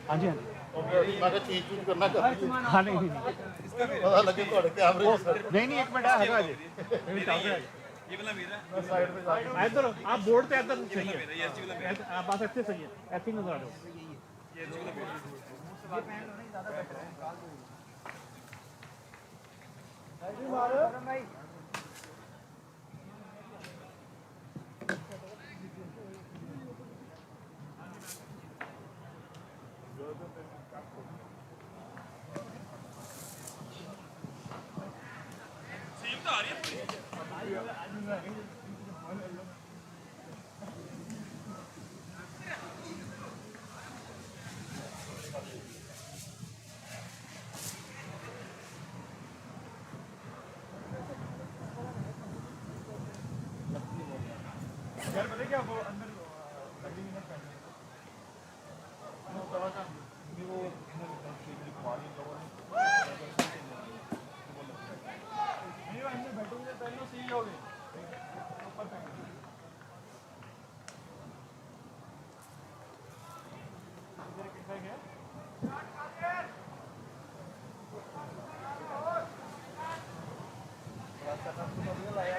हाँ जी हाँ जी ਮੈਂ ਕਿਹਾ change choose ਕਰਨਾ ਚਾਹੀਦੀ हाँ नहीं नहीं ਪਤਾ ਲੱਗੇ ਤੁਹਾਡੇ ਕੈਮਰੇ नहीं नहीं एक मिनट है जी ये वाला मेरा ਸਾਈਡ ਤੇ ਜਾ ਕੇ इधर आप बोर्ड पे इधर सही है आप बस ऐसे सही है ऐसे ही नजर आ रहे यार पता क्या वो अंदर लगी नहीं पहले वो पानी अंदर बैठोगे पहले सही हो गए ऊपर कितना गया रास्ता का तो लाया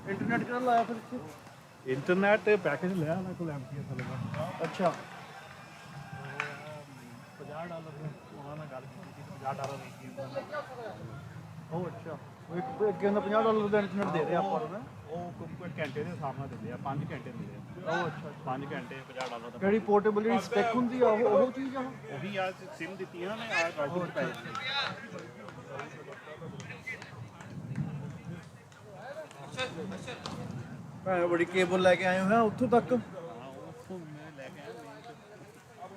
इंटरनेट कितना लाया फिर इत्थे इंटरनेट पैकेज लिया ना कोल एमटीएस वाले का अच्छा $50 ਉਹਨਾਂ ਨਾਲ ਗੱਲ ਕੀਤੀ ਸੀ $50 ਦੀ ਉਹ ਅੱਛਾ ਉਹ ਇੱਕ ਅੱਗੇ ਹੁੰਦਾ $50 ਦਾ ਇੰਟਰਨੈਟ ਦੇ ਰਹੇ ਆਪਾਂ ਨੂੰ ਉਹ ਕੋਈ ਘੰਟੇ ਦੇ ਹਿਸਾਬ ਨਾਲ ਦਿੰਦੇ ਆ 5 ਘੰਟੇ ਦਿੰਦੇ ਆ ਉਹ ਅੱਛਾ 5 ਘੰਟੇ $50 ਦਾ ਕਿਹੜੀ ਪੋਰਟੇਬਲ ਜਿਹੜੀ ਸਪੈਕ ਹੁੰਦੀ ਆ ਉਹ ਚੀਜ਼ ਆ ਉਹੀ ਆ ਸਿਮ ਦਿੱਤੀ ਆ ਨੇ ਆ ਰਾਈਟਿੰਗ ਪੈ बड़ी केबल लेके आए हैं उत्थों तक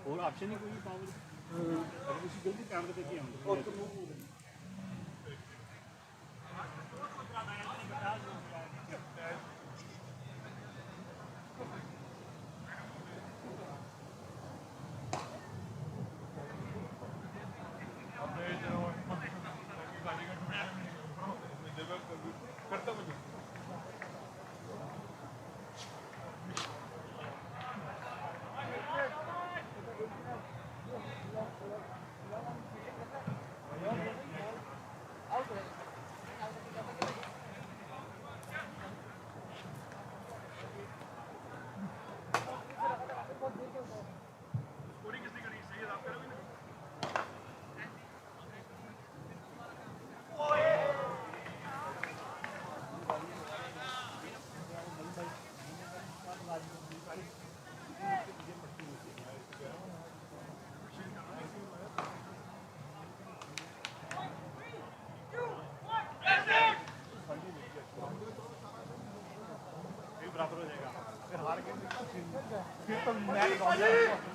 और ऑप्शन ही कोई पावर अगर किसी जल्दी काम करते हैं बराबर हो जाएगा फिर हार के फिर तो मैच हो जाएगा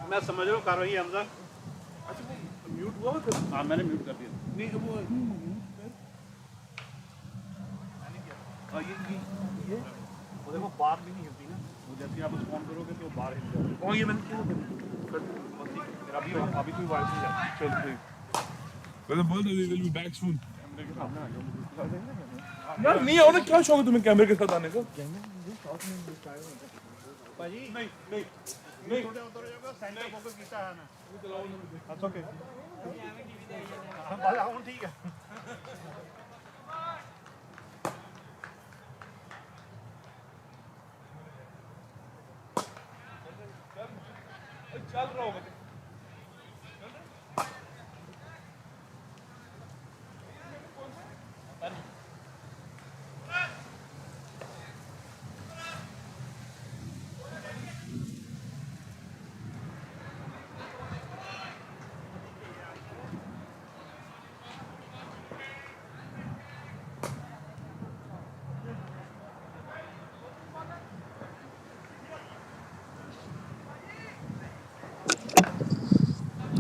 मैं समझ रहा हूँ कार्रवाई हमजा म्यूट हुआ हाँ मैंने म्यूट कर दिया नहीं वो वो देखो बार भी नहीं हिलती ना वो जैसे आप उसको ऑन करोगे तो बार हिल जाएगी और ये मैंने अभी कोई वाइस नहीं जाती चल ठीक बोल दो we will be back soon यार नहीं आओ ना क्या शौक है तुम्हें कैमरे के साथ आने का भाजी नहीं नहीं नहीं थोड़ा उतर जाओगे सेंटर फोकस किया है ना दैट्स ओके हां बाल ठीक है चल रहा होगा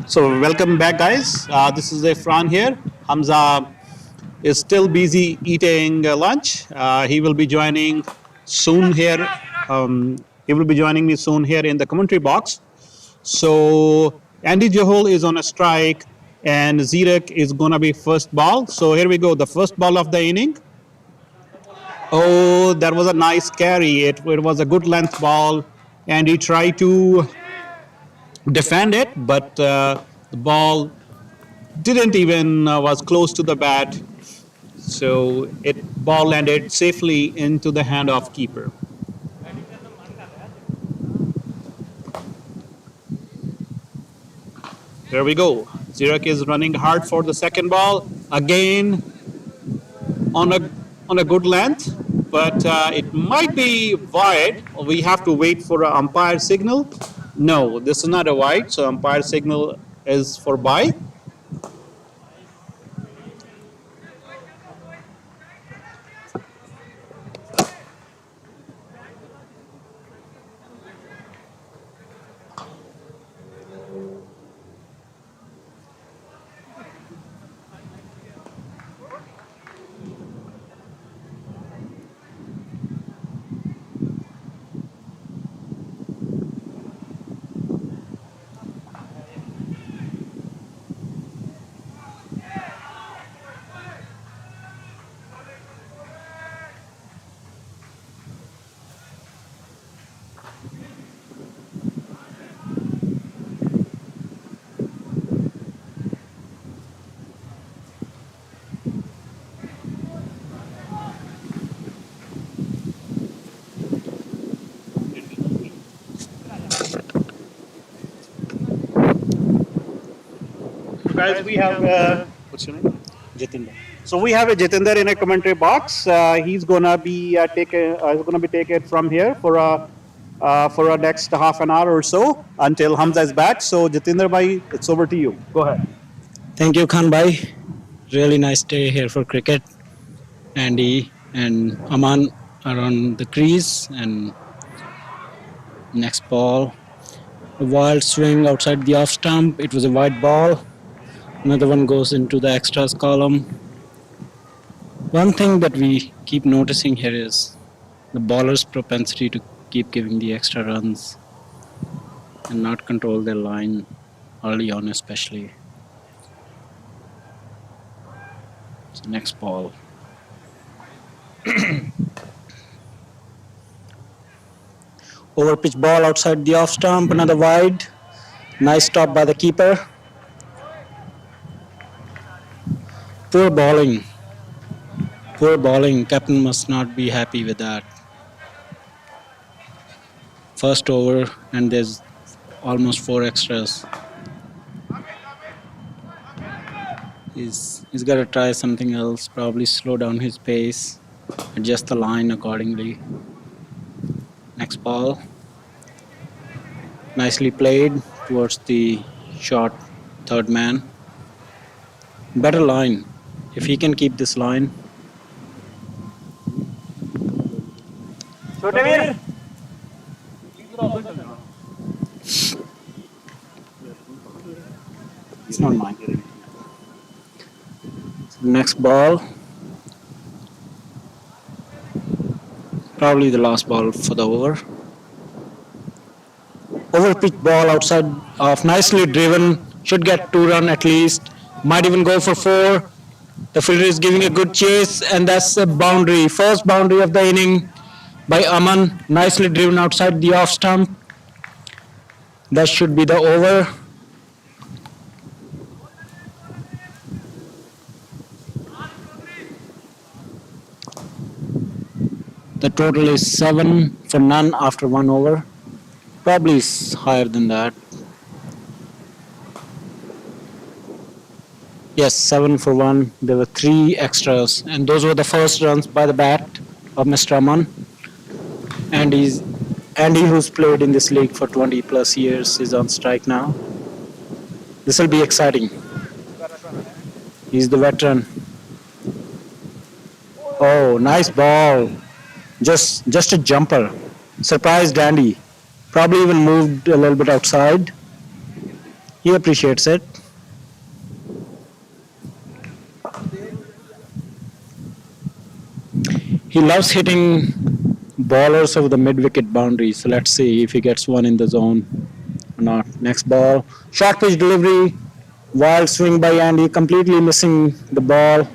So welcome back, guys. This is Efran here. Hamza is still busy eating lunch. He will be joining soon here. He will be joining me soon here in the commentary box. So Andy Johol is on a strike, and Zirek is gonna be first ball. So here we go, the first ball of the inning. Oh, that was a nice carry. It was a good length ball, and he tried to defend it, but the ball didn't even was close to the bat. So it ball landed safely into the hand of keeper. There we go. Zirek is running hard for the second ball again on a on a good length, but it might be wide. We have to wait for an umpire signal. No, this is not a wide, so umpire signal is for by. Guys, we have what's your name? Jatinder. So we have a Jatinder in a commentary box. He's gonna be taken from here for a next half an hour or so until Hamza is back. So Jatinder bhai, it's over to you. Go ahead. Thank you, Khan Bhai. Really nice day here for cricket. Andy and Aman are on the crease, and next ball, a wild swing outside the off stump. It was a wide ball. Another one goes into the extras column. One thing that we keep noticing here is the bowler's propensity to keep giving the extra runs and not control their line early on, especially. So next ball. Over pitch ball outside the off stump, another wide. Nice stop by the keeper. Poor bowling. Poor bowling. Captain must not be happy with that. First over, and there's almost 4 extras. He's got to try something else, probably slow down his pace, adjust the line accordingly. Next ball. Nicely played towards the short third man. Better line. If he can keep this line. It's not mine. Next ball. Probably the last ball for the over. Over pitch ball outside of, nicely driven. Should get 2 runs at least. Might even go for 4. The fielder is giving a good chase, and that's a boundary. First boundary of the inning by Aman. Nicely driven outside the off stump. That should be the over. The total is 7 for none after 1 over. Probably is higher than that. Yes, 7 for 1. There were 3 extras, and those were the first runs by the bat of Mr. Aman. Andy, who's played in this league for 20 plus years, is on strike now. This will be exciting. He's the veteran. Oh, nice ball. Just a jumper. Surprised Andy. Probably even moved a little bit outside. He appreciates it. he loves hitting ballers over the mid wicket boundary. So let's see if he gets one in the zone or not. Next ball, short pitch delivery, wild swing by Andy, completely missing the ball,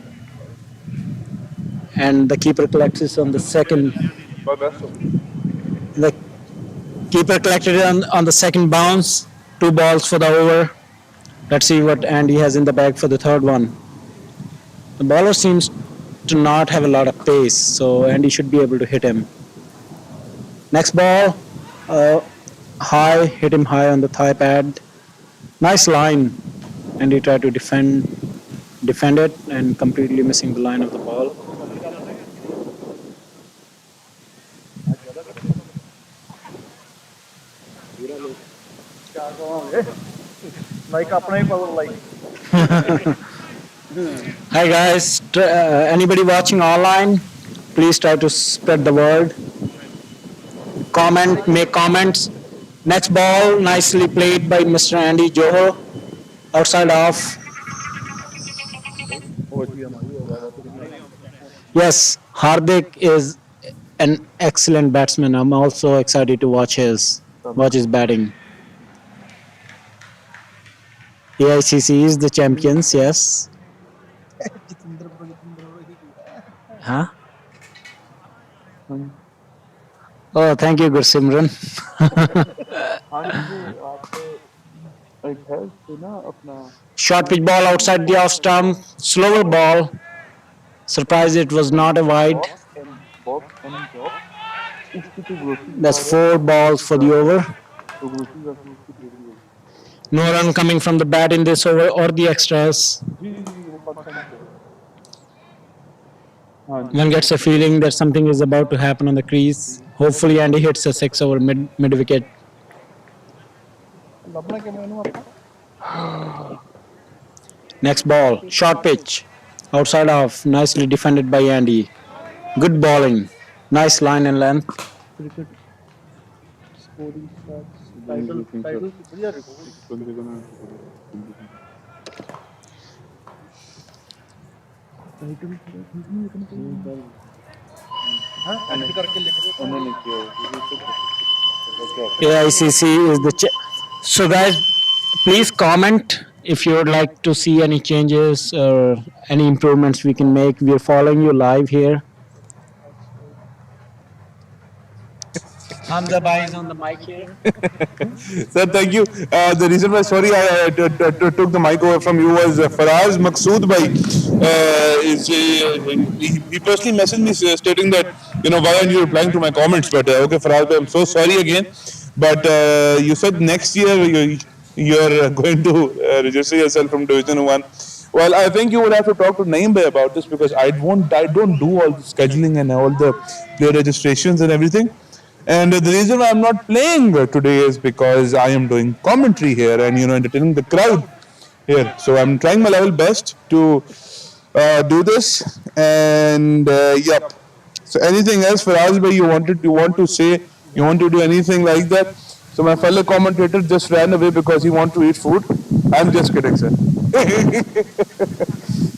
and the keeper collects it on the second. The keeper collected it on the second bounce. 2 balls for the over. Let's see what Andy has in the bag for the third one. The bowler seems to not have a lot of pace, so Andy should be able to hit him. Next ball, high, hit him high on the thigh pad. Nice line. Andy tried to defend it, and completely missing the line of the ball. Hi guys, anybody watching online, please try to spread the word. Comment, make comments. Next ball, nicely played by Mr. Andy Johar, outside off. Yes, Hardik is an excellent batsman. I'm also excited to watch his batting. AICC is the champions, yes. Huh? Oh, thank you, Gursimran. Short pitch ball outside the off stump, slower ball. Surprised it was not a wide. That's 4 balls for the over. No run coming from the bat in this over or the extras. One gets a feeling that something is about to happen on the crease. Hopefully Andy hits a 6 over mid wicket. Next ball, short pitch, outside off, nicely defended by Andy. Good bowling, nice line and length. AICC is the so guys, please comment if you would like to see any changes or any improvements we can make. We are following you live here. Hamza Bhai is on the mic here. Sir, thank you. The reason why, sorry, I took the mic over from you was Faraz Maqsood Bhai. He personally messaged me stating that, why aren't you replying to my comments? But okay, Faraz Bhai, I'm so sorry again. But you said next year you're going to register yourself from Division 1. Well, I think you would have to talk to Naeem Bhai about this because I don't do all the scheduling and all the player registrations and everything. And the reason why I'm not playing today is because I am doing commentary here and entertaining the crowd here. So I'm trying my level best to do this. And yep. So anything else, Faraz bhai, you want to say, you want to do anything like that? So my fellow commentator just ran away because he wants to eat food. I'm just kidding, sir.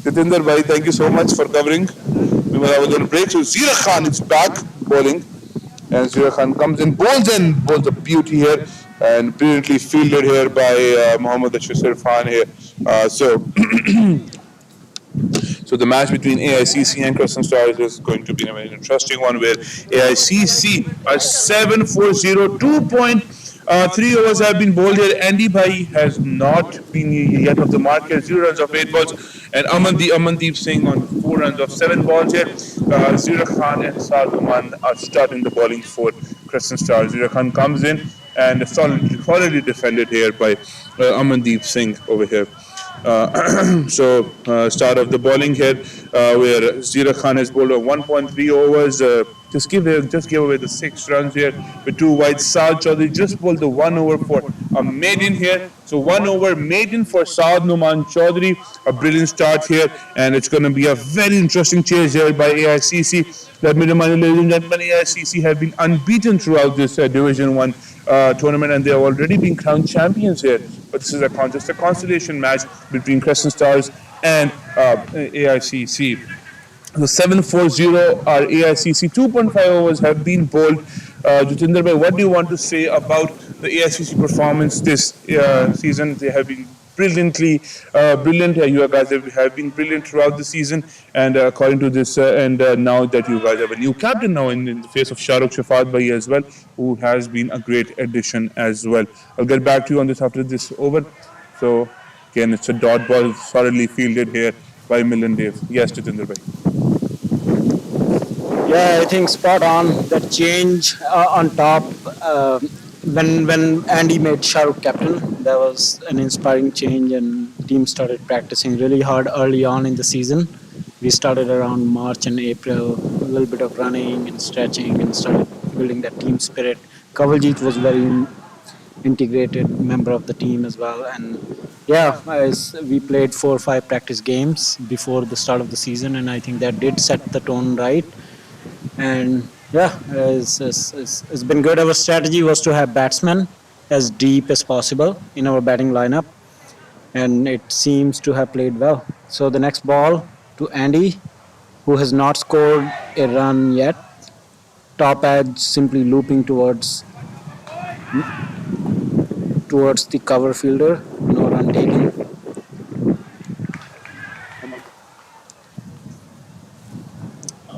Jatinder bhai, thank you so much for covering. I was on a break. So Zira Khan is back bowling. And Zira Khan comes in, bowls a beauty here, and brilliantly fielded here by Mohammad Ashir Khan here. So the match between AICC and Crescent Stars is going to be a very interesting one where AICC are 7-4-0, 2.3 overs have been bowled here. Andy Bhai has not been yet of the mark here, 0 runs of 8 balls. And Amandeep Singh on 4 runs of 7 balls here. Zira Khan and Salman are starting the bowling for Crescent Stars. Zira Khan comes in and solidly defended here by Amandeep Singh over here. Start of the bowling here, where Zira Khan has bowled 1.3 overs. Just gave away the 6 runs here with 2 wides. Saad Chaudhary just bowled the 1 over for a maiden here. So 1 over maiden for Saad Numan Chaudhary. A brilliant start here, and it's going to be a very interesting chase here by AICC. Let me remind you, ladies and gentlemen, AICC have been unbeaten throughout this Division 1 tournament, and they have already been crowned champions here. But this is just a consolation match between Crescent Stars and AICC. So 740 our AICC 2.5 overs have been bowled. Jatinder bhai, what do you want to say about the AICC performance this season? They have been brilliant. You guys have been brilliant throughout the season. And according to this, and now that you guys have a new captain now in the face of Shahrukh Shafat bhai as well, who has been a great addition as well. I'll get back to you on this after this over. So again, it's a dot ball solidly fielded here by Milan Dave. Yes, Jatinder bhai. Yeah, I think spot on. That change on top when Andy made Shahrukh captain, that was an inspiring change, and team started practicing really hard early on in the season. We started around March and April, a little bit of running and stretching, and started building that team spirit. Kavaljit was very integrated member of the team as well, and yeah, as we played 4 or 5 practice games before the start of the season, and I think that did set the tone right. And yeah, it's been good. Our strategy was to have batsmen as deep as possible in our batting lineup, and it seems to have played well. So the next ball to Andy, who has not scored a run yet. Top edge simply looping towards the cover fielder. No run taken.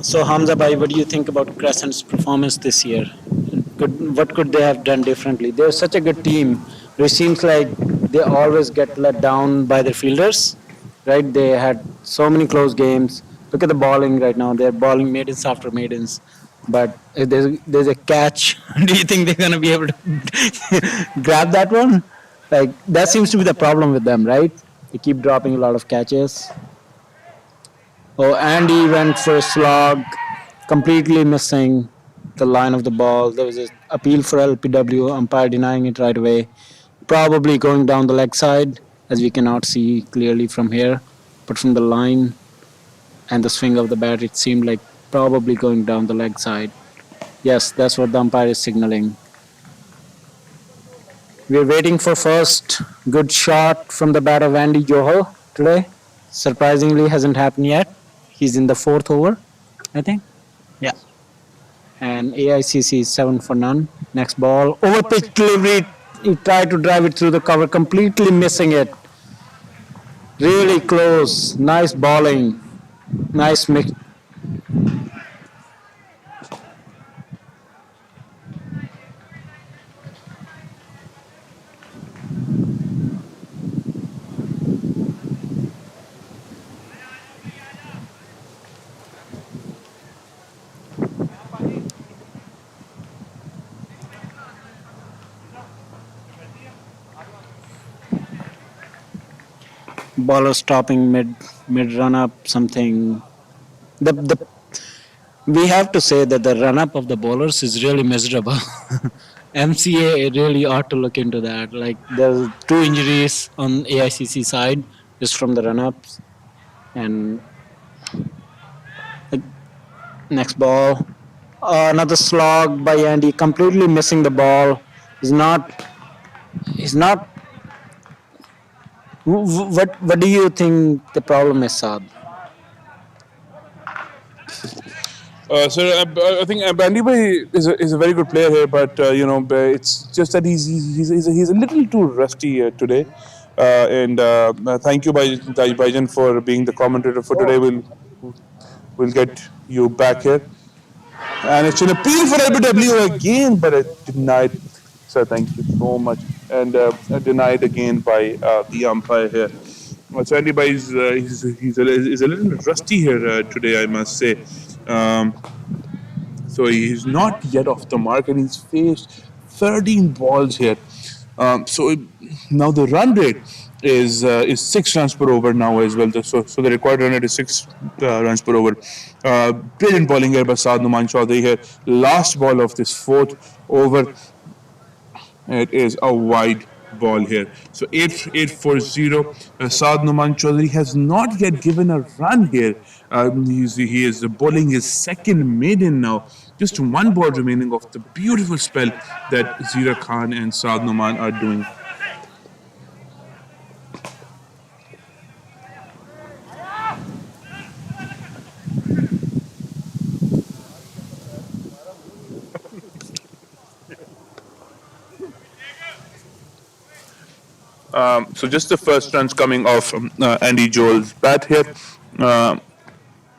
So Hamza Bhai, what do you think about Crescent's performance this year? What could they have done differently? They're such a good team, but it seems like they always get let down by their fielders, right? They had so many close games. Look at the bowling right now. They're bowling maidens after maidens. But if there's a catch, do you think they're gonna be able to grab that one? Like that seems to be the problem with them, right? They keep dropping a lot of catches. Oh, Andy went for a slog, completely missing the line of the ball. There was an appeal for LPW, umpire denying it right away. Probably going down the leg side, as we cannot see clearly from here. But from the line and the swing of the bat, it seemed like probably going down the leg side. Yes, that's what the umpire is signaling. We're waiting for first good shot from the bat of Andy Johal today. Surprisingly, hasn't happened yet. He's in the fourth over, I think. Yeah. And AICC is 7 for none. Next ball, over pitch delivery. He tried to drive it through the cover, completely missing it. Really close. Nice bowling. Nice mix. Bowler stopping mid run up something. The we have to say that the run up of the bowlers is really miserable. MCA really ought to look into that. Like there's 2 injuries on AICC side just from the run ups, and like, next ball, another slog by Andy, completely missing the ball. He's not. He's not. What do you think the problem is, Saab? I think Bandy Bhai is a very good player here, but it's just that he's a little too rusty today. And thank you, Baijan, for being the commentator for today. We'll get you back here. And it's an appeal for LBW again, but denied. So thank you so much, and denied again by the umpire here. So Andy Bhai is a little rusty here today, I must say. Um, so he's not yet off the mark, and he's faced 13 balls here. So now the run rate is 6 runs per over now as well. So the required run rate is 6 runs per over. Brilliant bowling here by Saad Numan Chaudhary here. Last ball of this fourth over. It is a wide ball here. So 8 for 0. Saad Numan Chaudhary has not yet given a run here. He is bowling his second maiden now. Just one ball remaining of the beautiful spell that Zira Khan and Saad Numan are doing. So just the first runs coming off Andy Joel's bat here. Uh,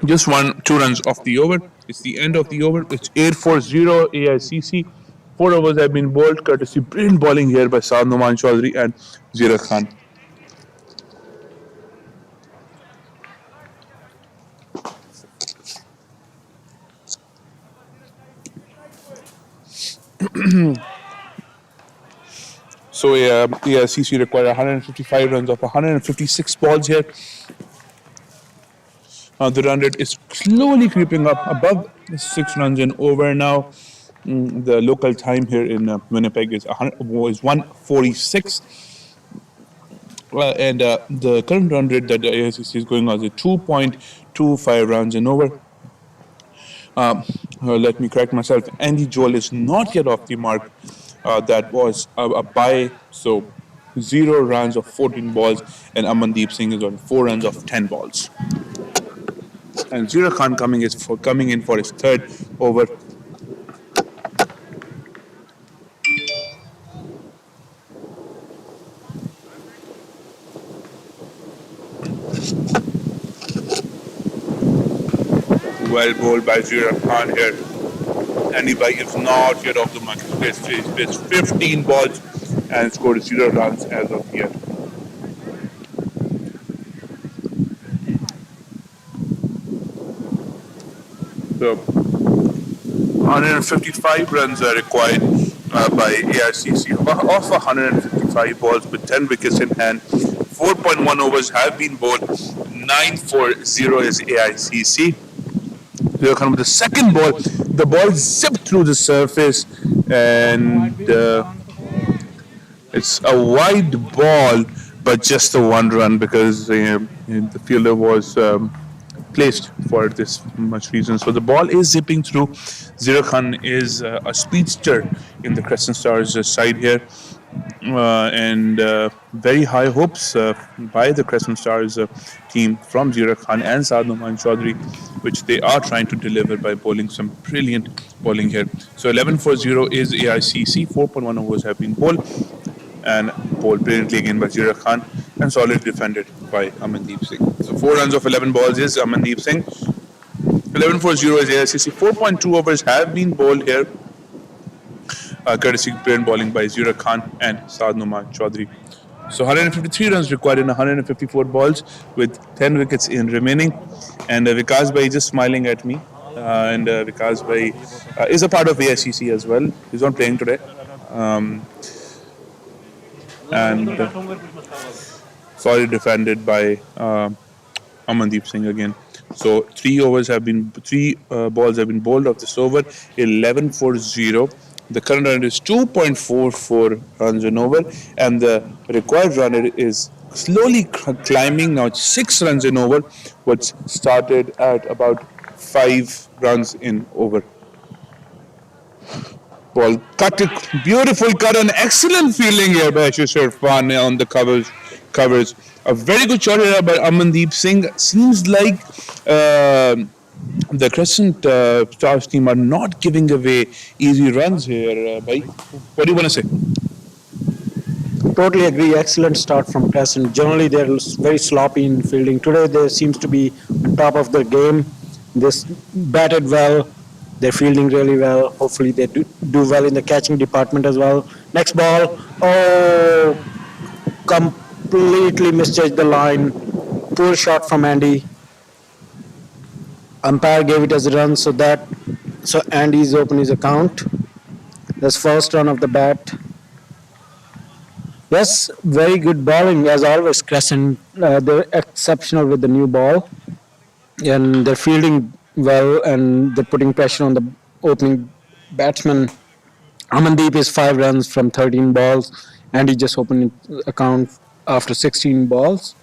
just 2 runs off the over. It's the end of the over. It's 8-4-0 AICC. 4 overs have been bowled, courtesy brilliant bowling here by Saad Noman Chaudhary and Zira Khan. So AICC required 155 runs of 156 balls here. The run rate is slowly creeping up above 6 runs and over now. The local time here in Winnipeg is 146. And the current run rate that the AICC is going on is 2.25 runs and over. Let me correct myself. Andy Joel is not yet off the mark. That was a bye. So 0 runs of 14 balls, and Amandeep Singh is on 4 runs of 10 balls. And Zira Khan coming in for his third over. Well bowled by Zira Khan here. Andy Bhai is not yet off the mark. He plays 15 balls and scored 0 runs as of yet. So 155 runs are required by AICC off 155 balls with 10 wickets in hand. 4.1 overs have been bowled. 9-4-0 is AICC. With the second ball, the ball zipped through the surface, and it's a wide ball, but just a 1 run because the fielder was placed for this much reason. So the ball is zipping through. Zira Khan is a speedster in the Crescent Stars side here. And very high hopes by the Crescent Stars team from Zira Khan and Saad Noman Chaudhary, which they are trying to deliver by bowling some brilliant bowling here. So 11-4-0 is AICC. 4.1 overs have been bowled and bowled brilliantly again by Zira Khan and solidly defended by Amandeep Singh. So 4 runs of 11 balls is Amandeep Singh. 11-4-0 is AICC. 4.2 overs have been bowled here. Courtesy brilliant bowling by Zira Khan and Saad Noman Chaudhary. So 153 runs required in 154 balls with 10 wickets in remaining. And Vikas Bhai just smiling at me. And Vikas Bhai is a part of AICC as well. He's not playing today. Solid defended by Amandeep Singh again. So 3 balls have been bowled off this over. 11-4-0. The current run is 2.44 runs and over, and the required run is slowly climbing now. It's 6 runs and over, which started at about 5 runs in over. Ball cut it, beautiful cut, an excellent fielding here by Ashish Irfan on the covers. A very good shot here by Amandeep Singh. Seems like the Crescent Stars team are not giving away easy runs here, Bhai. What do you want to say? Totally agree. Excellent start from Crescent. Generally, they're very sloppy in fielding. Today, they seems to be on top of the game. They batted well. They're fielding really well. Hopefully, they do well in the catching department as well. Next ball. Oh, completely misjudged the line. Poor shot from Andy. Umpire gave it as a run, so Andy's open his account. That's first run of the bat. Yes, very good bowling as always. Crescent, they're exceptional with the new ball, and they're fielding well, and they're putting pressure on the opening batsman. Amandeep is 5 runs from 13 balls, and he just opened his account after 16 balls.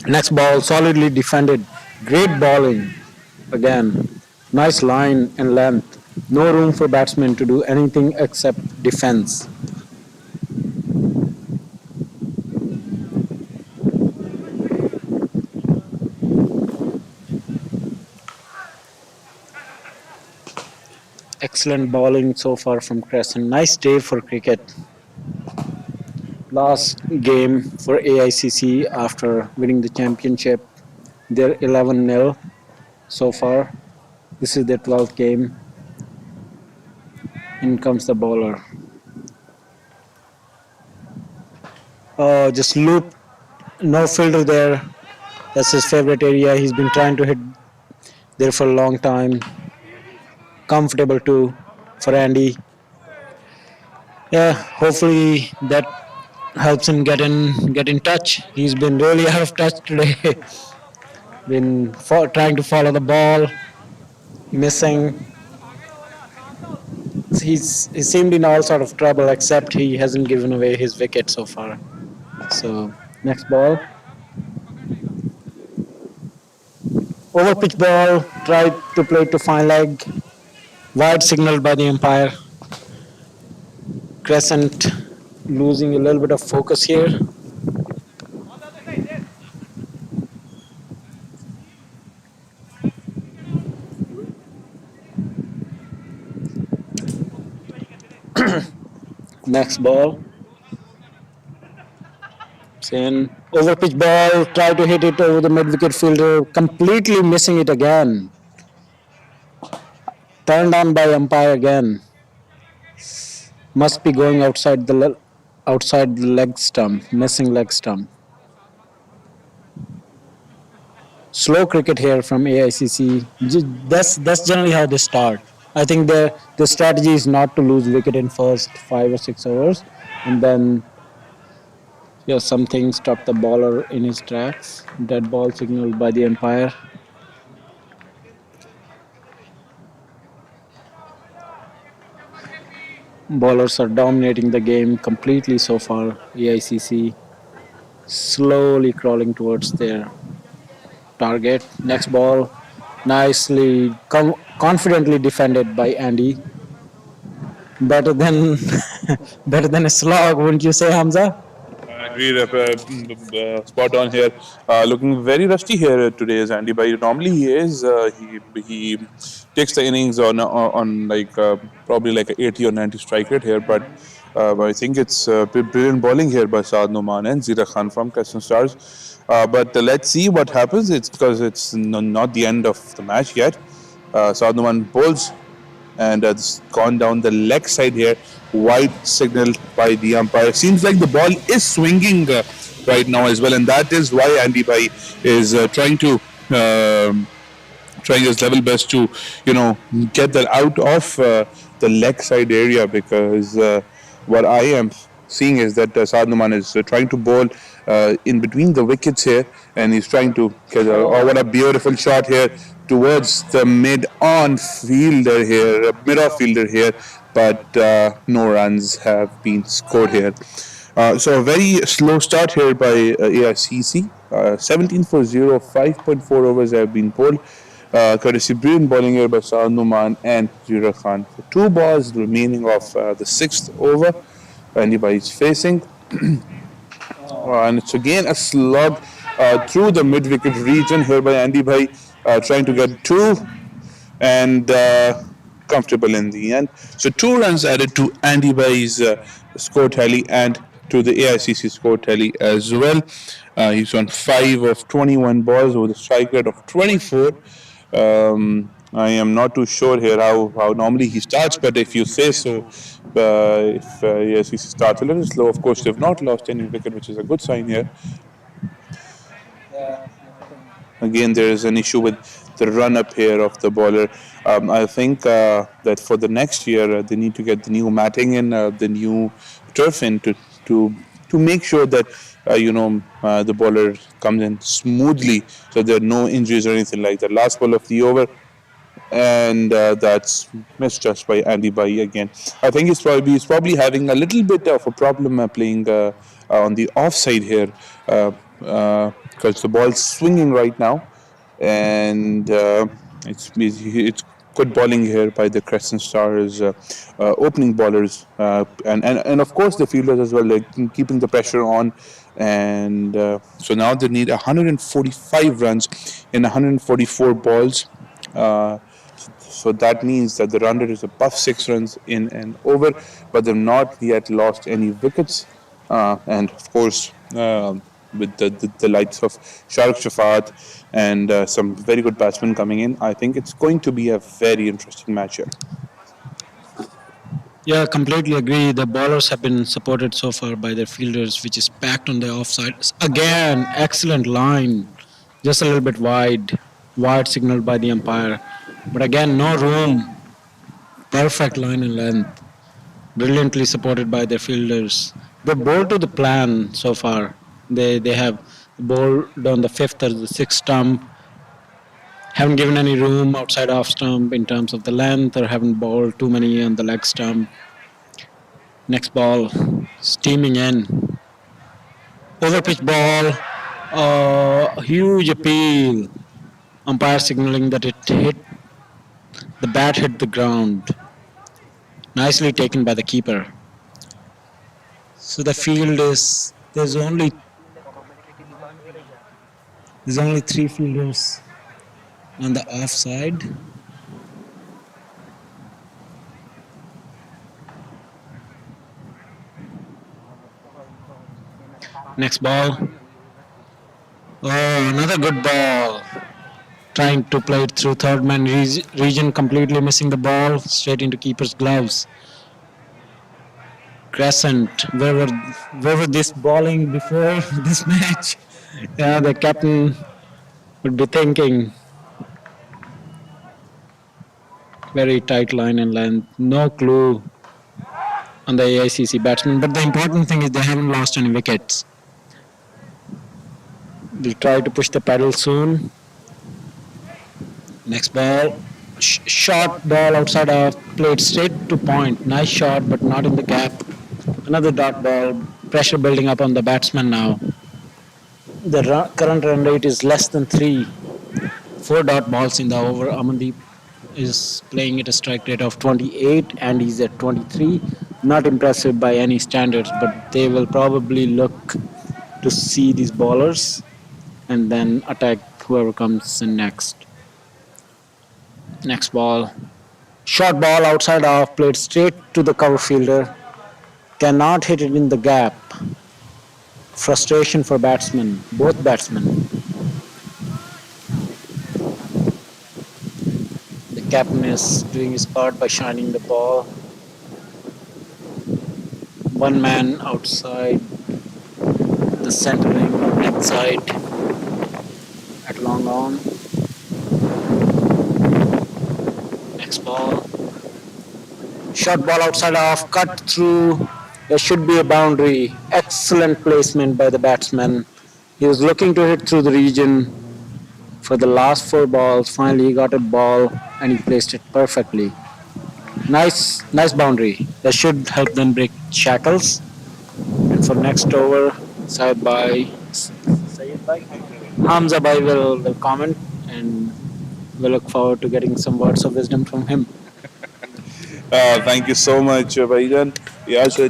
Next ball, solidly defended. Great bowling. Again, nice line and length. No room for batsmen to do anything except defense. Excellent bowling so far from Crescent. Nice day for cricket. last game for AICC after winning the championship. They're 11-0 so far. This is their 12th game. In comes the bowler. Oh, just loop. No filter there. That's his favorite area. He's been trying to hit there for a long time. Comfortable too for Andy. Yeah, hopefully that helps him get in touch. He's been really out of touch today. Been trying to follow the ball, missing. He seemed in all sort of trouble, except he hasn't given away his wicket so far. So next ball, over pitch ball. Tried to play to fine leg. Wide signaled by the umpire. Crescent losing a little bit of focus here. Next ball. Sen over pitch ball, try to hit it over the mid wicket fielder, completely missing it again. Turned on by umpire again. Must be going outside the leg stump, missing leg stump. Slow cricket here from AICC. That's generally how they start. I think the strategy is not to lose wicket in first 5 or 6 overs, and then something stopped the bowler in his tracks. Dead ball signaled by the umpire. Bowlers are dominating the game completely so far. AICC slowly crawling towards their target. Next ball, nicely, confidently defended by Andy. Better than better than a slog, wouldn't you say, Hamza? Agreed. Spot on here. Looking very rusty here today is Andy Bhai. Normally he is. He takes the innings on like probably like a 80 or 90 strike rate here, but I think it's brilliant bowling here by Saad Noman and Zira Khan from Crescent Stars. But let's see what happens. It's because it's not the end of the match yet. Saad Noman bowls and it's gone down the leg side here. Wide signal by the umpire. Seems like the ball is swinging right now as well, and that is why Andy Bhai is trying his level best to get that out of the leg side area, because what I am seeing is that Saad Numan is trying to bowl in between the wickets here, and he's trying to get what a beautiful shot here towards the mid-on fielder here, mid-off fielder here, but no runs have been scored here. So a very slow start here by AICC. 17 for 0, 5.4 overs have been bowled. Courtesy brilliant bowling here by Saad Numan and Zira Khan. For 2 balls remaining of the 6th over. Anybody is facing. And it's again a slug through the mid-wicket region here by Andy Bhai, trying to get 2 and comfortable in the end. So 2 runs added to Andy Bhai's score tally and to the AICC score tally as well. He's on 5 of 21 balls with a strike rate of 24. I am not too sure here how normally he starts, but if you say so, if AICC starts a little slow, of course they've not lost any wicket, which is a good sign here. Again, there is an issue with the run-up here of the bowler. I think that for the next year, they need to get the new matting in, the new turf in to make sure that the bowler comes in smoothly, so there are no injuries or anything like that. Last ball of the over, and that's misjudged by Andy Bhai again. I think he's probably having a little bit of a problem playing on the offside here, because the ball's swinging right now, and it's good bowling here by the Crescent Stars opening bowlers, and of course the fielders as well, like keeping the pressure on. And so now they need 145 runs in 144 balls. So that means that the run rate is above 6 runs in and over, but they've not yet lost any wickets. and of course, with the likes of Shark Shafat and some very good batsmen coming in, I think it's going to be a very interesting match here. Yeah, completely agree. The bowlers have been supported so far by their fielders, which is packed on the offside. Again, excellent line, just a little bit wide, wide signaled by the umpire. But again, no room, perfect line and length, brilliantly supported by their fielders. They bowled to the plan so far. They have bowled on the fifth or the sixth stump, haven't given any room outside off stump in terms of the length, or haven't bowled too many on the leg stump. Next ball, steaming in. Over pitch ball, huge appeal. Umpire signaling that the bat hit the ground. Nicely taken by the keeper. So the field is there's only three fielders on the offside. Next ball. Oh, another good ball. Trying to play it through third man region, completely missing the ball straight into keeper's gloves. Crescent, where were this bowling before this match? Yeah, the captain would be thinking. Very tight line and length. No clue on the AICC batsman. But the important thing is they haven't lost any wickets. They'll try to push the pedal soon. Next ball. Short ball outside off. Played straight to point. Nice shot, but not in the gap. Another dot ball. Pressure building up on the batsman now. The current run rate is less than 3. 4 dot balls in the over. Amandeep is playing at a strike rate of 28 and he's at 23. Not impressive by any standards, but they will probably look to see these bowlers and then attack whoever comes in next. Next ball. Short ball outside off, played straight to the cover fielder. Cannot hit it in the gap. Frustration for batsmen, both batsmen. The captain is doing his part by shining the ball. One man outside the centering left side at long on. Next ball. Short ball outside off, cut through. There should be a boundary. Excellent placement by the batsman. He was looking to hit through the region for the last 4 balls. Finally, he got a ball and he placed it perfectly. Nice boundary. That should help them break shackles. And for next over, Hamza Bhai will comment, and we look forward to getting some words of wisdom from him. Thank you so much, Baijan. Yeah, so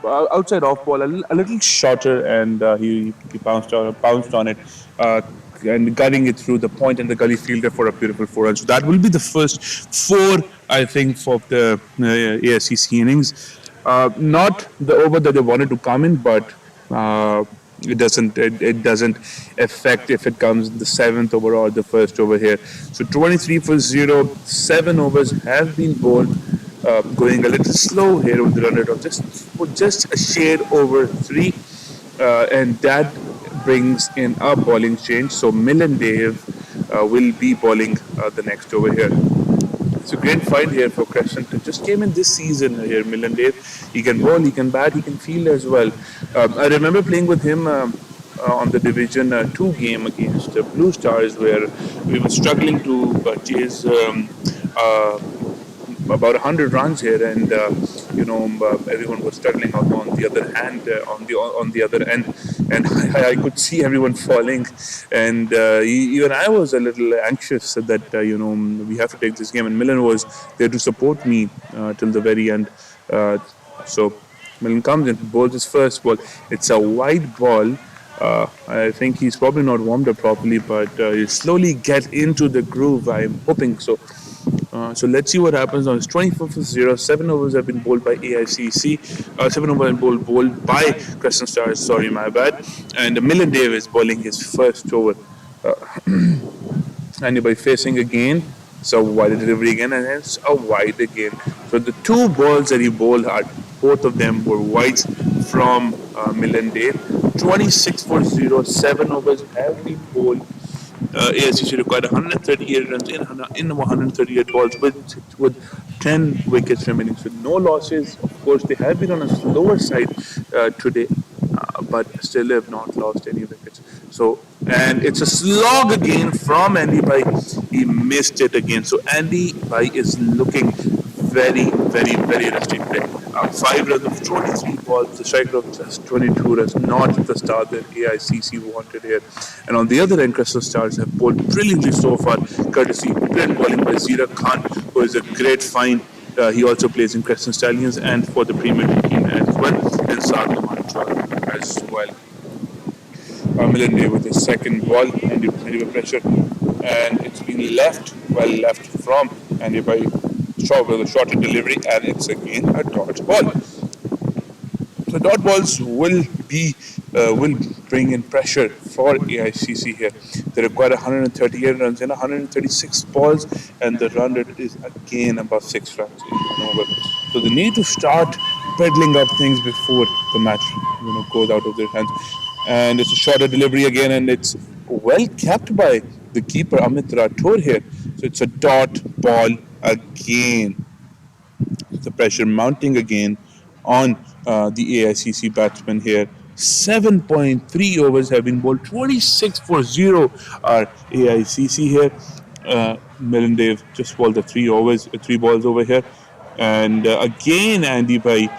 outside off ball a little shorter, and he pounced on it, and gutting it through the point and the gully fielder for a beautiful 4 run. So that will be the first 4, I think, for the ASCC innings. Not the over that they wanted to come in, but it doesn't affect if it comes in the 7th over or the first over here. So 23 for 0, 7 overs have been bowled, going a little slow here with the run rate of just a shade over 3, and that brings in a bowling change. So Milan Dave will be bowling the next over here. It's a great find here for Crescent. It just came in this season here, Milan Dave. He can bowl, he can bat, he can field as well. I remember playing with him on the Division 2 game against Blue Stars, where we were struggling to chase about 100 runs here, and everyone was struggling out on the other hand, on the other end, and I could see everyone falling, and even I was a little anxious that we have to take this game, and Milan was there to support me till the very end. So Milan comes in, bowls his first ball. It's a wide ball. I think he's probably not warmed up properly, but he'll slowly get into the groove. I'm hoping so. So let's see what happens on his 24th of 0. 7 overs have been bowled by AICC. 7 overs have been bowled by Crescent Stars. Sorry, my bad. And Millen Davis bowling his first over. Uh, and by facing again, so wide delivery again, and hence a wide again. So the two balls that he bowled are both of them were wides from Millen Dave. 26 for 0. 7 overs have been bowled. AICC required 138 runs in 138 balls with 10 wickets remaining. So no losses. Of course, they have been on a slower side today, but still have not lost any wickets. So, and it's a slog again from Andy Bhai. He missed it again. So Andy Bhai is looking very rusty today. 5 runs of 23 balls, the striker of just 22 runs, not the start that AICC wanted here. And on the other end, Crescent Stars have bowled brilliantly so far, courtesy brilliant bowling by Zira Khan, who is a great find. He also plays in Crescent Stallions and for the Premier League team as well, and Saad as well. Millen Day with his second ball, and the pressure, and it's been left from Andy by short with a shorter delivery, and it's again a dodge ball. So dot balls will bring in pressure for AICC here. They require 138 runs in 136 balls, and the run rate is again above 6 runs in one over. So they need to start peddling up things before the match goes out of their hands. And it's a shorter delivery again, and it's well kept by the keeper Amit Rathore here. So it's a dot ball again. The pressure mounting again on the AICC batsmen here. 7.3 overs have been bowled. 26 for 0 are AICC here. Millen Dave just bowled the 3 balls over here. And again, Andy by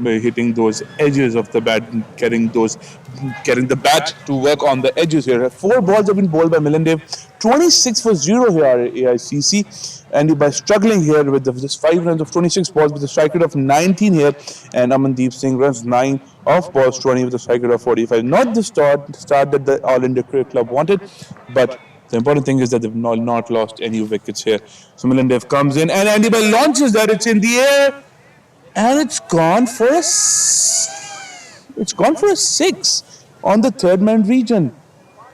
hitting those edges of the bat, getting the bat to work on the edges here. 4 balls have been bowled by Millen Dave. 26 for 0 here at AICC. And by struggling here with just 5 runs of 26 balls with a strike rate of 19 here. And Amandeep Singh runs 9 off balls 20 with a strike rate of 45. Not the start that the All India Cricket Club wanted, but the important thing is that they've not lost any wickets here. So Millen Dave comes in, and Andy Bhai launches that. It's in the air. And it's gone for a 6 on the third man region.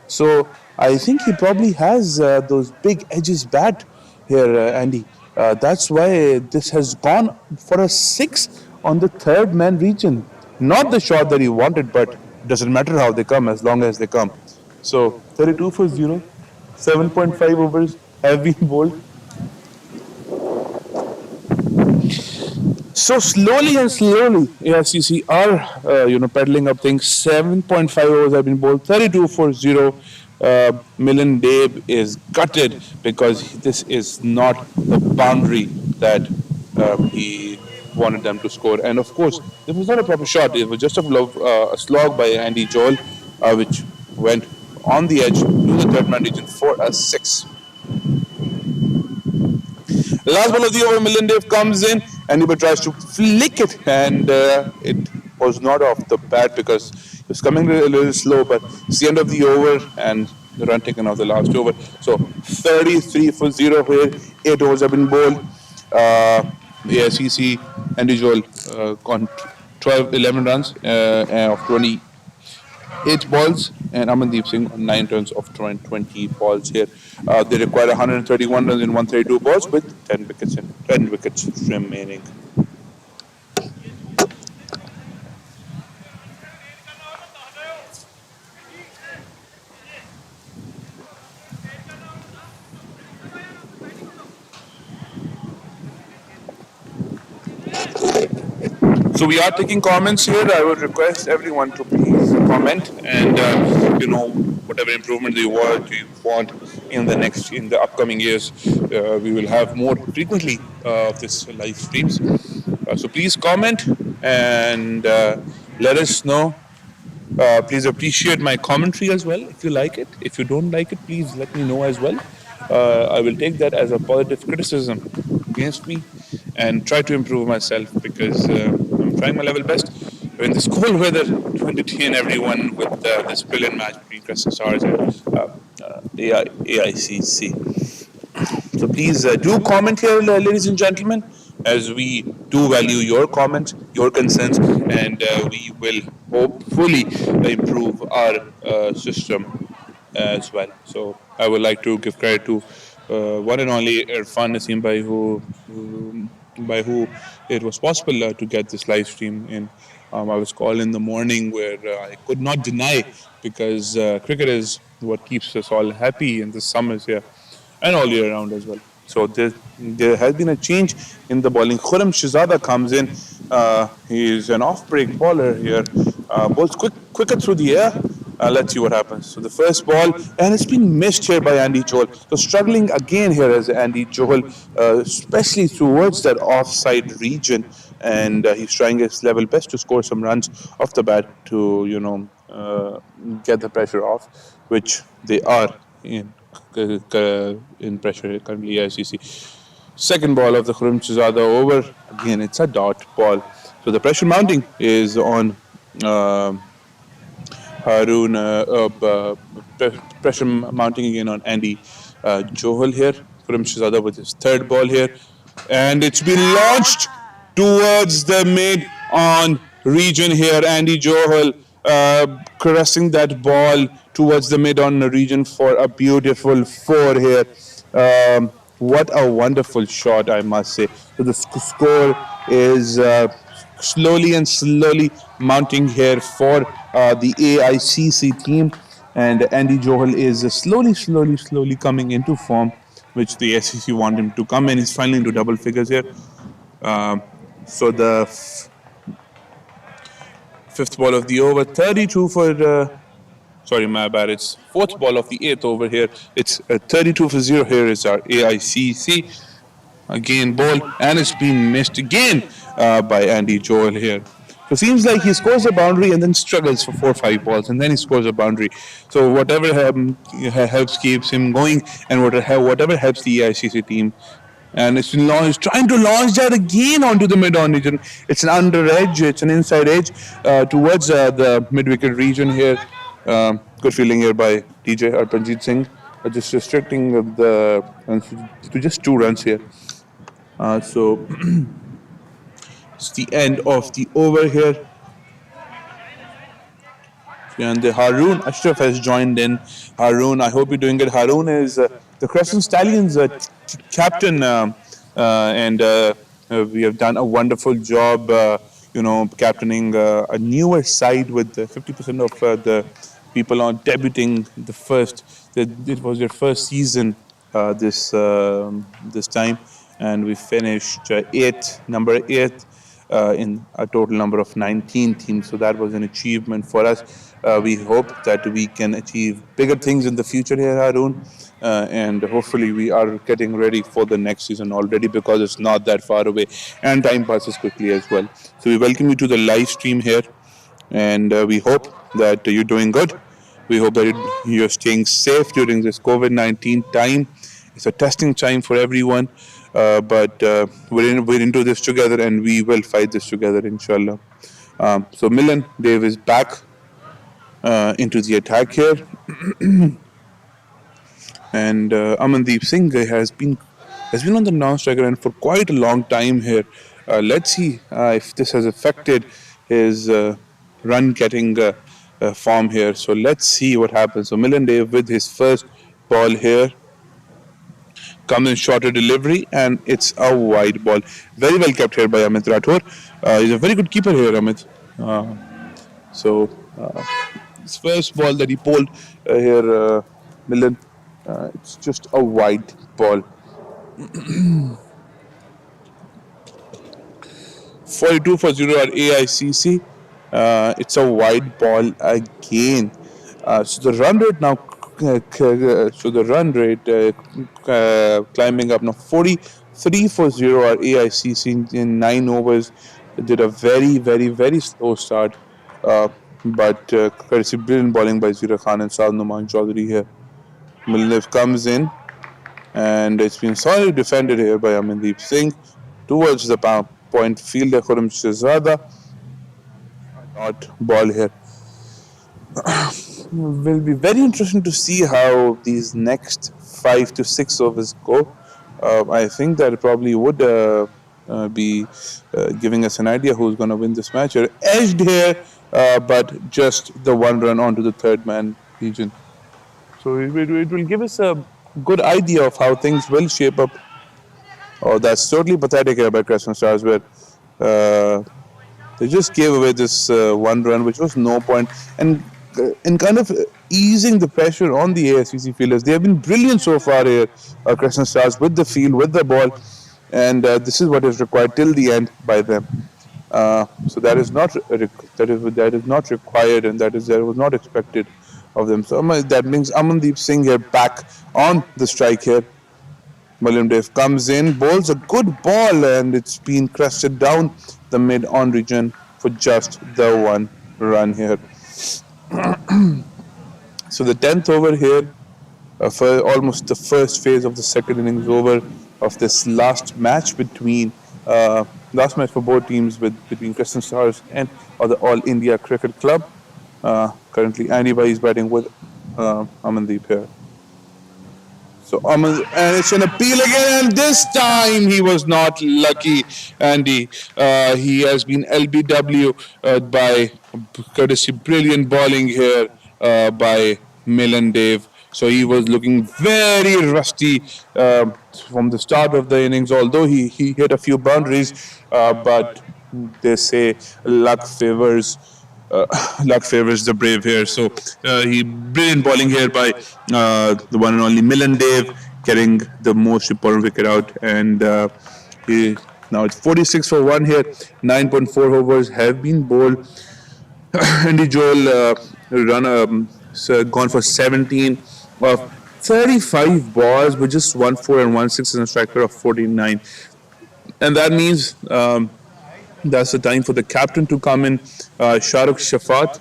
So I think he probably has those big edges bat here, Andy. That's why this has gone for a 6 on the third man region. Not the shot that he wanted, but it doesn't matter how they come as long as they come. So 32 for 0, 7.5 overs have been bowled. So slowly, AICC are peddling up things. 7.5 overs have been bowled. 32 for 0. Millen Dave is gutted because this is not the boundary that he wanted them to score. And of course, it was not a proper shot. It was just a slog by Andy Joel, which went on the edge to the third man region for a 6. The last ball of the over, Millen Dave comes in, and he tries to flick it, and it was not off the bat because it was coming a little slow, but it's the end of the over, and the run taken off the last over. So 33 for 0 here, 8 overs have been bowled. AICC, Andy Joel on 11 runs of 28 balls, and Amandeep Singh on 9 runs of 20 balls here. They require 131 runs in 132 balls with 10 wickets remaining. So we are taking comments here. I would request everyone to please comment and whatever improvement you want in the upcoming years. We will have more frequently of this live streams. So please comment and let us know. Please appreciate my commentary as well if you like it. If you don't like it, please let me know as well. I will take that as a positive criticism against me and try to improve myself because I'm trying my level best in this cold weather to entertain everyone with this brilliant match between CricketSASA and AICC. So please do comment here, ladies and gentlemen, as we do value your comments, your concerns, and we will hopefully improve our system as well. So I would like to give credit to one and only Irfan Naseem Bhai, by who it was possible to get this live stream in. I was called in the morning where I could not deny, because cricket is what keeps us all happy in the summers here and all year round as well. So there has been a change in the bowling. Khurram Shahzada comes in. He's an off-break bowler here. Bowls quicker through the air. Let's see what happens. So the first ball, and it's been missed here by Andy Joel. So struggling again here as Andy Joel, especially towards that offside region, and he's trying his level best to score some runs off the bat to get the pressure off, which they are in pressure currently, as you see. Second ball of the Khurram Shahzada over. Again, it's a dot ball. So the pressure mounting is on Haroon, pressure mounting again on Andy Johal here. Khurram Shahzada with his third ball here. And it's been launched towards the mid on region here. Andy Johal caressing that ball towards the mid on region for a beautiful four here. What a wonderful shot, I must say. So the score is slowly mounting here for the AICC team, and Andy Johal is slowly coming into form, which the SEC want him to come in. He's finally into double figures here. So the fifth ball of the over, 32 for. Sorry, my bad. It's fourth ball of the eighth over here. It's 32 for 0. Here is our AICC. Again, ball, and it's been missed again by Andy Joel here. So it seems like he scores a boundary and then struggles for 4 or 5 balls, and then he scores a boundary. So whatever helps keeps him going, and whatever helps the AICC team. And it's trying to launch that again onto the mid-on region. It's an under edge, it's an inside edge towards the mid-wicket region here. Good feeling here by DJ Arpanjit Singh, just restricting to just 2 runs here. So it's the end of the over here. And the Haroon Ashraf has joined in. Haroon, I hope you're doing good. Haroon is the Crescent Stallions captain, and we have done a wonderful job, captaining a newer side with 50% of the people on debuting the first. It was their first season this time, and we finished number 8 in a total number of 19 teams. So that was an achievement for us. We hope that we can achieve bigger things in the future here, Haroon. And hopefully we are getting ready for the next season already, because it's not that far away and time passes quickly as well. So we welcome you to the live stream here, and we hope that you're doing good. We hope that you're staying safe during this COVID-19 time. It's a testing time for everyone, but we're into this together, and we will fight this together, inshallah. So Milan Dave is back into the attack here. And Amandeep Singh has been on the non-striker end for quite a long time here. Let's see if this has affected his run-getting form here. So let's see what happens. So Milan Dave with his first ball here comes in shorter delivery, and it's a wide ball. Very well kept here by Amit Rathore. He's a very good keeper here, Amit. So his first ball that he pulled here, Milan. It's just a wide ball. 42 for 0 at AICC. It's a wide ball again. So the run rate now. Climbing up now. 43 for 0 at AICC in 9 overs. Did a very slow start. But courtesy brilliant bowling by Zira Khan and Saad Numan Chaudhary here. Milnev comes in, and it's been solidly defended here by Amandeep Singh towards the point fielder Khurram Shahzada. Not ball here. will be very interesting to see how these next 5 to 6 overs go. I think that probably would be giving us an idea who's going to win this match. You're edged here, but just the 1 run onto the third man region. So it will give us a good idea of how things will shape up. Oh, that's totally pathetic here by Crescent Stars, where uh, they just gave away this 1 run, which was no point, and in kind of easing the pressure on the ASCC fielders. They have been brilliant so far here, Crescent Stars, with the field, with the ball, and this is what is required till the end by them. So that is not that is not required, and that was not expected of them. So that brings Amandeep Singh here back on the strike here. William Dave comes in, bowls a good ball, and it's been crested down the mid-on region for just the 1 run here. So the 10th over here, for almost the first phase of the second innings over of this last match for both teams between Crescent Stars and the All India Cricket Club. Currently, Andy Bhai is batting with Amandeep here. So and it's an appeal again, and this time he was not lucky. Andy, he has been LBW by courtesy brilliant bowling here by Milan Dave. So he was looking very rusty from the start of the innings. Although he hit a few boundaries, but they say luck favors luck favors the brave here. So he brilliant bowling here by the one and only Milan Dave, getting the most important wicket out, and he now it's 46 for one here. 9.4 overs have been bowled. Andy Joel gone for 17 of 35 balls with just 1 4 and 1 6 and a strike rate of 49, and that means. That's the time for the captain to come in, Shahrukh Shafat.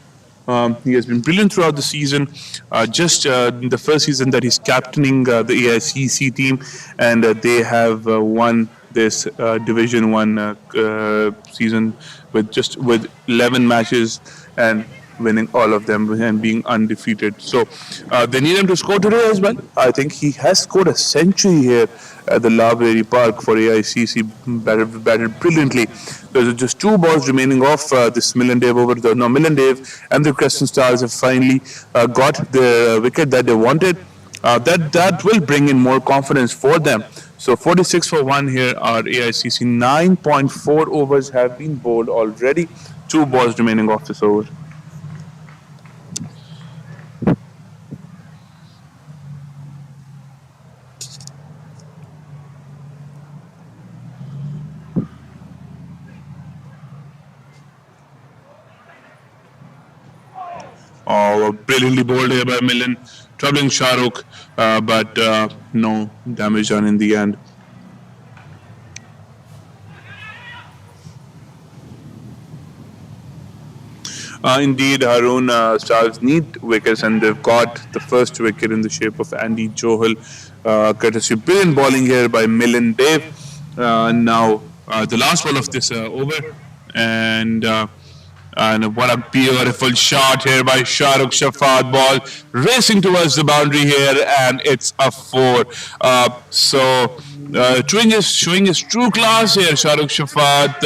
He has been brilliant throughout the season. Just in the first season that he's captaining the AICC team, and they have won this Division One season with 11 matches and winning all of them and being undefeated. So they need him to score today as well. I think he has scored a century here at the Library Park for AICC. Batted brilliantly. There's just 2 balls remaining off this Milan Dave over. No, Milan Dave and the Crescent Stars have finally got the wicket that they wanted. That will bring in more confidence for them. So 46 for 1 here are AICC. 9.4 overs have been bowled already. 2 balls remaining off this over. Oh, brilliantly bowled here by Milan, troubling Shahrukh, but no damage done in the end. Indeed, Haroon Stars need wickets, and they've got the first wicket in the shape of Andy Johal, courtesy brilliant bowling here by Milan Dave. Now, the last ball of this over, and what a beautiful shot here by Shahrukh Shafat. Ball racing towards the boundary here, and it's a 4. Showing his true class here, Shahrukh Shafat,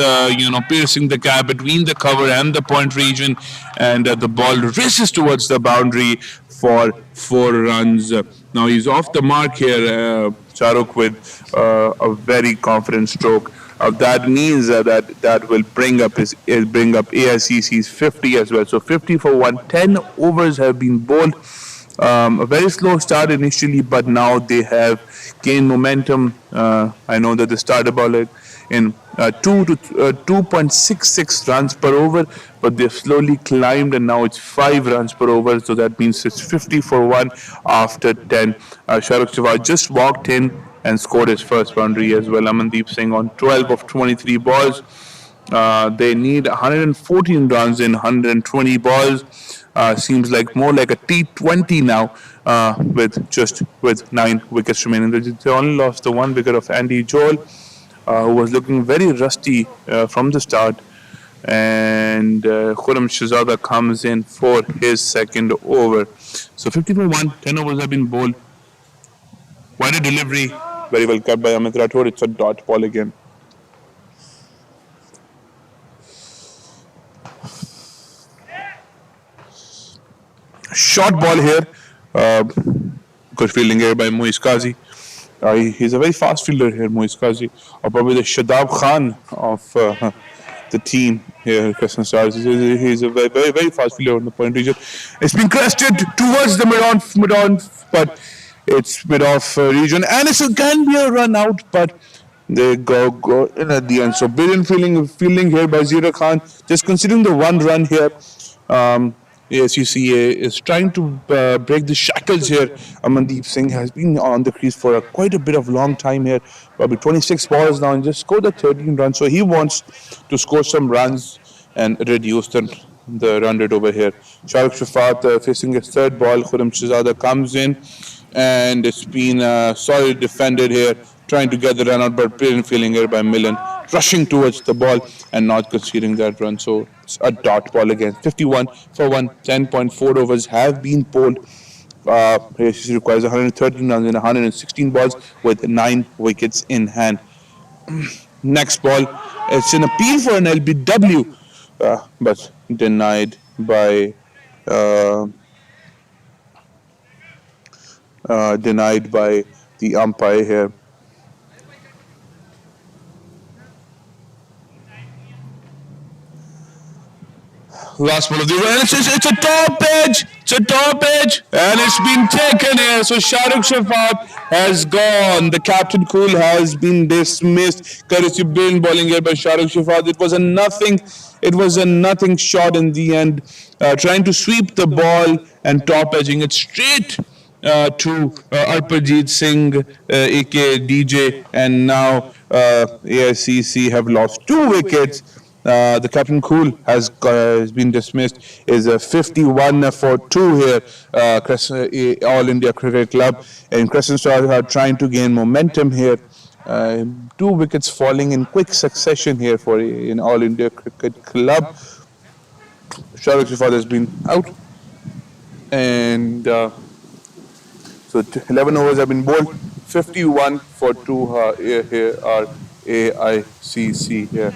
piercing the gap between the cover and the point region, and the ball races towards the boundary for 4 runs. Now he's off the mark here, Shahrukh, with a very confident stroke. That means that will bring up AICC's 50 as well. So 50 for 110 overs have been bowled. A very slow start initially, but now they have gained momentum. I know that they started about in 2.66 runs per over, but they've slowly climbed, and now it's 5 runs per over. So that means it's 50 for 1 after 10. Shahrukh Shafat just walked in and scored his first boundary as well. Amandeep Singh on 12 of 23 balls. They need 114 runs in 120 balls. Seems like more like a T20 now, with 9 wickets remaining. They only lost the 1 wicket of Andy Joel, who was looking very rusty from the start. And Khurram Shahzada comes in for his second over. So 50 for 1, 10 overs have been bowled. Wide delivery, very well cut by Amit Rathod. It's a dot ball again. Short ball here. Good fielding here by Moiz Qazi. He's a very fast fielder here, Moiz Qazi. Or probably the Shadab Khan of the team here, Crescent Stars. He's a very fast fielder on the point region. It's been crested towards the mid-on, but it's mid-off region. And it can be a run out, but they go in at the end. So brilliant fielding here by Zira Khan. Just considering the one run here. ASUCA is trying to break the shackles here. Amandeep Singh has been on the crease for quite a bit of long time here, probably 26 balls now, and just scored the 13 runs. So he wants to score some runs and reduce the run rate over here. Shahrukh Shafat facing his third ball. Khurram Shahzada comes in, and it's been solidly defended here, trying to get the run out, but brilliant fielding here by Millen, rushing towards the ball and not conceding that run. So it's a dot ball again. 51 for 1, 10.4 overs have been bowled. He requires 113 runs in 116 balls with 9 wickets in hand. Next ball, it's an appeal for an LBW, but denied by the umpire here. Last ball of the over. It's a top edge. It's a top edge. And it's been taken here. So Shahrukh Shafat has gone. The captain cool has been dismissed. Courtesy brilliant bowling here by Shahrukh Shafat. It was a nothing shot in the end. Trying to sweep the ball and top edging it straight to Arpajit Singh, aka DJ, and now AICC have lost 2 wickets. The captain cool has been dismissed. Is a 51 for 2 here. All India Cricket Club and Crescent Stars are trying to gain momentum here. 2 wickets falling in quick succession here for in All India Cricket Club. Shahrukh Shafat has been out, and so 11 overs have been bowled. 51 for 2 here are AICC here.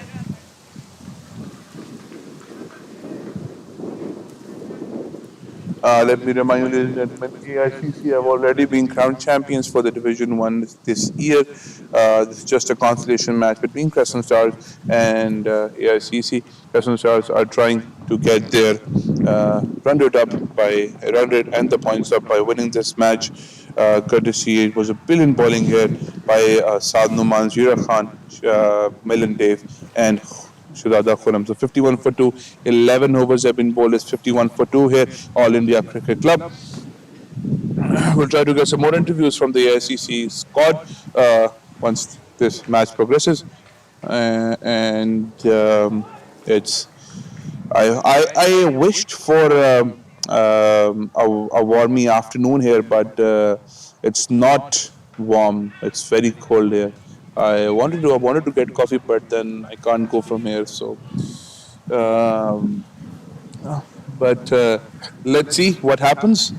Let me remind you, ladies and gentlemen, AICC have already been crowned champions for the Division 1 this year. This is just a consolation match between Crescent Stars and AICC. Crescent Stars are trying to get their run rate and the points up by winning this match. Courtesy, it was a brilliant bowling here by Saad Numan, Zira Khan, Milan Dave, and Shahzada Khurram. So 51 for 2, 11 overs have been bowled. It's 51 for 2 here, All India Cricket Club. We'll try to get some more interviews from the AICC squad once this match progresses. It's I wished for a warmy afternoon here, but it's not warm. It's very cold here. I wanted to get coffee, but then I can't go from here. So, but let's see what happens.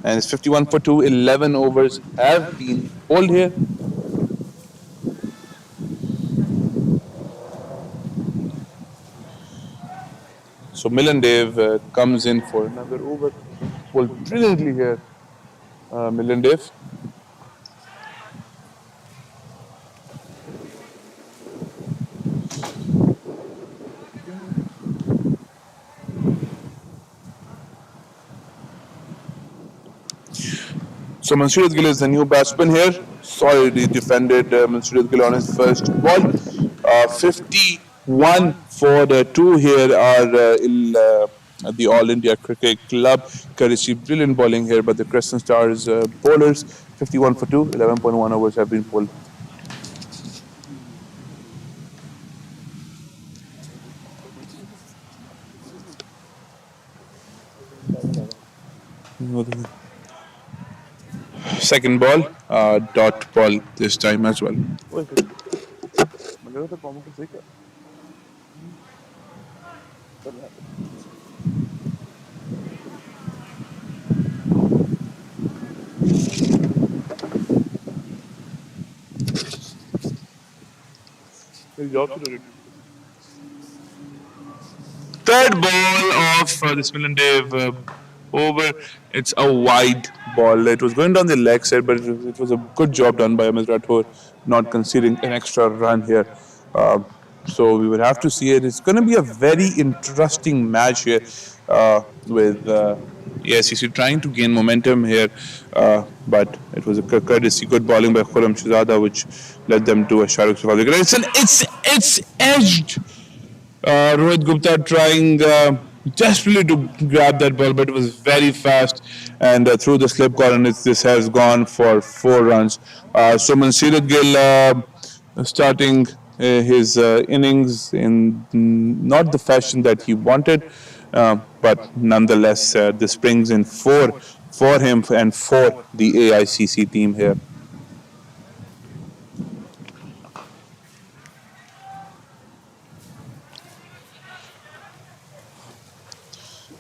And it's 51 for 2. 11 overs have been bowled here. So Milan Dev comes in for another over. Bowled brilliantly here, Milan Dev. So Mansurat Gill is the new batsman here. Solidly defended Mansurat Gill on his first ball. 51 for the 2 here are the All India Cricket Club. Courtesy brilliant bowling here by the Crescent Stars bowlers. 51 for 2, 11.1 overs have been bowled. Second ball, dot ball this time as well. Third ball of this Milan Dave over. It's a wide ball. It was going down the leg side, but it was a good job done by Ms. Rathore, not conceding an extra run here. Uh, so we would have to see it. It's going to be a very interesting match here with AICC trying to gain momentum here, but it was a courtesy good bowling by Khuram Shahzada, which led them to a Shahrukh Safari. It's edged. Rohit Gupta trying desperately to grab that ball, but it was very fast and through the slip corner. This has gone for 4 runs. So Mansirat Gill starting his innings in not the fashion that he wanted, but nonetheless, this brings in four for him and for the AICC team here.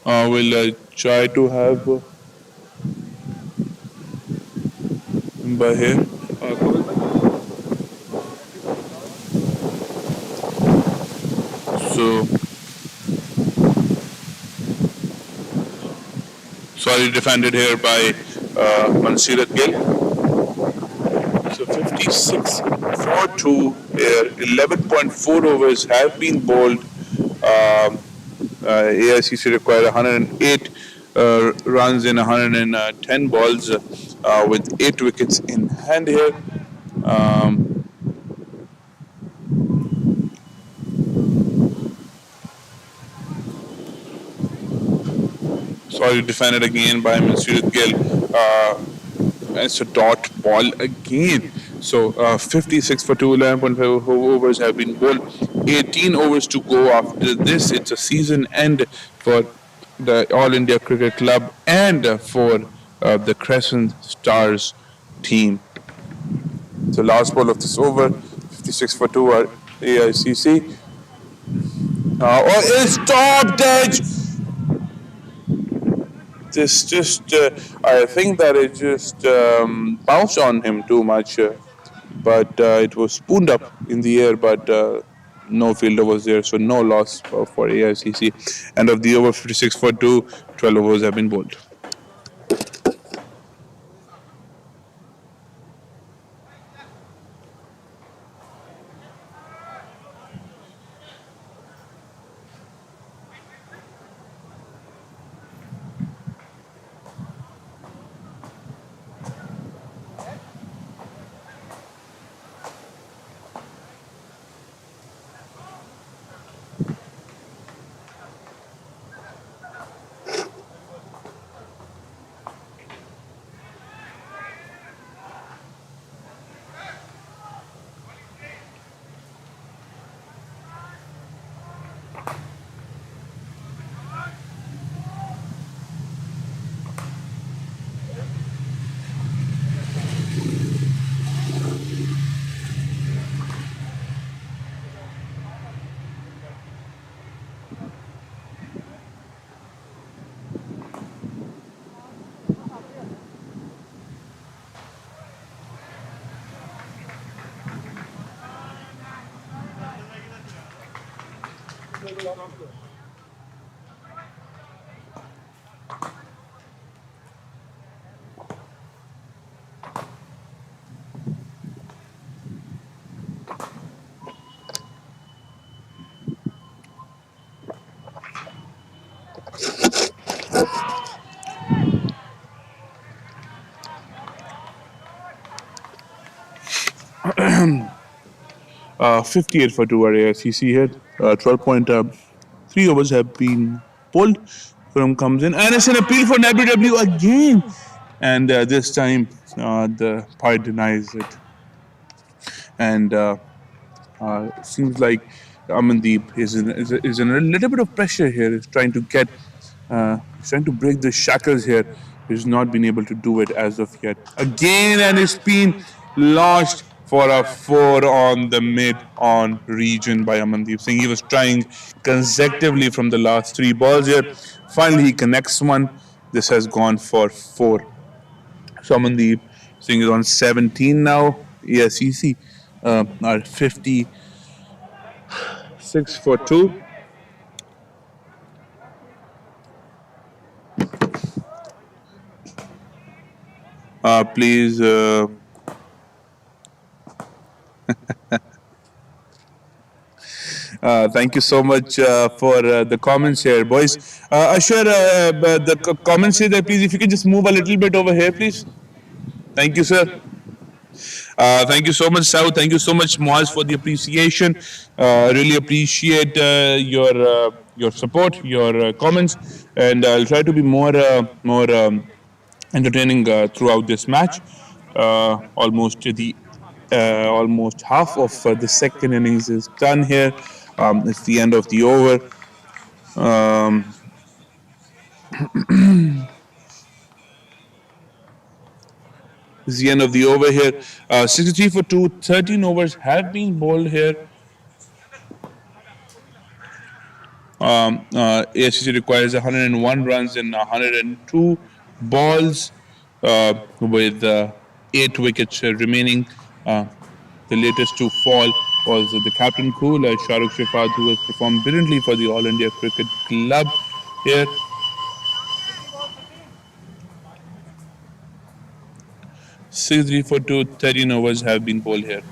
We'll try to have by here. So sorry, defended here by Mansirat Gill. So 56 for 2 here. 11.4 overs have been bowled. AICC required 108 runs in 110 balls with 8 wickets in hand here. Um, Sorry, defended again by Mansirat Gill. It's a dot ball again. So 56 for 2, 11.5 overs have been bowled. 18 overs to go after this. It's a season end for the All India Cricket Club and for the Crescent Stars team. So last ball of this over, 56 for 2 are AICC. It's top edge. This just, I think that it just bounced on him too much, but it was spooned up in the air, but no fielder was there, so no loss for AICC. End of the over, 56 for 2, 12 overs have been bowled. uh, 58 for 2 are AICC here. 12.3 overs have been pulled. From comes in and it's an appeal for WW again. And this time the umpire denies it. And seems like Amandeep is in a little bit of pressure here. He's trying to break the shackles here. He's not been able to do it as of yet. Again, and it's been launched for a four on the mid-on region by Amandeep Singh. He was trying consecutively from the last three balls here. Finally, he connects one. This has gone for four. So Amandeep Singh is on 17 now. ASCC are 56 for two. Please. Thank you so much for the comments here, boys. Ashar, the comments here, that please, if you can just move a little bit over here, please. Thank you, sir. Thank you so much, Sao. Thank you so much, Moaz, for the appreciation. Really appreciate your support, your comments, and I'll try to be more entertaining throughout this match. Almost half of the second innings is done here. It's the end of the over. Um, it's the end of the over here. 63 for 2, 13 overs have been bowled here. ACC requires 101 runs in 102 balls with 8 wickets remaining. The latest to fall was the captain cool, Shahrukh Shafat, who has performed brilliantly for the All India Cricket Club here. 63 for 2, 13 overs have been bowled here.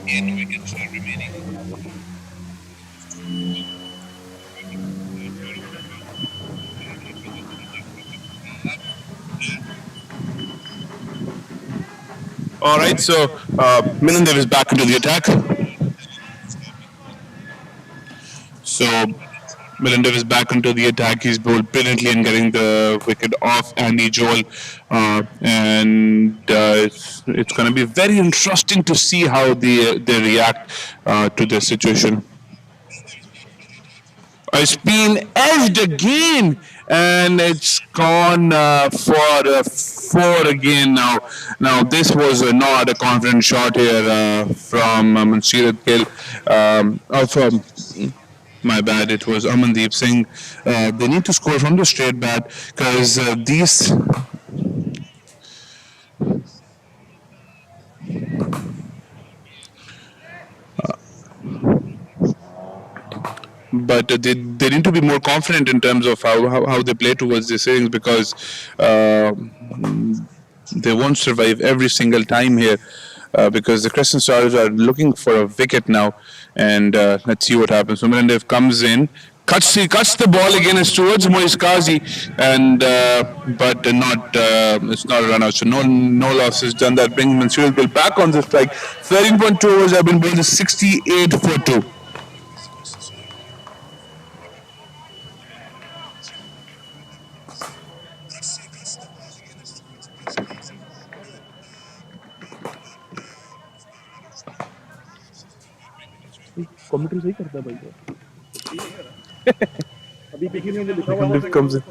8 wickets are remaining. All right, so Milandev is back into the attack. So Milandev is back into the attack. He's bowled brilliantly in getting the wicket off Andy Joel, and it's going to be very interesting to see how they react to this situation. It's been edged again, and it's gone for four again now. Now, this was not a confident shot here from Mansirat Gill. From my bad, it was Amandeep Singh. They need to score from the straight bat because these. But they need to be more confident in terms of how they play towards these innings because they won't survive every single time here because the Crescent Stars are looking for a wicket now, and let's see what happens. So Mirandev comes in, cuts the ball again. It's towards Moise Kazi, and but not it's not a run out. So no loss is done. That brings Mansoor Gill back on the strike. 13.2 overs have been bowled. 68 for 2. Commentary सही करता है भाई अभी comes in.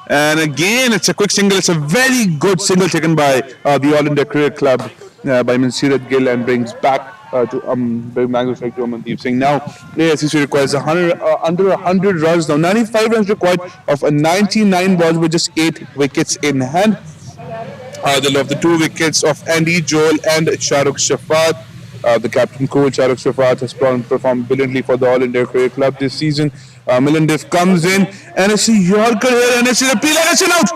And again, it's a quick single. It's a very good single taken by the All India Cricket Club by Mansirat Gill and brings back to Mango strike to Amandeep Singh. Now, ASCC requires under 100 runs now. 95 runs required of a 99 balls with just 8 wickets in hand. They'll have the 2 wickets of Andy Joel and Shahrukh Shafat. The captain coach Shahrukh Shafat has performed brilliantly for the All India Cricket Club this season. Milandev comes in and it's a Yorker here and it's a appeal and it's an out.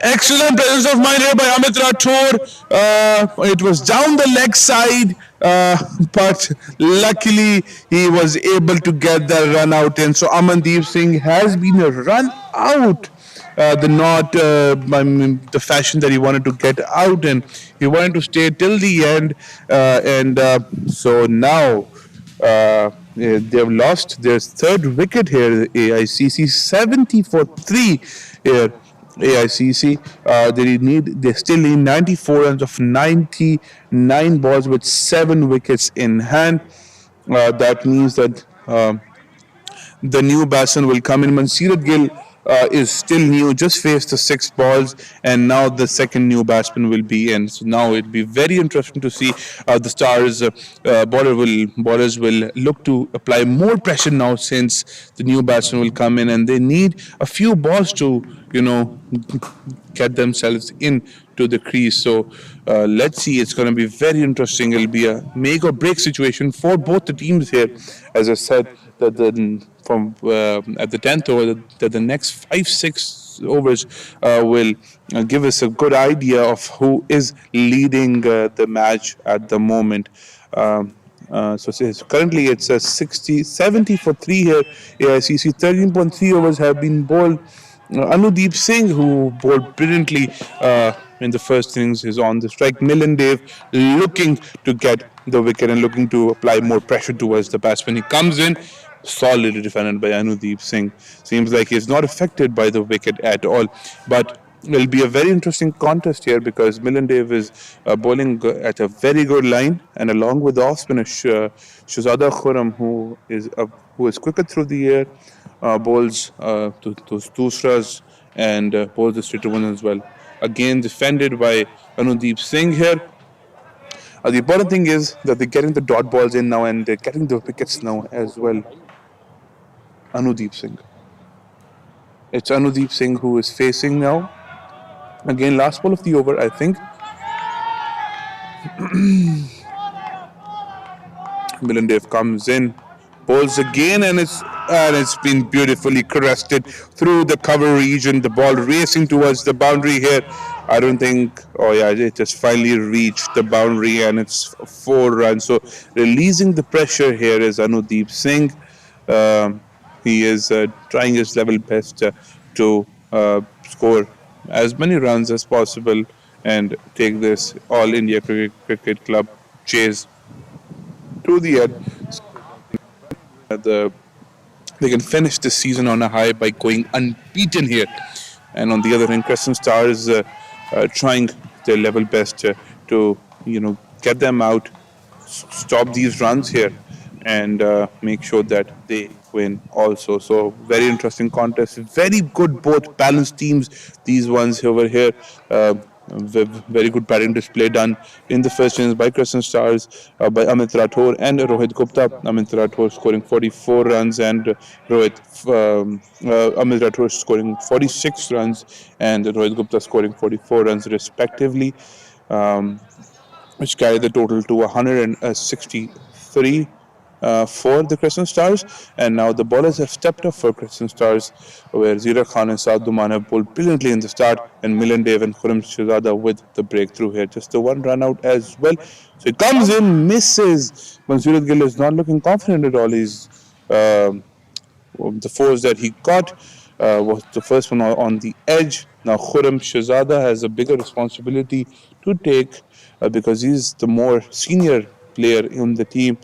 Excellent presence of mind here by Amit Rathore. It was down the leg side, but luckily he was able to get the run out in. So Amandeep Singh has been run out. The fashion that he wanted to get out in. He wanted to stay till the end, and so now they've lost their 3rd wicket here. AICC 70 for 3 here. AICC they still need 94 runs of 99 balls with 7 wickets in hand. That means that the new batsman will come in. Mansirat Gill is still new, just faced the 6 balls, and now the second new batsman will be in. So now it'll be very interesting to see the Stars bowlers will look to apply more pressure now, since the new batsman will come in, and they need a few balls to get themselves in to the crease. So let's see. It's going to be very interesting. It'll be a make or break situation for both the teams here. As I said, that the from at the 10th over, that the next 5-6 overs will give us a good idea of who is leading the match at the moment. Currently it's a 70 for 3 here. AICC 13.3 overs have been bowled. Anudeep Singh, who bowled brilliantly in the first innings, is on the strike. Milan Dave looking to get the wicket and looking to apply more pressure towards the batsman. He comes in, solidly defended by Anudeep Singh. Seems like he's not affected by the wicket at all. But it'll be a very interesting contest here, because Milan Dave is bowling at a very good line, and along with the off spinner Shahzada Khurram, who is quicker through the air, bowls to those dusras, and bowls the straighter one as well. Again, defended by Anudeep Singh here. The important thing is that they're getting the dot balls in now, and they're getting the wickets now as well. Anudeep Singh. It's Anudeep Singh who is facing now. Again, last ball of the over, I think. Milan Dave comes in, bowls again, and it's been beautifully crested through the cover region. The ball racing towards the boundary here. I don't think. Oh yeah, it has finally reached the boundary, and it's 4 runs. So releasing the pressure here is Anudeep Singh. He is trying his level best to score as many runs as possible and take this All India Cricket Club chase to the end. They can finish this season on a high by going unbeaten here. And on the other hand, Crescent Stars trying their level best to get them out, stop these runs here, and make sure that they win also. So very interesting contest, very good, both balanced teams. These ones over here. Very good batting display done in the first innings by Crescent Stars, by Amit Rathore and Rohit Gupta. Amit Rathore scoring 44 runs, and Amit Rathore scoring 46 runs, and Rohit Gupta scoring 44 runs respectively, which carry the total to 163 for the Crescent Stars. And now the bowlers have stepped up for Crescent Stars, where Zira Khan and Saad Duman have bowled brilliantly in the start, and Milan Dave and Khurram Shahzada with the breakthrough here. Just the one run out as well. So he comes in, misses. Mansurat Gill is not looking confident at all. He's the fours that he got was the first one on the edge. Now Khurram Shahzada has a bigger responsibility to take because he's the more senior player in the team.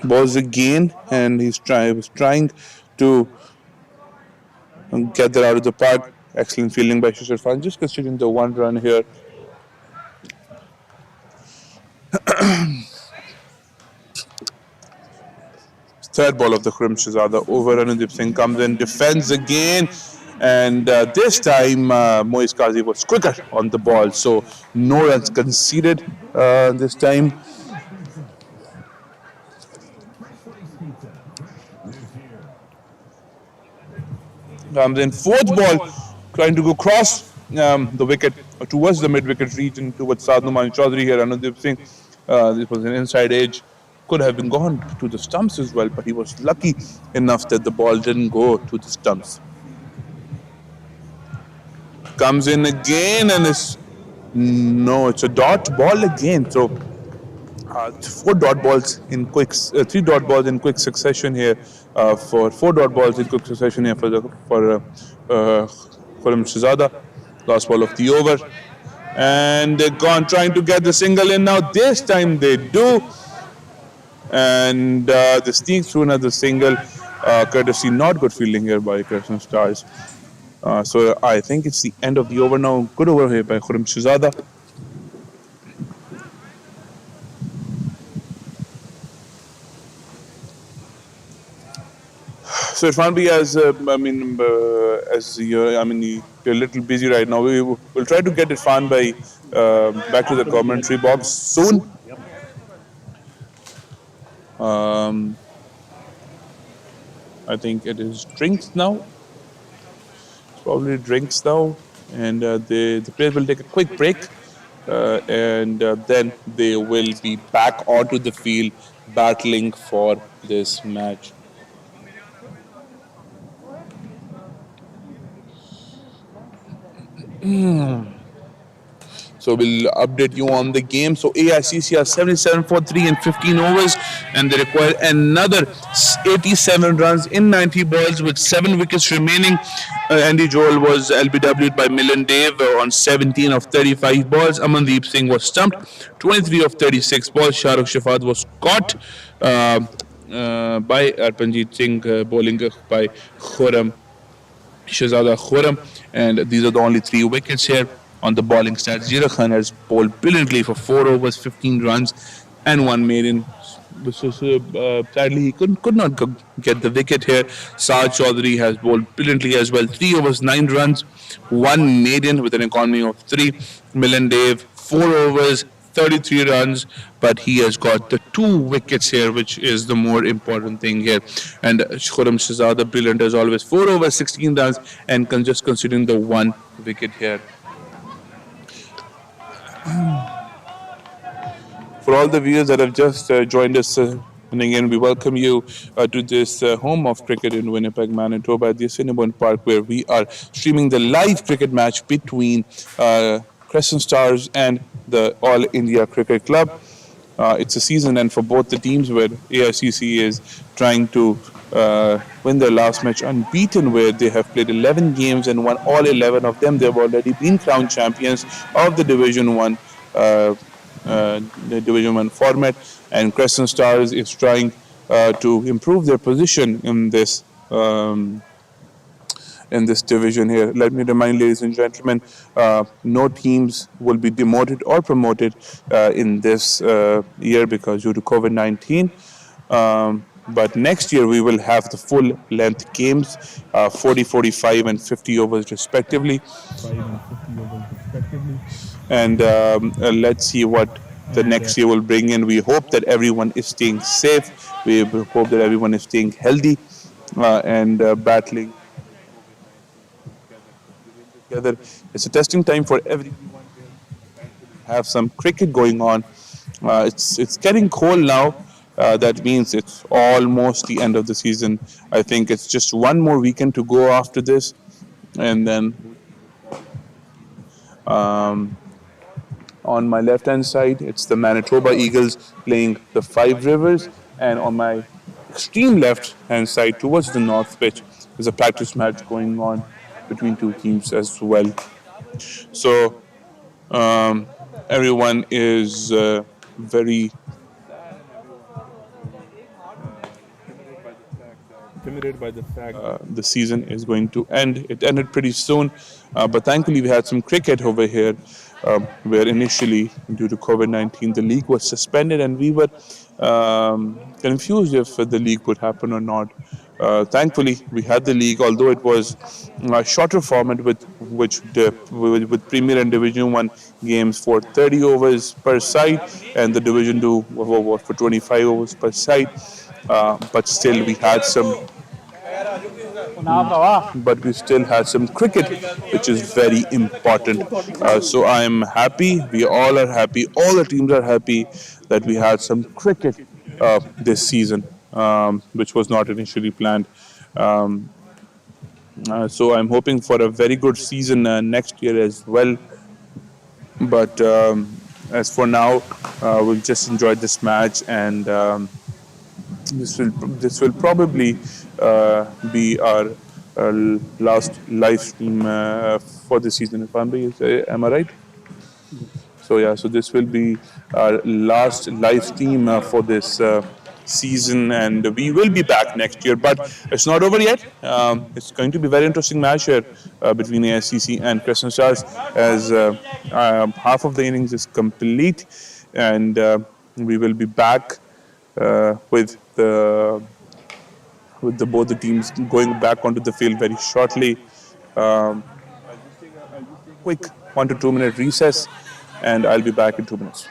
Balls again, and was trying to get that out of the park. Excellent fielding by Shishir Khan, just considering the one run here. Third ball of the Khurram Shahzada over. Anudeep Singh comes in, defends again, and this time Moiz Qazi was quicker on the ball, so no runs conceded this time. Comes in, fourth ball, trying to go cross the wicket towards the mid-wicket region, towards Saad Numan Chaudhary here. Anudeep Singh, this was an inside edge, could have been gone to the stumps as well, but he was lucky enough that the ball didn't go to the stumps. Comes in again, and it's a dot ball again. So 4 dot balls in quick, 3 dot balls in quick succession here, for 4 dot balls in quick succession here for Khurram Shahzada. Last ball of the over, and they're gone trying to get the single in. Now this time they do, and they sneak through another single, courtesy not good fielding here by Crescent Stars. So I think it's the end of the over now. Good over here by Khurram Shahzada. So Irfan bhai, as you're a little busy right now. We'll try to get Irfan bhai back to the commentary box soon. Um, I think it is drinks now. It's probably drinks now, and the players will take a quick break, and then they will be back onto the field battling for this match. So we'll update you on the game. So AICC are 77 for 3 in 15 overs, and they require another 87 runs in 90 balls with 7 wickets remaining. Andy Joel was LBW'd by Milan Dave on 17 of 35 balls. Amandeep Singh was stumped 23 of 36 balls. Shahrukh Shafat was caught by Arpanjit Singh, bowling by Khurram Shahzada Khurram, and these are the only 3 wickets here on the bowling stats. Zira Khan has bowled brilliantly for 4 overs, 15 runs, and 1 maiden. Sadly, he could not get the wicket here. Saad Chaudhary has bowled brilliantly as well. 3 overs, 9 runs, 1 maiden with an economy of 3. Milan Dave, 4 overs, 33 runs, but he has got the 2 wickets here, which is the more important thing here. And Khurram Shahzada, brilliant as always, 4 overs, 16 runs, and just considering the 1 wicket here. For all the viewers that have just joined us, and again, we welcome you to this home of cricket in Winnipeg, Manitoba, at the Assiniboine Park, where we are streaming the live cricket match between Crescent Stars and the All India Cricket Club. It's a season end for both the teams, where AICC is trying to win their last match unbeaten, where they have played 11 games and won all 11 of them. They've already been crowned champions of the Division One. The Division One format, and Crescent Stars is trying to improve their position in this division here. Let me remind, ladies and gentlemen, no teams will be demoted or promoted in this year because due to COVID-19. But next year we will have the full length games, 40, 45, and 50 overs respectively. And let's see what the next year will bring in. We hope that everyone is staying safe. We hope that everyone is staying healthy and battling together. It's a testing time for everyone. Have some cricket going on. It's getting cold now. That means it's almost the end of the season. I think it's just one more weekend to go after this, and then on my left hand side, it's the Manitoba Eagles playing the Five Rivers, and on my extreme left hand side, towards the north pitch, there's a practice match going on between 2 teams as well. So everyone is very intimidated by the fact the season is going to end. It ended pretty soon, but thankfully we had some cricket over here, where initially, due to COVID-19, the league was suspended, and we were confused if the league would happen or not. Thankfully, we had the league, although it was a shorter format with Premier and Division One games for 30 overs per side, and the Division Two was for 25 overs per side. But still, we had some. But we still had some cricket, which is very important. So I am happy. We all are happy. All the teams are happy that we had some cricket this season, which was not initially planned. Um, so I'm hoping for a very good season next year as well. But as for now, we'll just enjoy this match, and this will probably be our last live stream for the season. If am I right? So yeah, so this will be our last live stream for this season, and we will be back next year. But it's not over yet. It's going to be a very interesting match here between ASCC and Crescent Stars, as half of the innings is complete, and we will be back with the with both the teams going back onto the field very shortly. Quick 1 to 2 minute recess, and I'll be back in 2 minutes.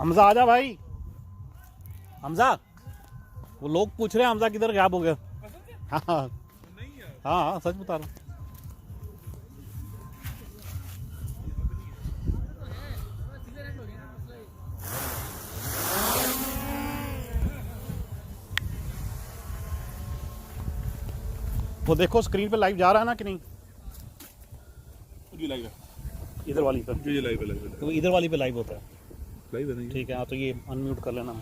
Hamza आजा भाई, हमजा। वो लोग पूछ रहे हैं हमजा किधर गायब हो गया। हाँ हाँ हाँ, सच बता रहा हूँ। वो देखो स्क्रीन पे लाइव जा रहा है ना कि नहीं? जी लाइव है, इधर वाली पे। जी लाइव है, तो इधर वाली पे लाइव होता है। लाइव है नहीं? ठीक है, हाँ तो ये अनम्यूट कर लेना।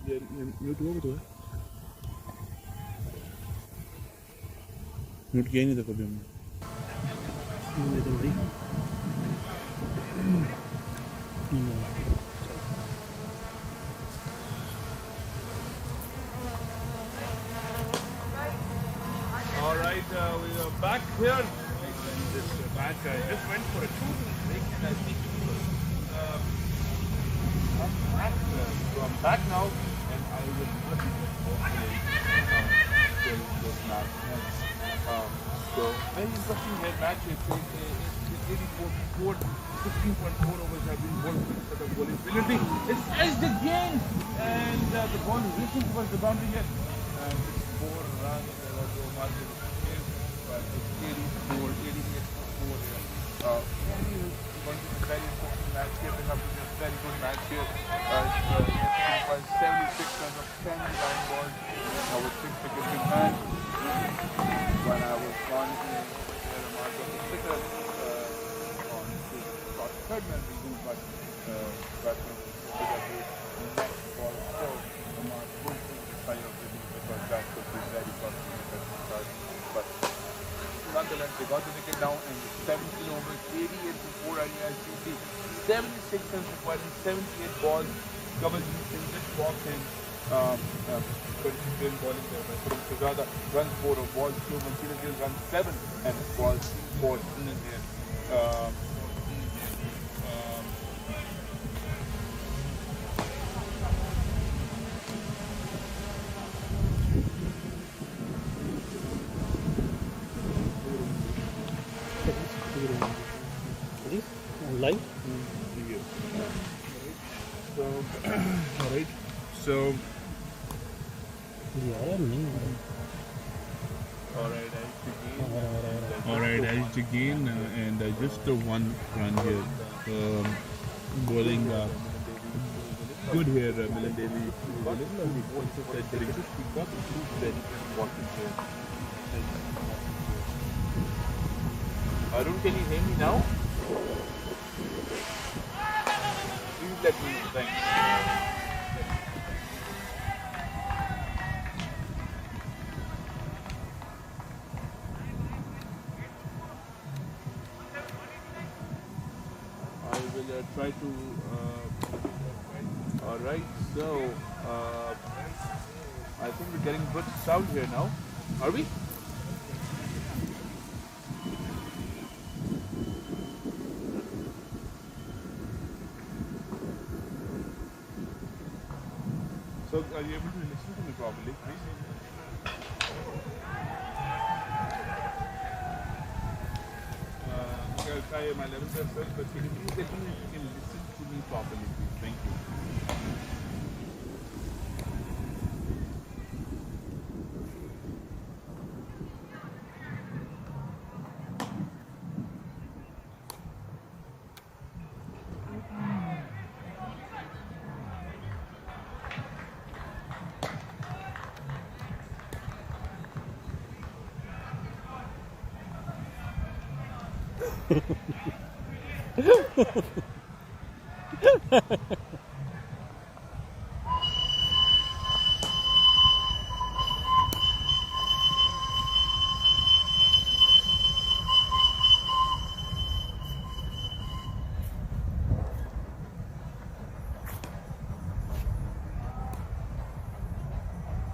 ये म्यूट हुआ तो है, म्यूट किया ही नहीं था कभी हमने। All right, we are back here. This match just went for a 2-minute break, and I think I'm back now, and I will hopefully till this match ends. So very interesting match. It's 84-4, 16.4 overs have been bowled instead of bowling brilliantly. It's edged again, and the ball is reaching towards the boundary yet. And it's 4 runs. Margin is, but it's 84, 88-4 here. Very going to be very important match, shaping up to be a very good match here. It was 76 runs of 10 balls. I would think it's a good match. When I was gone here, the mark of the sitter on the third man we do, but the next ball still the mark would be the side of the because that could be very costly. But nonetheless, they got the wicket down in 17 overs, 88-4 as you see. 76 runs required in 78 balls. Kavaljeet Singh just walked in. Brilliant bowling there by CricketSASA. Runs 4 of balls 2, Mansur Gill runs 7 and balls 14 in here. Live? So, alright. So, alright, edged again, and just one run here. Bowling good here, Milan Devi. Arun, can you hear me now? Please let me know. Thanks. I will try to. All right, so I think we're getting good sound here now. Are we? So are you able to listen to me properly, please? I'll try my level best, but can you please let me know if you can listen to me properly, please? Thank you.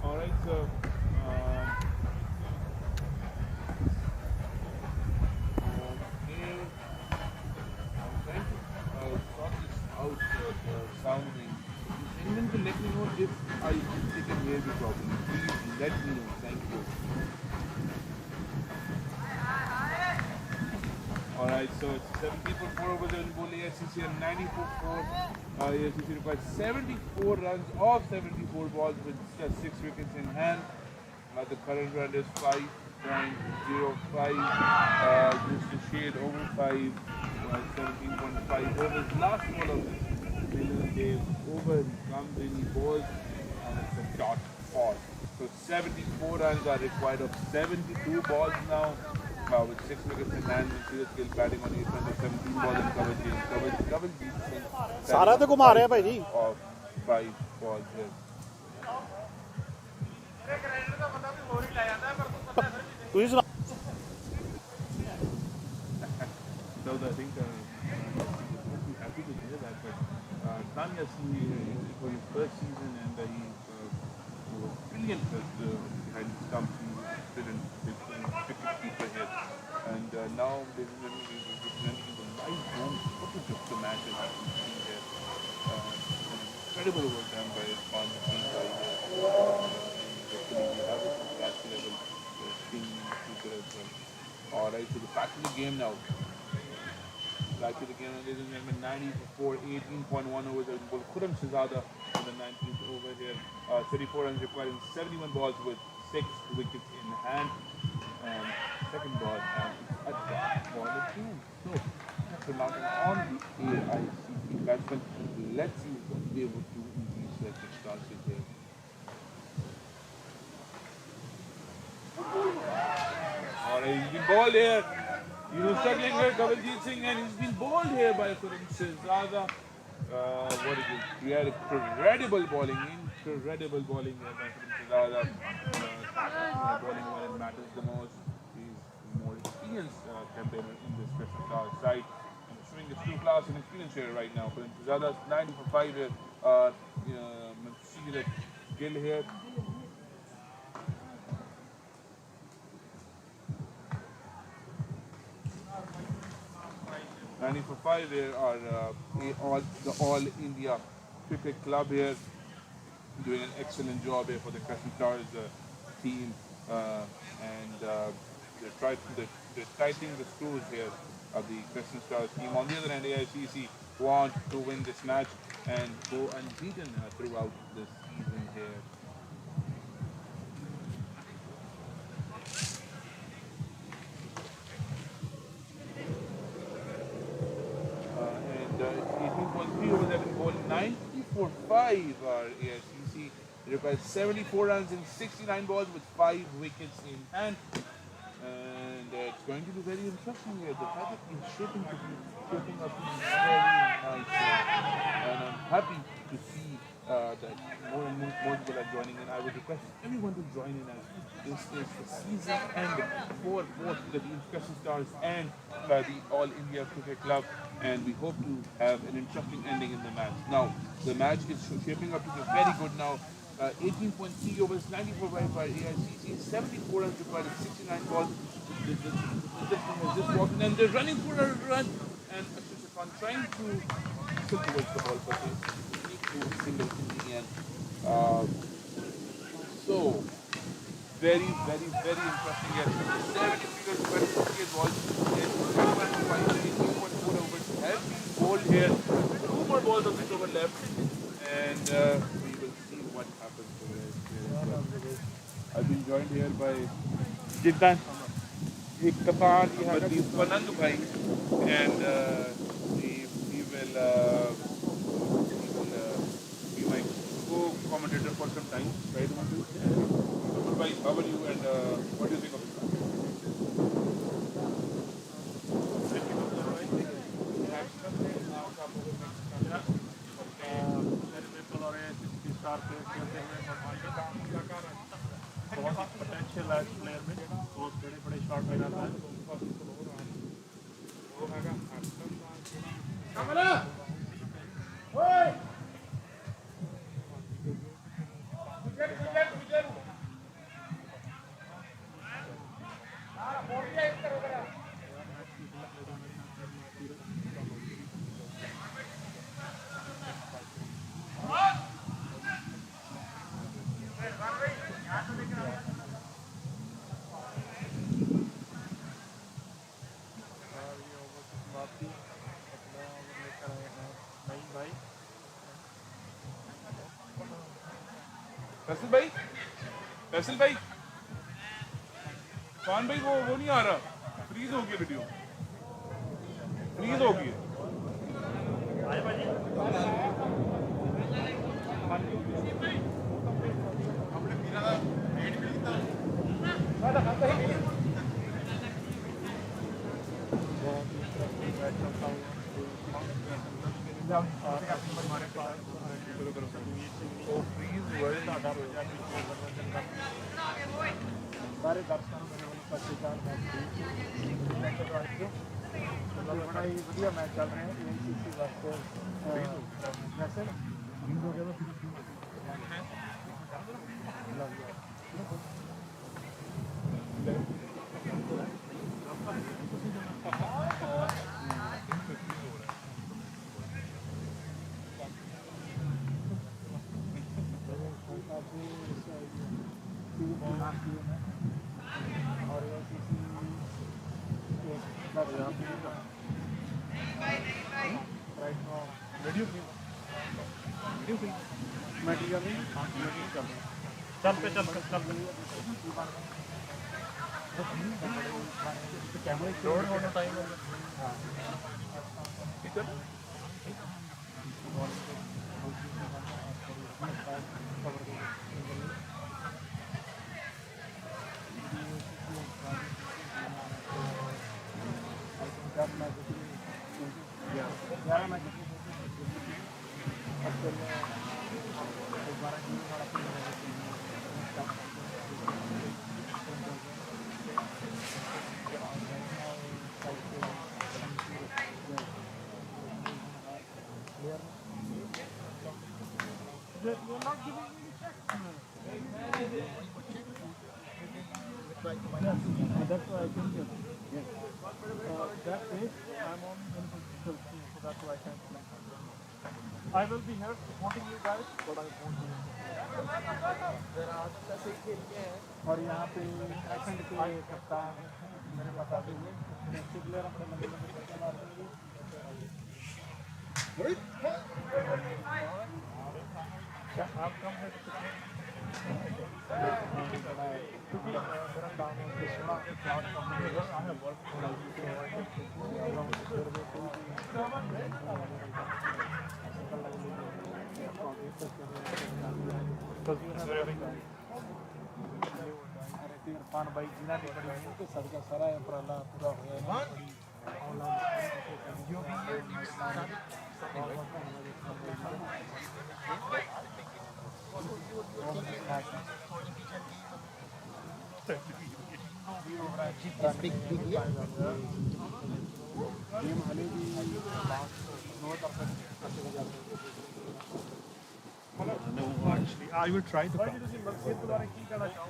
All right, so here I'm trying to sort this out, sounding. Anyone can let me know if they can hear me properly. Please let me know. Thank you. All right, so it's 17 for 4 overs in ball AICC and 90 for 4. AICC requires 74 runs off 74 balls with just 6 wickets in hand. The current run is 5.05. Just a shade over 5. 17.5 overs. Last ball of this Middle Day over. He comes in, he balls, and it's a dot ball. So 74 runs are required of 72 balls now. With 6 wickets in hand, and serious skill batting on 8 runs of 17 balls and cover Singh. सारा तो घुमा रहे हैं भाई जी. Of 5 balls here. ਤੁਸੀਂ ਸੁਣਾ. So I think I'm happy to hear that. But Tanya, it was his first season and he was brilliant behind the stumps. He was brilliant wicket keeper here. And now they're presenting the live home footage of the match as you can see here. Incredible work done by on the team side here. Hopefully we have a catch level team in the future as well. Alright, so back to the game now. Back to the game, ladies and gentlemen. 90 for 4, 18.1 overs. CricketSASA in the 19th over here. 34 runs required in 71 balls with 6 wickets in hand. And second ball, and it's a dot ball again. So, after mounting on the AICC batsman, let's see what they would do in these circumstances here. Alright, he's been bowled here. He was struggling with Kawaljeet Singh and he's been bowled here by CricketSASA. What is it? He had incredible bowling here by CricketSASA. Bowling when it matters the most. He's the more experienced campaigner in this CricketSASA side. And showing his true class and experience here right now. CricketSASA's 90 for 5 here. See that Gill here. 90 for 5 here are the All India Cricket Club here doing an excellent job here for the CricketSASA team and they're tightening the screws here of the CricketSASA team. On the other hand, AICC want to win this match and go unbeaten throughout the season here. And 18.3 overs have been bowled. 90 for 5 are AICC. It requires 74 runs in 69 balls with 5 wickets in hand. And it's going to be very interesting here. The packet is shaping up to be very nice. And I'm happy to see that more and more people are joining in. I would request everyone to join in as this is the season end for both the CricketSASA and the All India Cricket Club. And we hope to have an interesting ending in the match. Now, the match is shaping up to be very good now. 18.3 overs, 94 by AICC, 74 runs required, 69 balls. This one has just walked in and they're running for a run. And Ashish Khan trying to still towards the ball, but they need to single in the end. So, very interesting here. 70 figures, 28 balls. 18.4 overs have been bowled here. 2 more balls of this over left. And we will see what happens today. I've been joined here by Jiddan, Panand Bhai, and he will be my co-commentator for some time. Right, Bhai, how are you and what do you think of this? बहुत ही potential है player में बहुत बड़े बड़े shot लगाता है फैसल भाई, फैसल भाई, खान भाई वो नहीं आ रहा, फ्रीज हो गई वीडियो, फ्रीज हो गई है। ਸਾਰੇ ਦਰਸ਼ਕਾਂ ਨੂੰ ਮੇਰੇ ਵੱਲੋਂ ਸਤਿ ਸ਼੍ਰੀ ਅਕਾਲ। ਮਤਲਬ ਬੜਾ ਹੀ ਵਧੀਆ ਮੈਚ ਚੱਲ ਰਿਹਾ ਹੈ ACC ਵਾਸਤੇ। ਵੈਸੇ ਹੋ ਗਿਆ चल पे चल कैमरे लोड होने time You're not giving me the check. That's why I came here. Yes. That day, I'm on so that's why I can't play. I will be here supporting you guys, but I won't be here. और यहाँ पे उत्तराखंड के कप्तान मेरे बता दीजिए next player अपने लंबे लंबे छक्के मार देंगे। क्या आप कम है क्योंकि मेरा काम है कि सुना क्लाउड कंपनी है I have work for Irfan भाई जिन्हें भी बड़ी उनके सर का सारा उपराला पूरा हुआ है जो भी No, actually, I will try to come.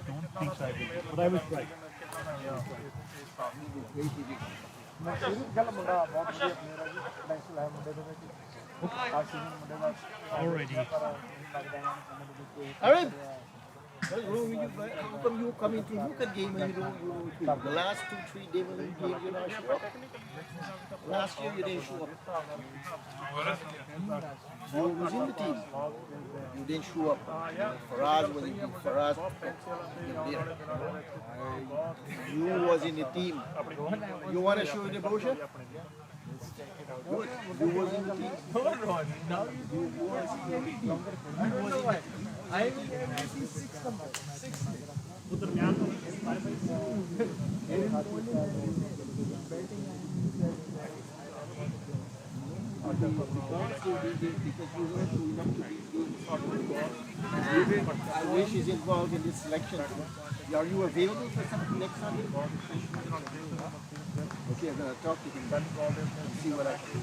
Don't think so, but I will try. Already. Arif, what is wrong with you? How come you come into Luka game and you don't? The last 2-3 games you not show up. Last year you didn't show up. You was in the team. You didn't show up. Faraz was in the team. Faraz, you was in the team. You want to show the brochure? Good. You was in the team. Now you was in the team. I will see 6 number. 6. I wish he's involved in this selection. Are you available for something next Sunday? Okay, I'm going to talk to him and see what I can do.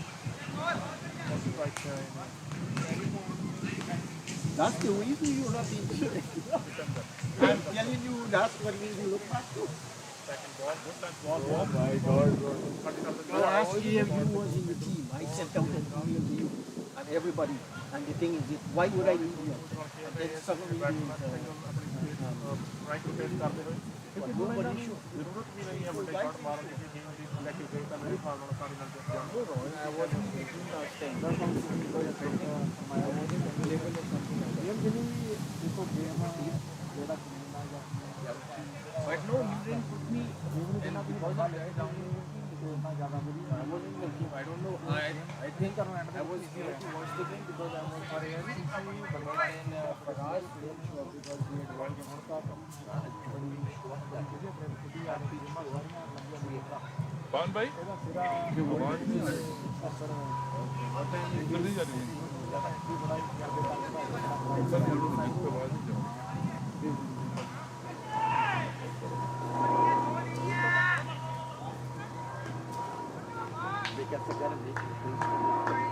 That's the reason you're not in the I'm telling you, that's what we will look back to. Oh my God. Last year you was in the team. I sent out an email to you and everybody. And the thing is, why would I need you? And then suddenly you क्योंकि nobody should जरूरत भी नहीं है बड़े shot मारने की game भी लेके गए तो मेरे ख्याल में सारी लड़के जान no no I was in last time that's also because I think I was available और समथिंग लाइक दैट गेम भी देखो गेम जेड़ा खेलना या but no you didn't put me game ने देना भी बहुत लेट डाउन इतना ज्यादा बुरी I was in the game I don't know I think I was here to watch the game because I was for air बंदा इन प्रकाश because we had world game होता कौन भाई कैसे कर